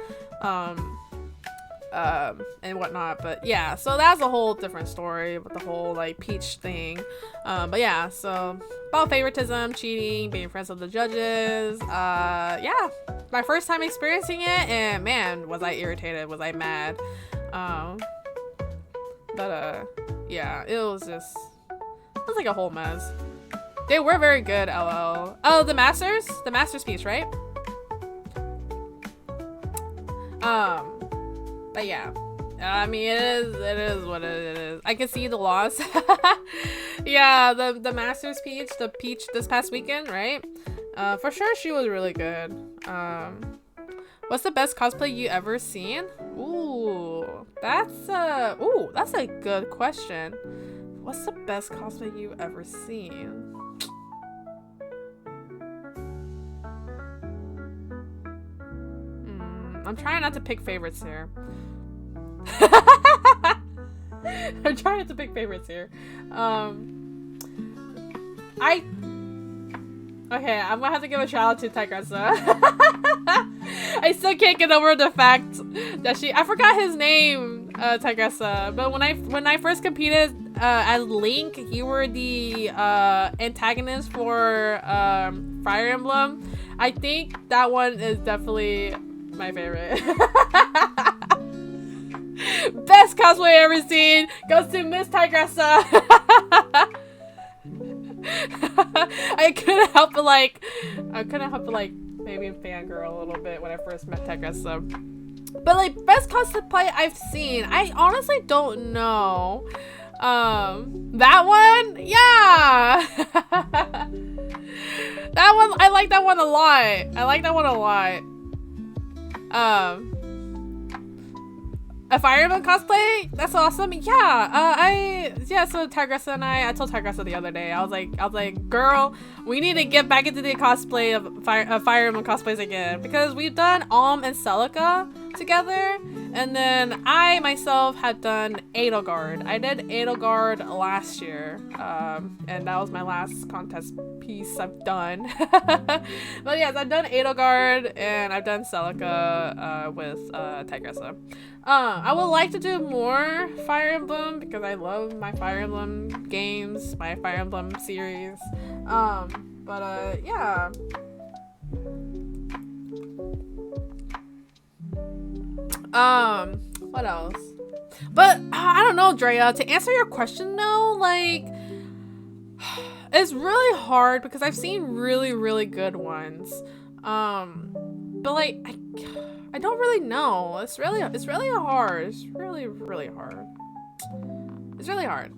And whatnot, but yeah, so that's a whole different story with the whole like peach thing. But yeah, so about favoritism, cheating, being friends with the judges. Yeah, my first time experiencing it, and man, was I irritated, was I mad. But yeah, it was like a whole mess. They were very good, LL. Oh, the Masters peach, right? But yeah, I mean, it is what it is. I can see the loss. Yeah, the Masters peach, the peach this past weekend, right? For sure she was really good. What's the best cosplay you ever seen? Ooh, that's a good question. What's the best cosplay you ever seen? I'm trying not to pick favorites here. I'm trying not to pick favorites here. Okay, I'm gonna have to give a shout out to Tigressa. I still can't get over the fact that I forgot his name, Tigressa. But when I first competed as Link, you were the antagonist for Fire Emblem. I think that one is definitely my favorite. Best cosplay I ever seen goes to Miss Tigressa. I couldn't help but like maybe fangirl a little bit when I first met Tigressa. But like best cosplay I've seen, I honestly don't know. That one, yeah. That one, I like that one a lot. A Fire Emblem cosplay? That's awesome. Yeah, so Tigressa and I told Tigressa the other day, I was like, girl, we need to get back into the cosplay of Fire Emblem cosplays again, because we've done and Celica together, and then I myself had done Edelgard. I did Edelgard last year, and that was my last contest piece I've done. But yes, I've done Edelgard and I've done Celica with Tigressa. I would like to do more Fire Emblem because I love my Fire Emblem games, my Fire Emblem series. Yeah. What else? But I don't know, Drea, to answer your question though, like it's really hard because I've seen really, really good ones. But like I don't really know. It's really hard. It's really, really hard. It's really hard.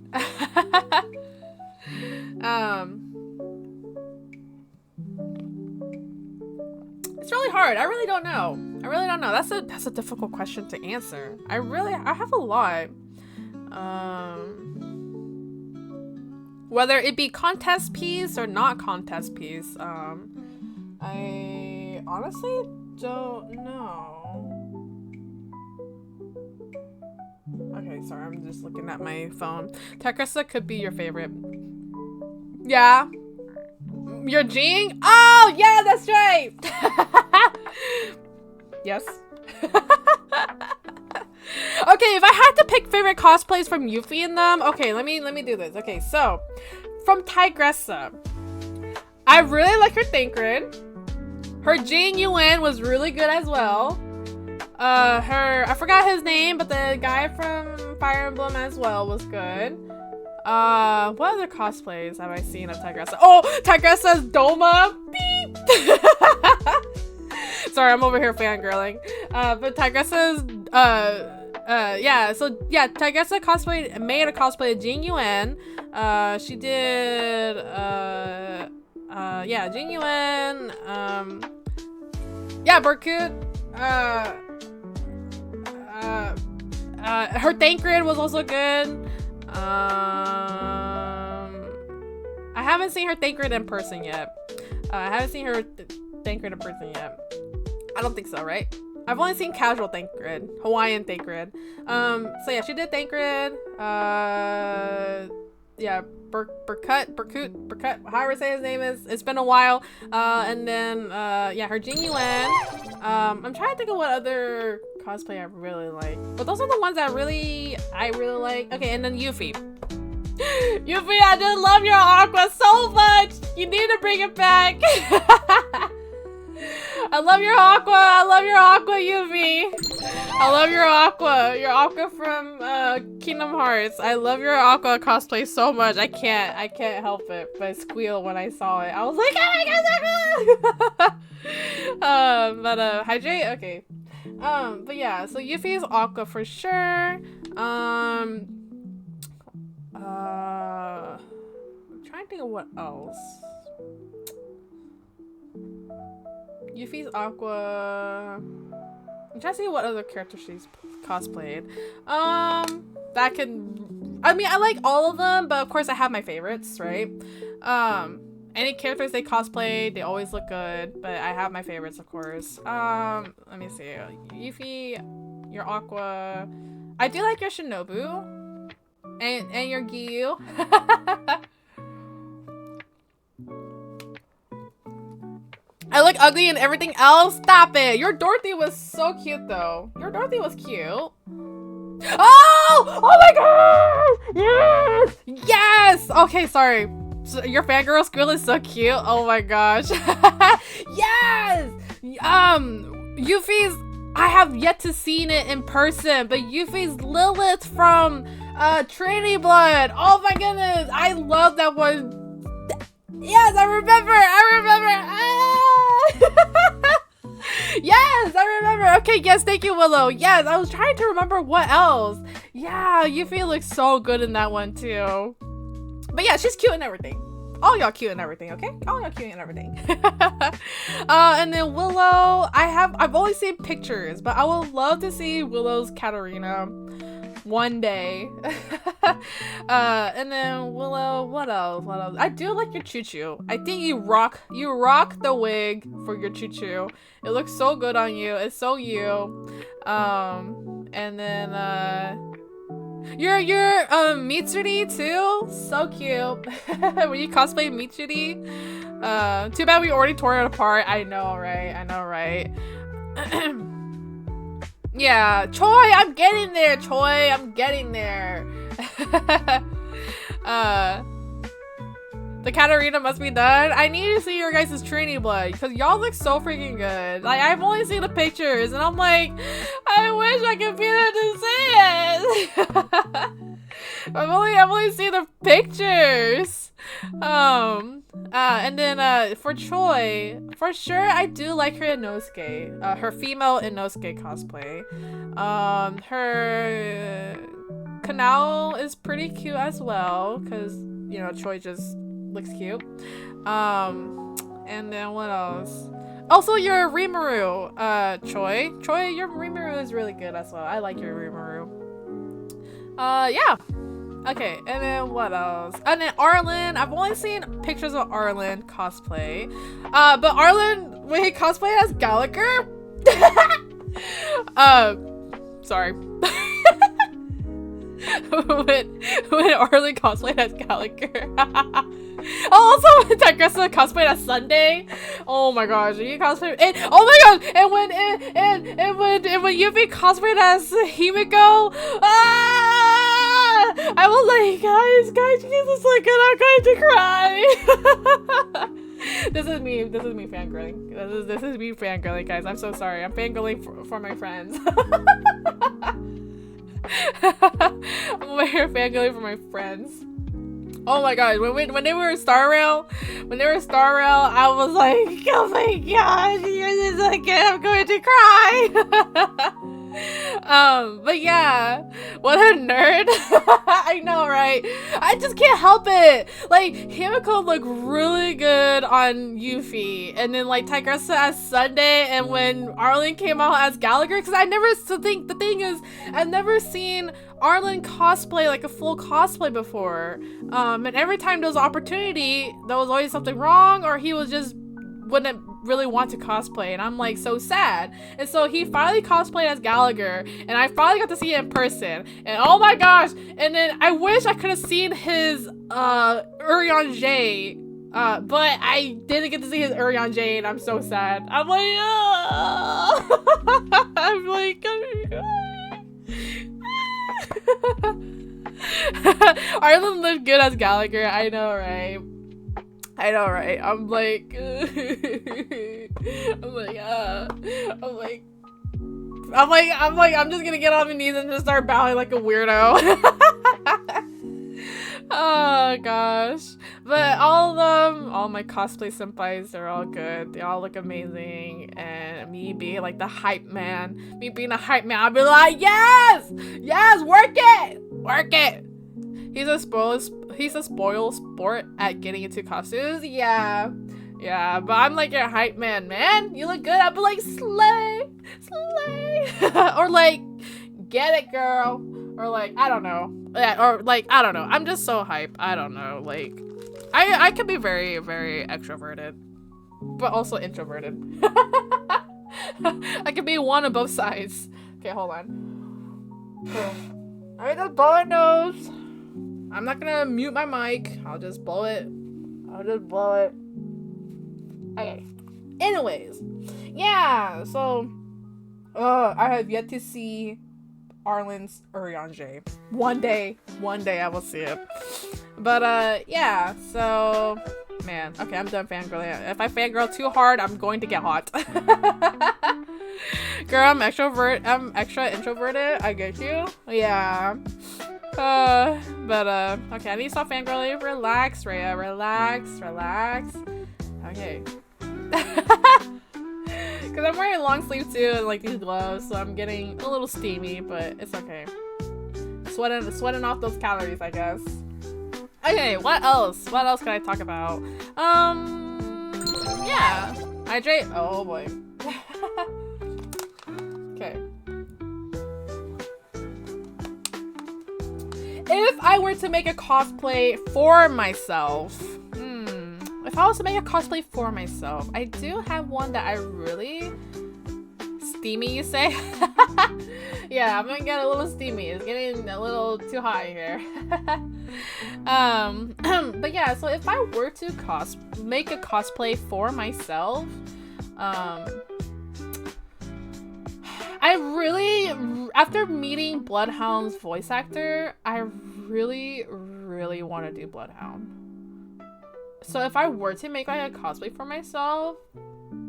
It's really hard. I really don't know. That's a difficult question to answer. I have a lot. Whether it be contest piece or not contest piece, I honestly don't know. Okay, sorry, I'm just looking at my phone. Tigressa could be your favorite. Yeah. Your Jing? Oh, yeah, that's right! Yes. Okay, if I had to pick favorite cosplays from Yuffie in them, okay, let me do this. Okay, so from Tigressa, I really like her Thancred. Her Jing Yuan was really good as well. I forgot his name, but the guy from Fire Emblem as well was good. What other cosplays have I seen of Tigressa? Oh, Tigressa's Doma. Beep. Sorry, I'm over here fangirling. But Tigressa's, yeah, so yeah, Tigressa made a cosplay of Jing Yuan. She did, yeah, Jing Yuan, yeah, Berkut, her Thancred was also good. I haven't seen her Thancred in person yet. I haven't seen her Thancred in person yet. I don't think so, right? I've only seen casual Thancred, Hawaiian Thancred. So yeah, she did Thancred. Yeah, Berkut, however say his name is. It's been a while. And then yeah, her Jing Yuan. I'm trying to think of what other cosplay I really like, but those are the ones that I really like. Okay, and then Yuffie. Yuffie, I just love your Aqua so much. You need to bring it back. I love your Aqua. I love your Aqua, Yuffie. I love your Aqua. Your Aqua from Kingdom Hearts. I love your Aqua cosplay so much. I can't help it but squeal when I saw it. I was like, oh my god, but hydrate. Okay. But yeah, so Yuffie's Aqua for sure. I'm trying to think of what else. Yuffie's Aqua. I'm trying to see what other character she's cosplayed. That can. I mean, I like all of them, but of course I have my favorites, right? Any characters they cosplay, they always look good, but I have my favorites, of course. Let me see. Yuffie, your Aqua. I do like your Shinobu. And your Giyu. I look ugly and everything else? Stop it! Your Dorothy was so cute, though. Your Dorothy was cute. Oh! Oh my god! Yes! Yes! Okay, sorry. So your fangirl Squill is so cute. Oh my gosh. Yes! Yuffie's... I have yet to seen it in person, but Yuffie's Lilith from Trinity Blood. Oh my goodness! I love that one. Yes, I remember! Yes, I remember. Okay, yes, thank you, Willow. Yes, I was trying to remember what else. Yeah, Yuffie looks so good in that one too. But yeah, she's cute and everything. All y'all cute and everything, okay? All y'all cute and everything. And then Willow, I've only seen pictures, but I would love to see Willow's Katarina one day. And then Willow, what else? I do like your Choo-Choo. I think you rock the wig for your Choo-Choo. It looks so good on you. It's so you. And then your Mitsuri too. So cute. When you cosplay Mitsuri. Too bad we already tore it apart. I know, right? Yeah, Choi, I'm getting there, Choi. I'm getting there. The Katarina must be done. I need to see your guys' Trinity Blood because y'all look so freaking good. Like, I've only seen the pictures and I'm like, I wish I could be there to see it. I've only seen the pictures. And then for Choi, for sure I do like her Inosuke, her female Inosuke cosplay. Her Kanao is pretty cute as well, because you know Choi just looks cute. And then what else? Also your Rimuru, Choi, your Rimuru is really good as well. I like your Rimuru. Yeah. Okay, and then what else? And then Arlen. I've only seen pictures of Arlen cosplay. But Arlen, when he cosplayed as Gallagher, sorry. when Arlen cosplayed as Gallagher. Also, when Tigressa cosplayed as Sunday. Oh my gosh, he cosplayed. And, oh my god! And when Yuffie cosplayed as Himiko, I was like, guys, Jesus, like, I'm going to cry. This is me fangirling. This is me fangirling, guys. I'm so sorry. I'm fangirling for my friends. I'm over here fangirling for my friends. Oh my god, when they were Star Rail, I was like, oh my gosh, this is again, I'm going to cry. But yeah, what a nerd. I know, right? I just can't help it. Like, Himiko looked really good on Yuffie, and then like Tigressa as Sunday, and when Arlen came out as Gallagher, because the thing is, I've never seen Arlen cosplay like a full cosplay before. And every time there was an opportunity, there was always something wrong, or he was just wouldn't really want to cosplay, and I'm like so sad. And so he finally cosplayed as Gallagher, and I finally got to see it in person, and oh my gosh. And then I wish I could have seen his Urian J, but I didn't get to see his Urian J, and I'm so sad. I'm like, I'm like, Arlen looked good as Gallagher. I know, right? I'm like, I'm just gonna get on my knees and just start bowing like a weirdo. Oh gosh. But all my cosplay senpais, they're all good. They all look amazing. And me being like the hype man, I'll be like, yes, work it. He's a spoil sport at getting into costumes. Yeah, but I'm like your hype man. You look good. I'll be like, slay. Or like, get it, girl. Or like, I don't know. Yeah, or like, I don't know. I'm just so hype. I don't know. Like, I can be very, very extroverted, but also introverted. I can be one of both sides. Okay, hold on. I just blow my nose. I'm not gonna mute my mic. I'll just blow it. Okay. Anyways, yeah. So, I have yet to see Arlen's Urian J. One day I will see it. But yeah. So, man. Okay, I'm done fangirling. If I fangirl too hard, I'm going to get hot. Girl, I'm extra introverted. I get you. Yeah. But okay, I need to stop fangirling. Relax, Rhea. Relax. Okay. Because I'm wearing long sleeve too and like these gloves, so I'm getting a little steamy, but it's okay. Sweating off those calories, I guess. Okay, what else? What else can I talk about? Yeah. Hydrate. Oh boy. Okay. If I were to make a cosplay for myself, if I was to make a cosplay for myself, I do have one that I really steamy, you say? Yeah, I'm gonna get a little steamy. It's getting a little too hot here. But yeah, so if I were to make a cosplay for myself, I really, after meeting Bloodhound's voice actor, I really want to do Bloodhound. So if I were to make like a cosplay for myself,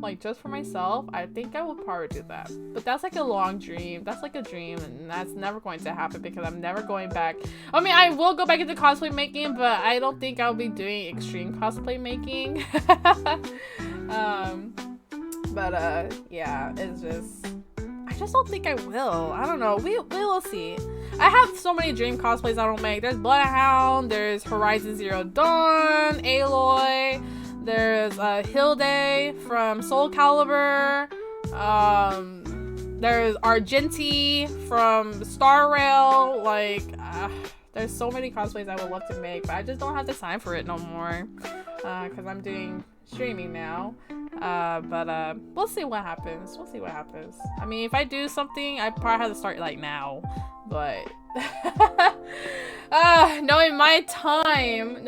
like just for myself, I think I would probably do that. But that's like a long dream. That's like a dream, and that's never going to happen because I'm never going back. I mean, I will go back into cosplay making, but I don't think I'll be doing extreme cosplay making. Yeah, it's just, I just don't think I will. I don't know. We will see. I have so many dream cosplays I don't make. There's Bloodhound, there's Horizon Zero Dawn, Aloy, there's Hilde from Soul Calibur, there's Argenti from Star Rail, like, There's so many cosplays I would love to make, but I just don't have the time for it no more. Because I'm doing streaming now. But we'll see what happens. We'll see what happens. I mean, if I do something, I probably have to start like now. But knowing my time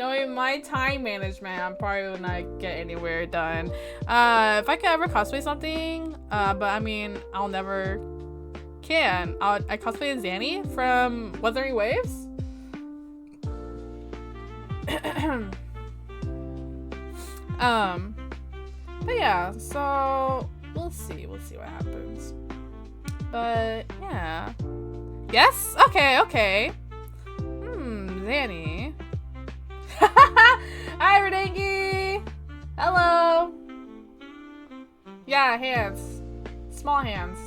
management, I'm probably will not get anywhere done. If I could ever cosplay something, but I mean, I'll never can. I cosplay as Zanny from Wuthering Waves. But yeah, so we'll see what happens. But yeah. Yes? Okay. Zanny. Hi, Redengi! Hello! Yeah, hands. Small hands.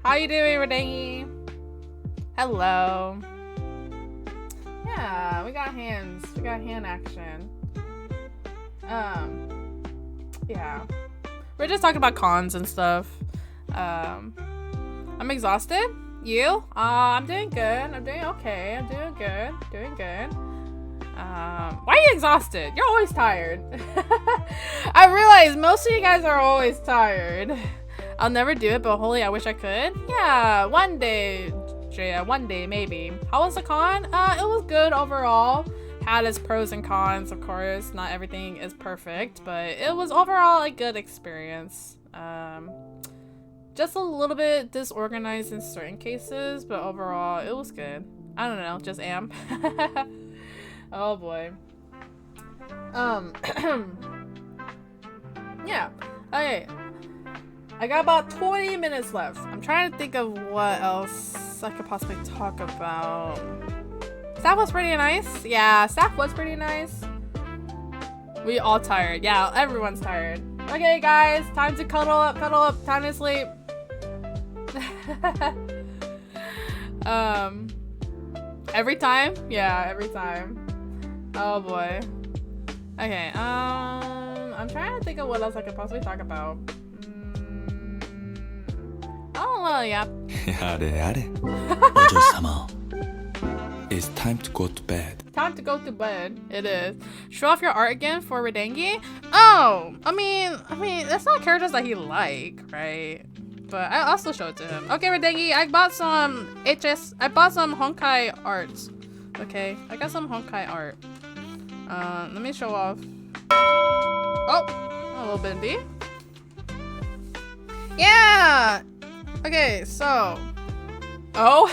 How you doing, Redengi? Hello. Yeah, we got hands. We got hand action. Yeah. We're just talking about cons and stuff. I'm exhausted. You? I'm doing good. I'm doing okay. I'm doing good. Why are you exhausted? You're always tired. I realize most of you guys are always tired. I'll never do it, but holy, I wish I could. Yeah, one day, Rhea, one day maybe. How was the con? It was good overall. Had its pros and cons, of course. Not everything is perfect, but it was overall a good experience. Just a little bit disorganized in certain cases, but overall it was good. I don't know, just am. Oh boy. Yeah. Okay. I got about 20 minutes left. I'm trying to think of what else I could possibly talk about. Staff was pretty nice. Yeah, staff was pretty nice. We all tired. Yeah, everyone's tired. Okay, guys, time to cuddle up, time to sleep. Every time? Yeah, every time. Oh boy. Okay, I'm trying to think of what else I could possibly talk about. Oh, well, yeah. 야래. 어조삼아. It's time to go to bed. Time to go to bed. It is. Show off your art again for Redengi? Oh, I mean, that's not characters that he like, right? But I also show it to him. Okay, Redengi, I bought some Honkai arts. Okay, I got some Honkai art. Let me show off. Oh, a little bendy. Yeah. Okay, so. Oh.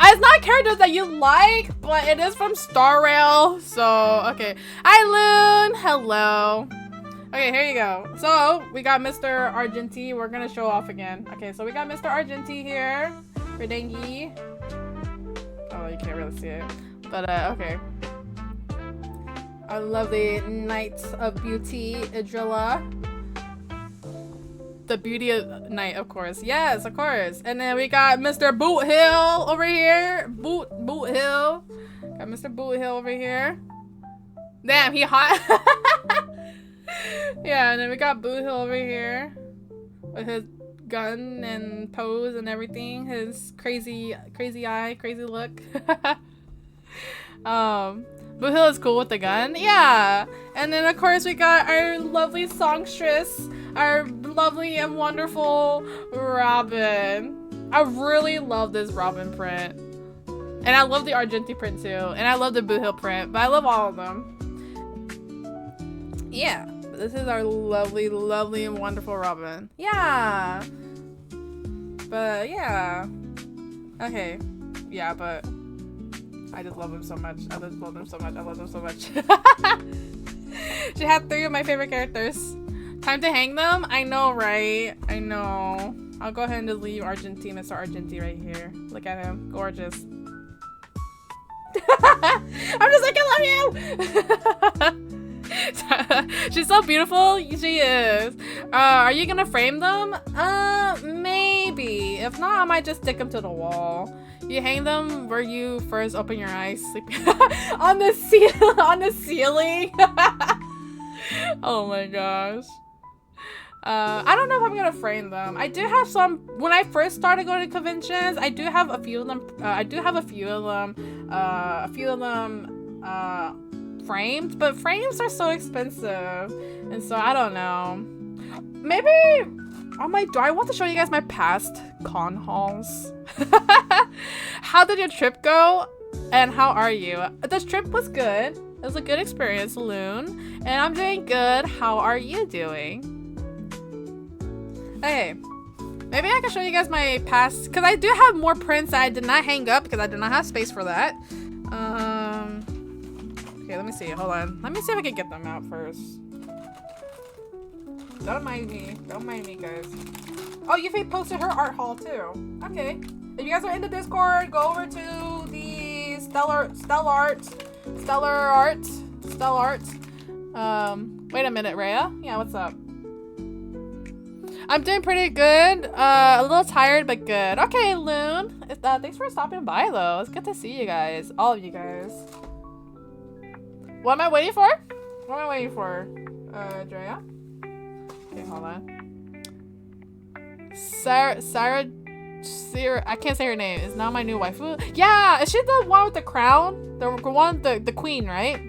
It's not characters that you like, but it is from Star Rail. So, okay. Hi, Loon. Hello. Okay, here you go. So, we got Mr. Argenti. We're gonna show off again. Okay, so we got Mr. Argenti here. Redengi. Oh, you can't really see it. But, okay. Our lovely Knight of Beauty, Idrilla. The beauty of night, of course. Yes, of course. And then we got Mr. Boot Hill over here. Boot Hill. Got Mr. Boot Hill over here. Damn, he hot. Yeah, and then we got Boot Hill over here with his gun and pose and everything. His crazy eye, crazy look. Boot Hill is cool with the gun. Yeah. And then of course we got our lovely songstress. Our lovely and wonderful Robin. I really love this Robin print. And I love the Argenti print too. And I love the Boot Hill print. But I love all of them. Yeah. This is our lovely, lovely and wonderful Robin. Yeah. But yeah. Okay. Yeah, but I just love him so much. I love him so much. She had 3 of my favorite characters. Time to hang them? I know, right? I know. I'll go ahead and just leave Mr. Argenti right here. Look at him. Gorgeous. I'm just like, I love you! She's so beautiful. She is. Are you gonna frame them? Maybe. If not, I might just stick them to the wall. You hang them where you first open your eyes. Sleep on the ceiling. Oh my gosh. I don't know if I'm gonna frame them. I do have some when I first started going to conventions. I do have a few of them. Framed, but frames are so expensive, and so I don't know. Maybe do I want to show you guys my past con hauls? How did your trip go? And how are you? The trip was good. It was a good experience, Loon. And I'm doing good. How are you doing? Hey, maybe I can show you guys my past, because I do have more prints that I did not hang up because I did not have space for that. Okay, let me see. Hold on. Let me see if I can get them out first. Don't mind me. Don't mind me, guys. Oh, Yuffie posted her art haul too. Okay. If you guys are in the Discord, go over to the Stellar Art. Wait a minute, Rhea. Yeah, what's up? I'm doing pretty good. A little tired, but good. Okay, Loon. Thanks for stopping by, though. It's good to see you guys. All of you guys. What am I waiting for? What am I waiting for? Drea? Okay, hold on. Sarah, I can't say her name. Is now my new waifu. Yeah, is she the one with the crown? The queen, right?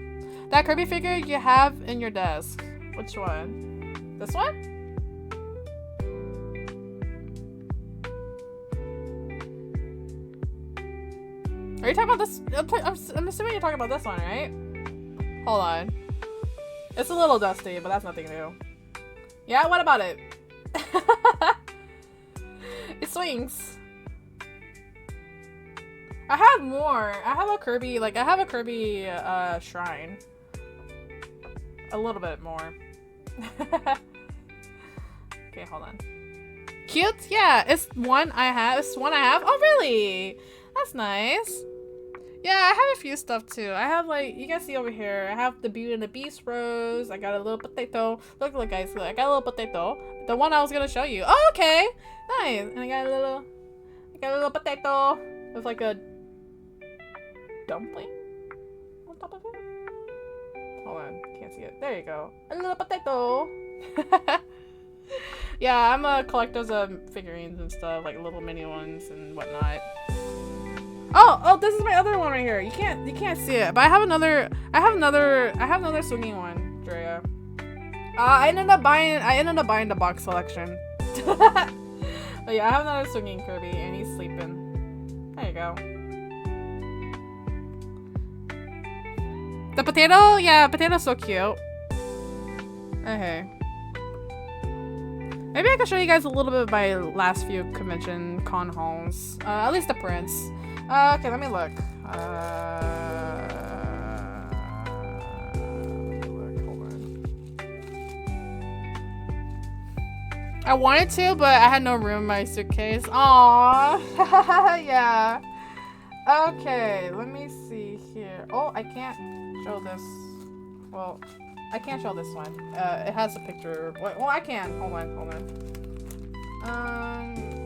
That Kirby figure you have in your desk. Which one? This one? Are you talking about this? I'm assuming you're talking about this one, right? Hold on. It's a little dusty, but that's nothing new. Yeah, what about it? It swings. I have more. I have a Kirby shrine. A little bit more. Okay, hold on. Cute? Yeah, it's one I have. Oh, really? That's nice. Yeah, I have a few stuff too. I have you guys see over here, I have the Beauty and the Beast rose. I got a little potato. Look guys, look, I got a little potato. The one I was gonna show you. Oh, okay. Nice. And I got a little potato with like a dumpling on top of it. Hold on, can't see it. There you go. A little potato. Yeah, I'm a collector of figurines and stuff, like little mini ones and whatnot. Oh, this is my other one right here. You can't see it, but I have another swinging one, Drea. I ended up buying the box selection. But yeah, I have another swinging Kirby, and he's sleeping. There you go. The potato, yeah, potato's so cute. Okay. Maybe I can show you guys a little bit of my last few convention con hauls. At least the prints. Okay, let me look. Hold on. I wanted to, but I had no room in my suitcase. Aww. Yeah. Okay, let me see here. Oh, I can't show this. Well, I can't show this one. It has a picture. Well, I can. Hold on.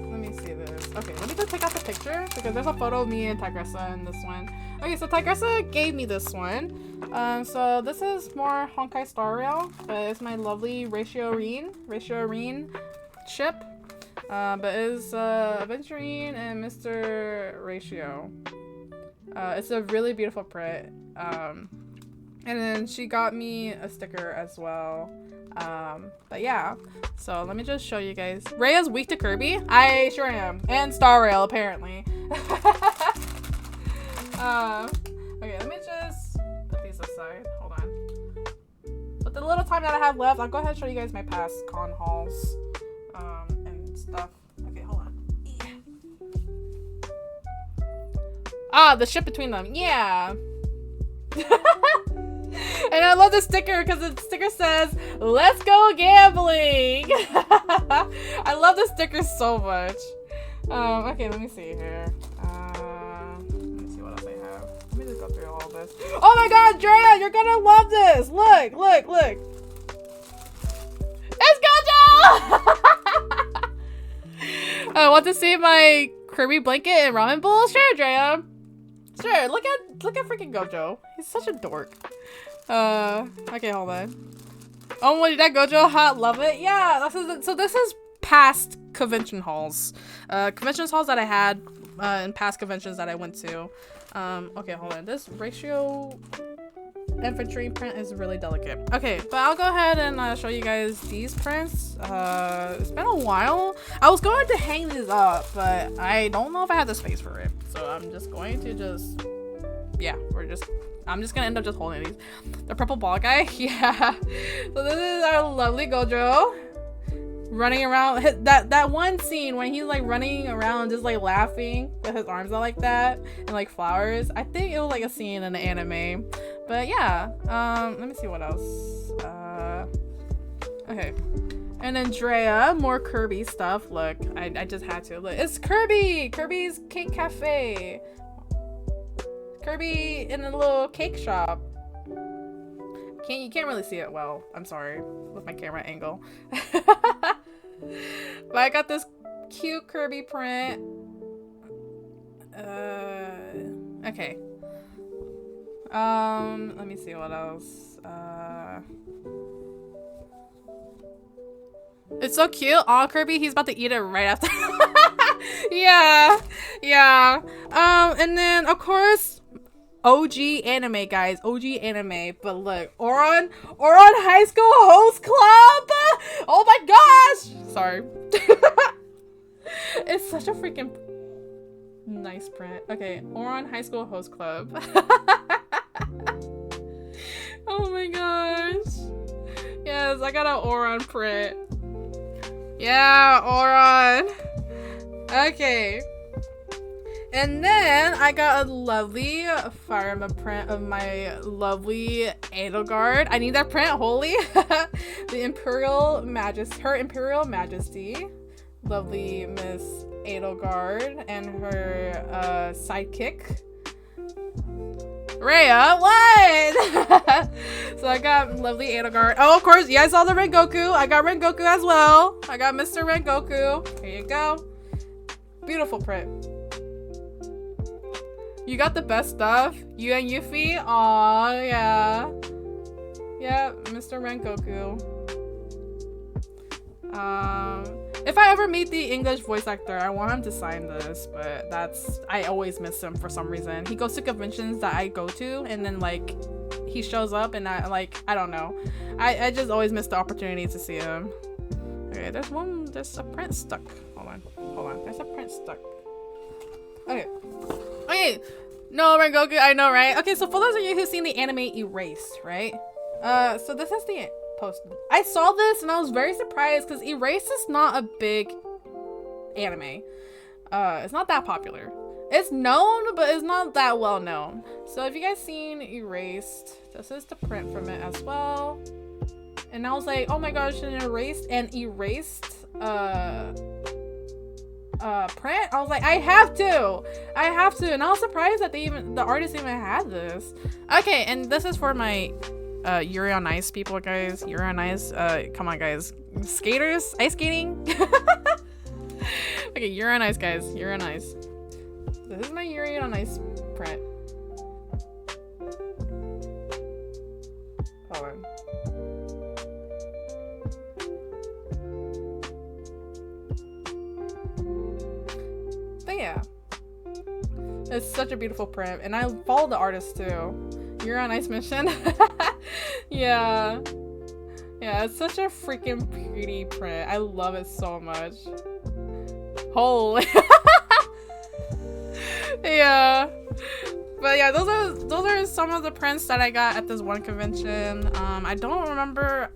Let me see this. Okay, let me just take out the picture because there's a photo of me and Tigressa in this one. Okay, so Tigressa gave me this one. So this is more Honkai Star Rail, but it's my lovely Ratio Reen ship. But it's Aventurine and Mr. Ratio. It's a really beautiful print. And then she got me a sticker as well. But yeah, so let me just show you guys. Rhea's weak to Kirby? I sure am. And Star Rail, apparently. Okay, let me just put these aside. Hold on. But the little time that I have left, I'll go ahead and show you guys my past con hauls and stuff. Okay, hold on. Ah, the ship between them. Yeah. And I love the sticker because the sticker says, "Let's go gambling." I love the sticker so much. Okay, let me see here. Let me see what else I have. Let me just go through all this. Oh my god, Drea, you're gonna love this! Look! It's Gojo! Want to see my Kirby blanket and ramen bowl? Sure, Drea. Sure, look at freaking Gojo. He's such a dork. Okay, hold on. Oh my, that Gojo hot, love it. Yeah, so this is past convention halls. Convention halls that I had in past conventions that I went to. Okay, hold on. This ratio infantry print is really delicate. Okay, but I'll go ahead and show you guys these prints. It's been a while. I was going to hang these up, but I don't know if I have the space for it. So I'm just going to yeah, I'm just gonna end up just holding these. The purple ball guy, yeah. So this is our lovely Gojo running around. That one scene when he's like running around just like laughing with his arms out like that and like flowers. I think it was like a scene in the anime. But yeah, let me see what else. Okay. And then Drea, more Kirby stuff. Look, I just had to. Look, it's Kirby! Kirby's Cake Cafe. Kirby in a little cake shop. You can't really see it well. I'm sorry with my camera angle. But I got this cute Kirby print. Okay. Let me see what else. It's so cute. Aw, Kirby, he's about to eat it right after. Yeah. And then of course OG anime, guys. OG anime. But look, Oron High School Host Club. Oh my gosh. Sorry. It's such a freaking nice print. Okay, Oron High School Host Club. Oh my gosh. Yes, I got an Oron print. Yeah, Oron. Okay. And then I got a lovely fireman print of my lovely Edelgard. I need that print, holy. The Imperial Majesty, her Imperial Majesty. Lovely Miss Edelgard and her sidekick. Rhea, what? So I got lovely Edelgard. Oh, of course, you guys saw the Rengoku. I got Rengoku as well. I got Mr. Rengoku. Here you go. Beautiful print. You got the best stuff. You and Yuffie? Aw, yeah. Yeah, Mr. Rengoku. If I ever meet the English voice actor, I want him to sign this, but I always miss him for some reason. He goes to conventions that I go to, and then like he shows up, and I don't know. I just always miss the opportunity to see him. Okay, there's a print stuck. Hold on. There's a print stuck. Okay. No, Rengoku, I know, right? Okay, so for those of you who've seen the anime Erased, right? So this is the post. I saw this and I was very surprised because Erased is not a big anime. It's not that popular. It's known, but it's not that well known. So if you guys seen Erased, this is the print from it as well. And I was like, oh my gosh, an erased print. I was like, I have to, and I was surprised that the artist even had this. Okay, and this is for my Yuri on Ice people, guys. Yuri on Ice, come on, guys, skaters, ice skating. Okay, Yuri on Ice, guys. Yuri on Ice. This is my Yuri on Ice print. Hold on. But yeah, it's such a beautiful print, and I follow the artist too. You're on Ice Mission. Yeah, it's such a freaking pretty print. I love it so much. Holy. Yeah, but yeah, those are some of the prints that I got at this one convention. I don't remember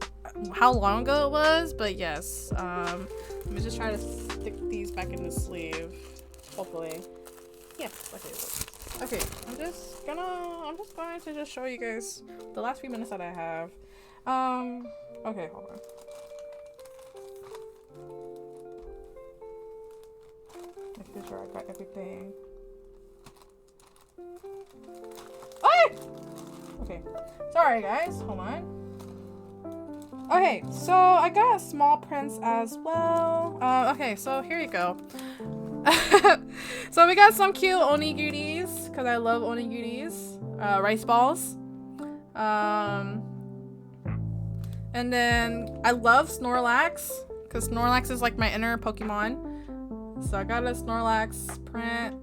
how long ago it was, but yes. Let me just try to stick these back in the sleeve. Hopefully. Yeah, okay, I'm just going to just show you guys the last few minutes that I have. Okay, hold on. Making sure I got everything. Oh! Okay, sorry guys, hold on. Okay, so I got small prints as well. Okay, so here you go. So we got some cute onigiris, because I love onigiris. Rice balls. And then I love Snorlax because Snorlax is like my inner Pokemon. So I got a Snorlax print.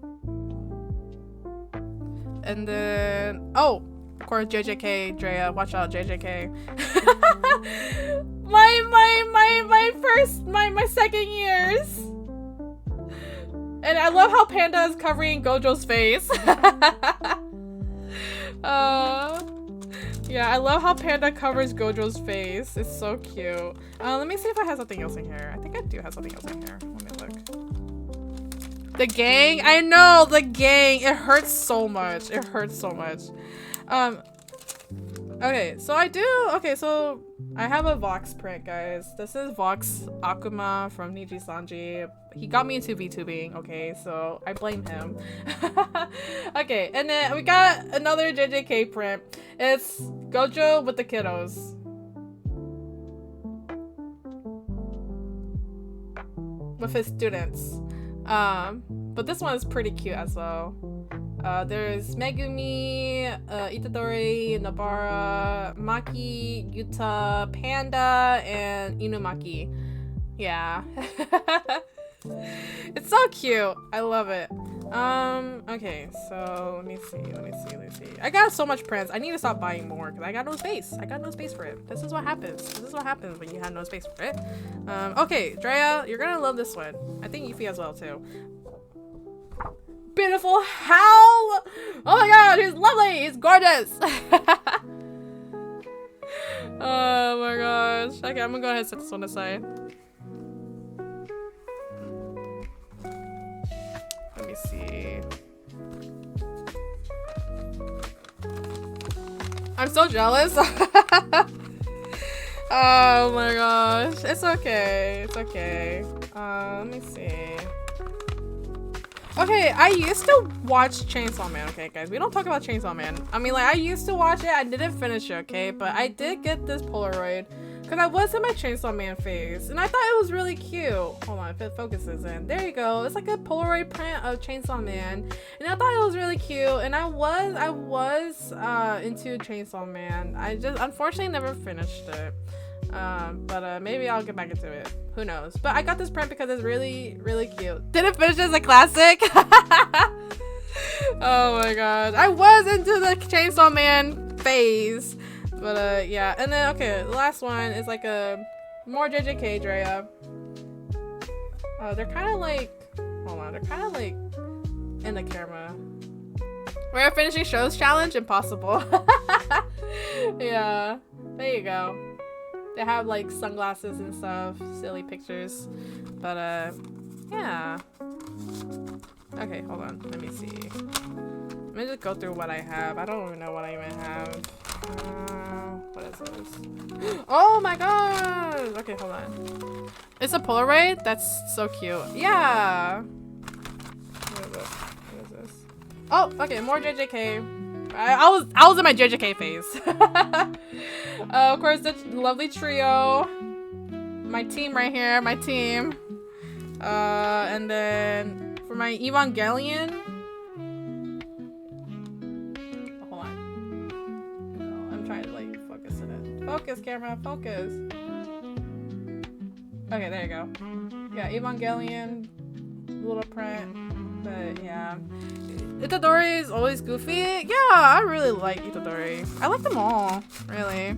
And then, oh, of course, JJK, Drea, watch out, JJK. my second years. And I love how Panda is covering Gojo's face. Yeah, I love how Panda covers Gojo's face. It's so cute. Let me see if I have something else in here. I think I do have something else in here. Let me look. The gang? I know, the gang. It hurts so much. It hurts so much. Okay, so I have a Vox print, guys. This is Vox Akuma from Niji Sanji. He got me into VTubing, okay, so I blame him. Okay, and then we got another JJK print. It's Gojo with the kiddos. With his students. But this one is pretty cute as well. There's Megumi, Itadori, Nobara, Maki, Yuta, Panda, and Inumaki. Yeah. It's so cute. I love it. Okay, so let me see. I got so much prints. I need to stop buying more because I got no space. I got no space for it. This is what happens. This is what happens when you have no space for it. Okay, Drea, you're gonna love this one. I think Yuffie as well too. Beautiful Howl! Oh my god, he's lovely! He's gorgeous! Oh my gosh. Okay, I'm gonna go ahead and set this one aside. Let me see. I'm so jealous. Oh my gosh. It's okay. It's okay. Let me see. Okay, I used to watch Chainsaw Man, okay, guys? We don't talk about Chainsaw Man. I mean, like, I used to watch it. I didn't finish it, okay? But I did get this Polaroid because I was in my Chainsaw Man phase. And I thought it was really cute. Hold on, if it focuses in. There you go. It's like a Polaroid print of Chainsaw Man. And I thought it was really cute. And I was into Chainsaw Man. I just, unfortunately, never finished it. But maybe I'll get back into it. Who knows? But I got this print because it's really, really cute. Didn't finish as a classic. Oh my god. I was into the Chainsaw Man phase. But yeah. And then, okay, the last one is like a more JJK Drea. They're kind of like, hold on, they're kind of like in the camera. We're finishing shows challenge? Impossible. Yeah. There you go. They have like sunglasses and stuff, silly pictures, but yeah. Okay, hold on, let me see. Let me just go through what I have. I don't even know what I even have. What is this? Oh my god! Okay, hold on. It's a Polaroid? That's so cute. Yeah! What is this? What is this? Oh, okay, more JJK. I was in my JJK phase. Of course, the lovely trio. My team right here, my team. And then for my Evangelion. Hold on. Oh, I'm trying to like focus in it. Focus, camera, focus. Okay, there you go. Yeah, Evangelion, little print. But yeah. Itadori is always goofy. Yeah, I really like Itadori. I like them all, really.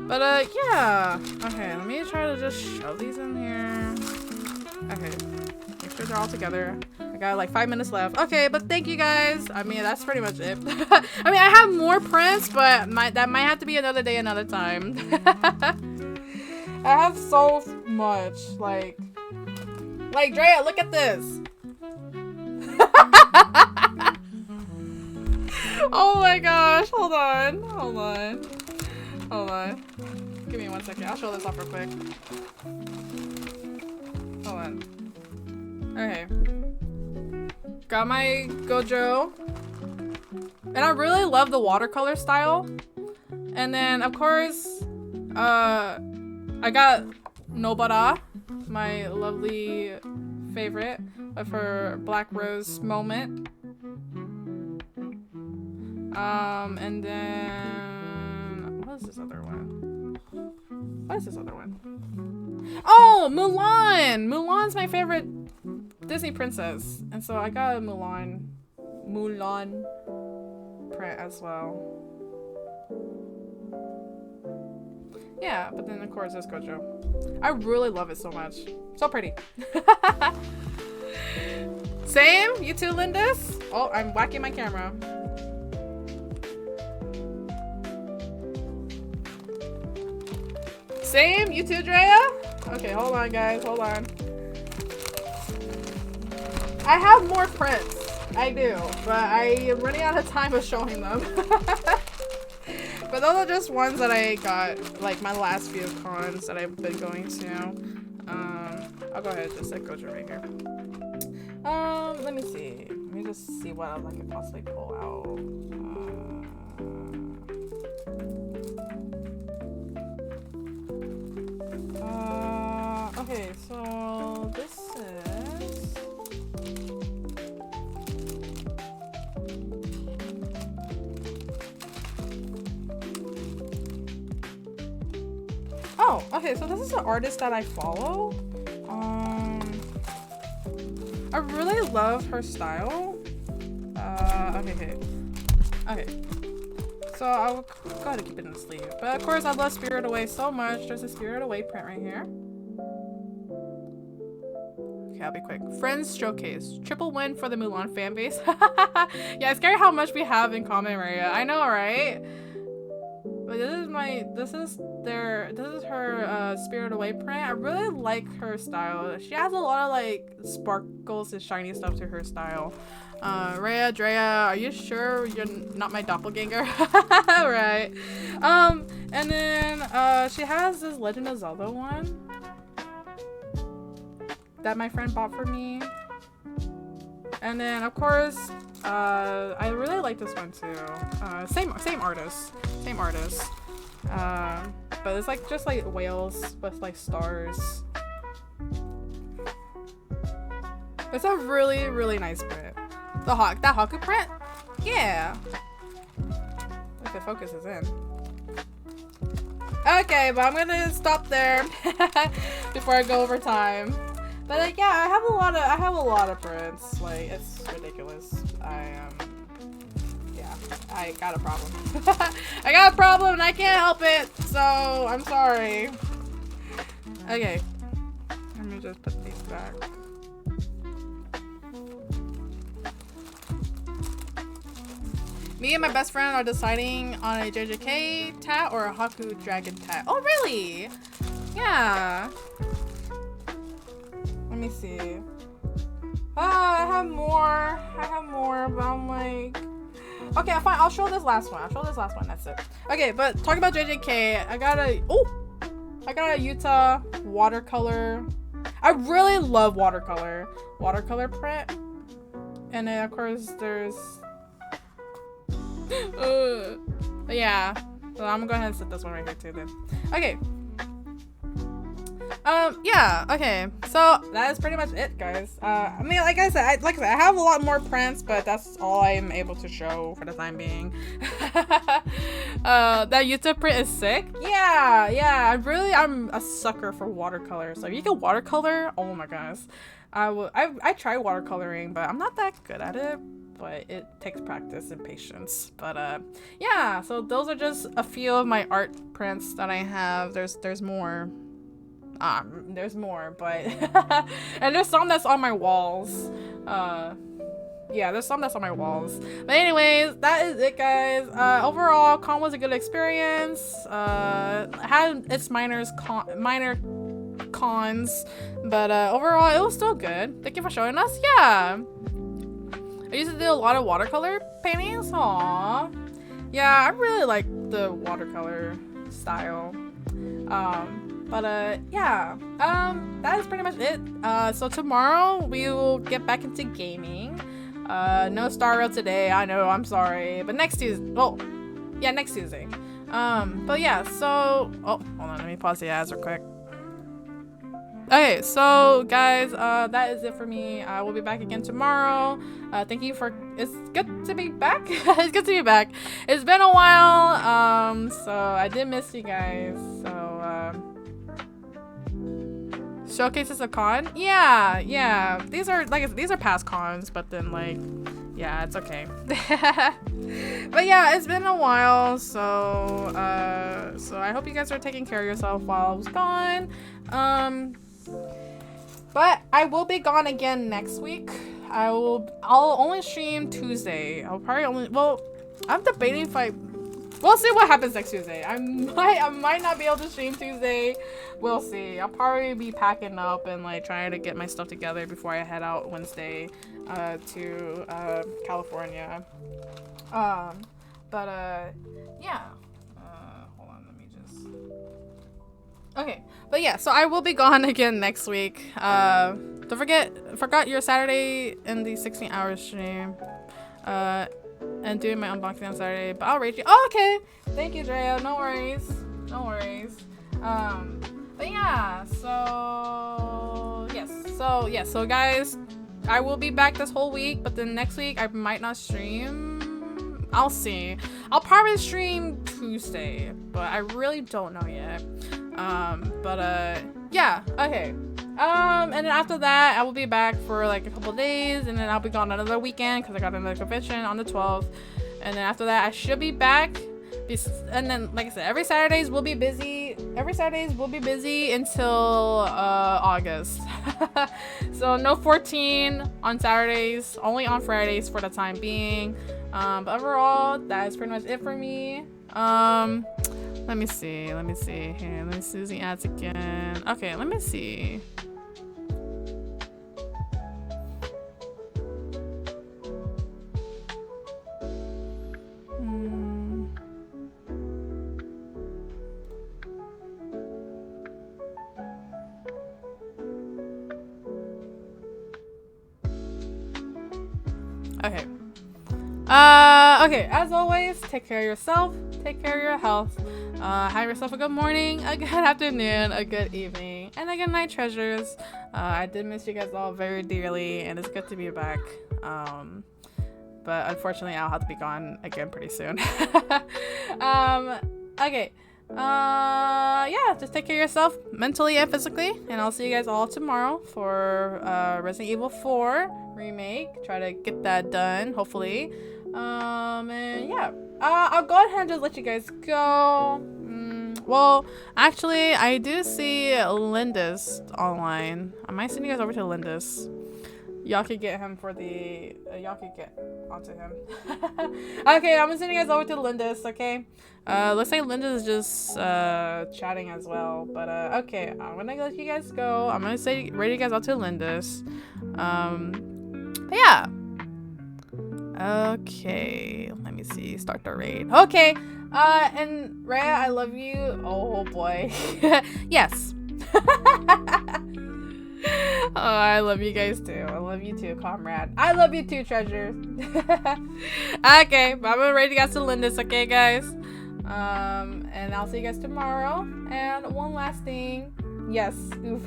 But yeah. Okay, let me try to just shove these in here. Okay, make sure they're all together. I got like 5 minutes left. Okay, but thank you guys. I mean, that's pretty much it. I mean, I have more prints, but that might have to be another day, another time. I have so much. Like Drea, look at this. Oh my gosh, hold on. Give me 1 second. I'll show this off real quick. Hold on. Okay. Got my Gojo. And I really love the watercolor style. And then, of course, I got Nobara, my lovely favorite, of her Black Rose moment. And then, what is this other one? What is this other one? Oh, Mulan! Mulan's my favorite Disney princess. And so I got a Mulan print as well. Yeah, but then of course there's Gojo. I really love it so much. So pretty. Same? You too, Lindis? Oh, I'm whacking my camera. Same? You too, Drea? Okay, hold on, guys. Hold on. I have more prints. I do, but I am running out of time of showing them. But those are just ones that I got, like my last few cons that I've been going to. I'll go ahead and just set Gojo right here. Let me see. Let me just see what else I could possibly pull out. Okay, so this is... Oh, okay, so this is an artist that I follow. I really love her style. Okay. So I'll go ahead and keep it in the sleeve. But of course I love Spirit Away so much. There's a Spirit Away print right here. Okay, I'll be quick. Friends Showcase. Triple win for the Mulan fan base. Yeah, it's scary how much we have in common, Rhea. I know, right? But this is her Spirit Away print. I really like her style. She has a lot of like sparkles and shiny stuff to her style. Rhea, Drea, are you sure you're not my doppelganger? Right. And then she has this Legend of Zelda one that my friend bought for me. And then of course, I really like this one too. Same artist. But it's like just like whales with like stars. It's a really, really nice print. That Haku print? Yeah. If the focus is in. Okay, but I'm gonna stop there before I go over time. But like, yeah, I have a lot of prints. Like, it's ridiculous. Yeah, I got a problem. I got a problem and I can't help it. So I'm sorry. Okay, let me just put these back. Me and my best friend are deciding on a JJK tat or a Haku dragon tat. Oh, really? Yeah. Let me see. I have more, but I'm like... Okay, fine, I'll show this last one. That's it. Okay, but talking about JJK, I got a Utah watercolor. I really love watercolor print. And then, of course, there's... But yeah, so I'm gonna go ahead and set this one right here too then. Okay. Yeah, okay. So that is pretty much it, guys. I mean, like I said, I have a lot more prints, but that's all I'm able to show for the time being. That YouTube print is sick. Yeah. I'm a sucker for watercolor. So if you can watercolor, oh my gosh. I try watercoloring, but I'm not that good at it. But it takes practice and patience. But yeah, so those are just a few of my art prints that I have. There's more. There's more, but and there's some that's on my walls. Yeah, there's some that's on my walls. But anyways, that is it, guys. Overall, con was a good experience. Had its minor cons, but overall, it was still good. Thank you for showing us. Yeah. I used to do a lot of watercolor paintings. Aww. Yeah, I really like the watercolor style. Yeah. That is pretty much it. So tomorrow we will get back into gaming. No Star Rail today. I know, I'm sorry. But next Tuesday. Well, yeah, next Tuesday. But yeah, so... Oh, hold on. Let me pause the ads real quick. Okay, so guys, that is it for me. We'll be back again tomorrow. Thank you for... It's good to be back. It's good to be back. It's been a while. So I did miss you guys. So Showcases a con? Yeah. These are past cons, but then like, yeah, it's okay. But yeah, it's been a while, so I hope you guys are taking care of yourself while I was gone. But I will be gone again next week. I'll only stream Tuesday. I'm debating if we'll see what happens next Tuesday. I might not be able to stream Tuesday. We'll see. I'll probably be packing up and like trying to get my stuff together before I head out Wednesday to California. Yeah. Hold on, let me just. Okay, but yeah, so I will be gone again next week. Don't forgot your Saturday in the 16-hour stream. And doing my unboxing on Saturday, but I'll rate you. Oh, okay. Thank you, Rhea. No worries. But yeah, so guys, I will be back this whole week, but then next week I might not stream. I'll see. I'll probably stream Tuesday, but I really don't know yet. Yeah, okay. And then after that, I will be back for like a couple days, and then I'll be gone another weekend because I got another convention on the 12th. And then after that, I should be back. And then, like I said, every Saturdays will be busy. Until August. So no 14 on Saturdays, only on Fridays for the time being. But overall, that is pretty much it for me. Let me see. Here, let me see the ads again. Okay, let me see. Okay. Okay, as always, take care of yourself, take care of your health. Have yourself a good morning, a good afternoon, a good evening, and a good night, treasures. I did miss you guys all very dearly, and it's good to be back. But unfortunately, I'll have to be gone again pretty soon. Okay. Yeah, just take care of yourself mentally and physically, and I'll see you guys all tomorrow for Resident Evil 4 remake. Try to get that done, hopefully. And yeah, I'll go ahead and just let you guys go. Well, actually, I do see Lindis online. I might send you guys over to Lindis. Y'all could get him for the y'all could get onto him. Okay, I'm gonna send you guys over to Lindis. Okay, looks like Lindis is just chatting as well, but okay, I'm gonna let you guys go. I'm gonna say ready you guys out to Lindis. But yeah, okay, let me see, start the raid. Okay, and Rhea, I love you. Oh boy. Yes. Oh, I love you guys too. I love you too, comrade. I love you too, treasure. Okay, but I'm ready to get to Lindis, okay, guys? And I'll see you guys tomorrow. And one last thing. Yes. Oof.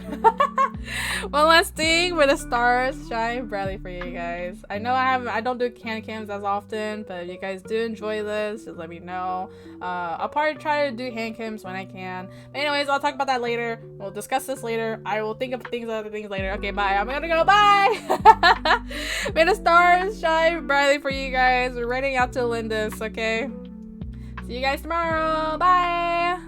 One last thing, where the stars shine brightly for you guys. I know I don't do can cams as often, but if you guys do enjoy this, just let me know. I'll probably try to do hand cams when I can. But anyways, I'll talk about that later. We'll discuss this later. I will think of other things later. Okay, bye. I'm gonna go. Bye. May the stars shine brightly for you guys. We're running out to Lindis. Okay. See you guys tomorrow. Bye.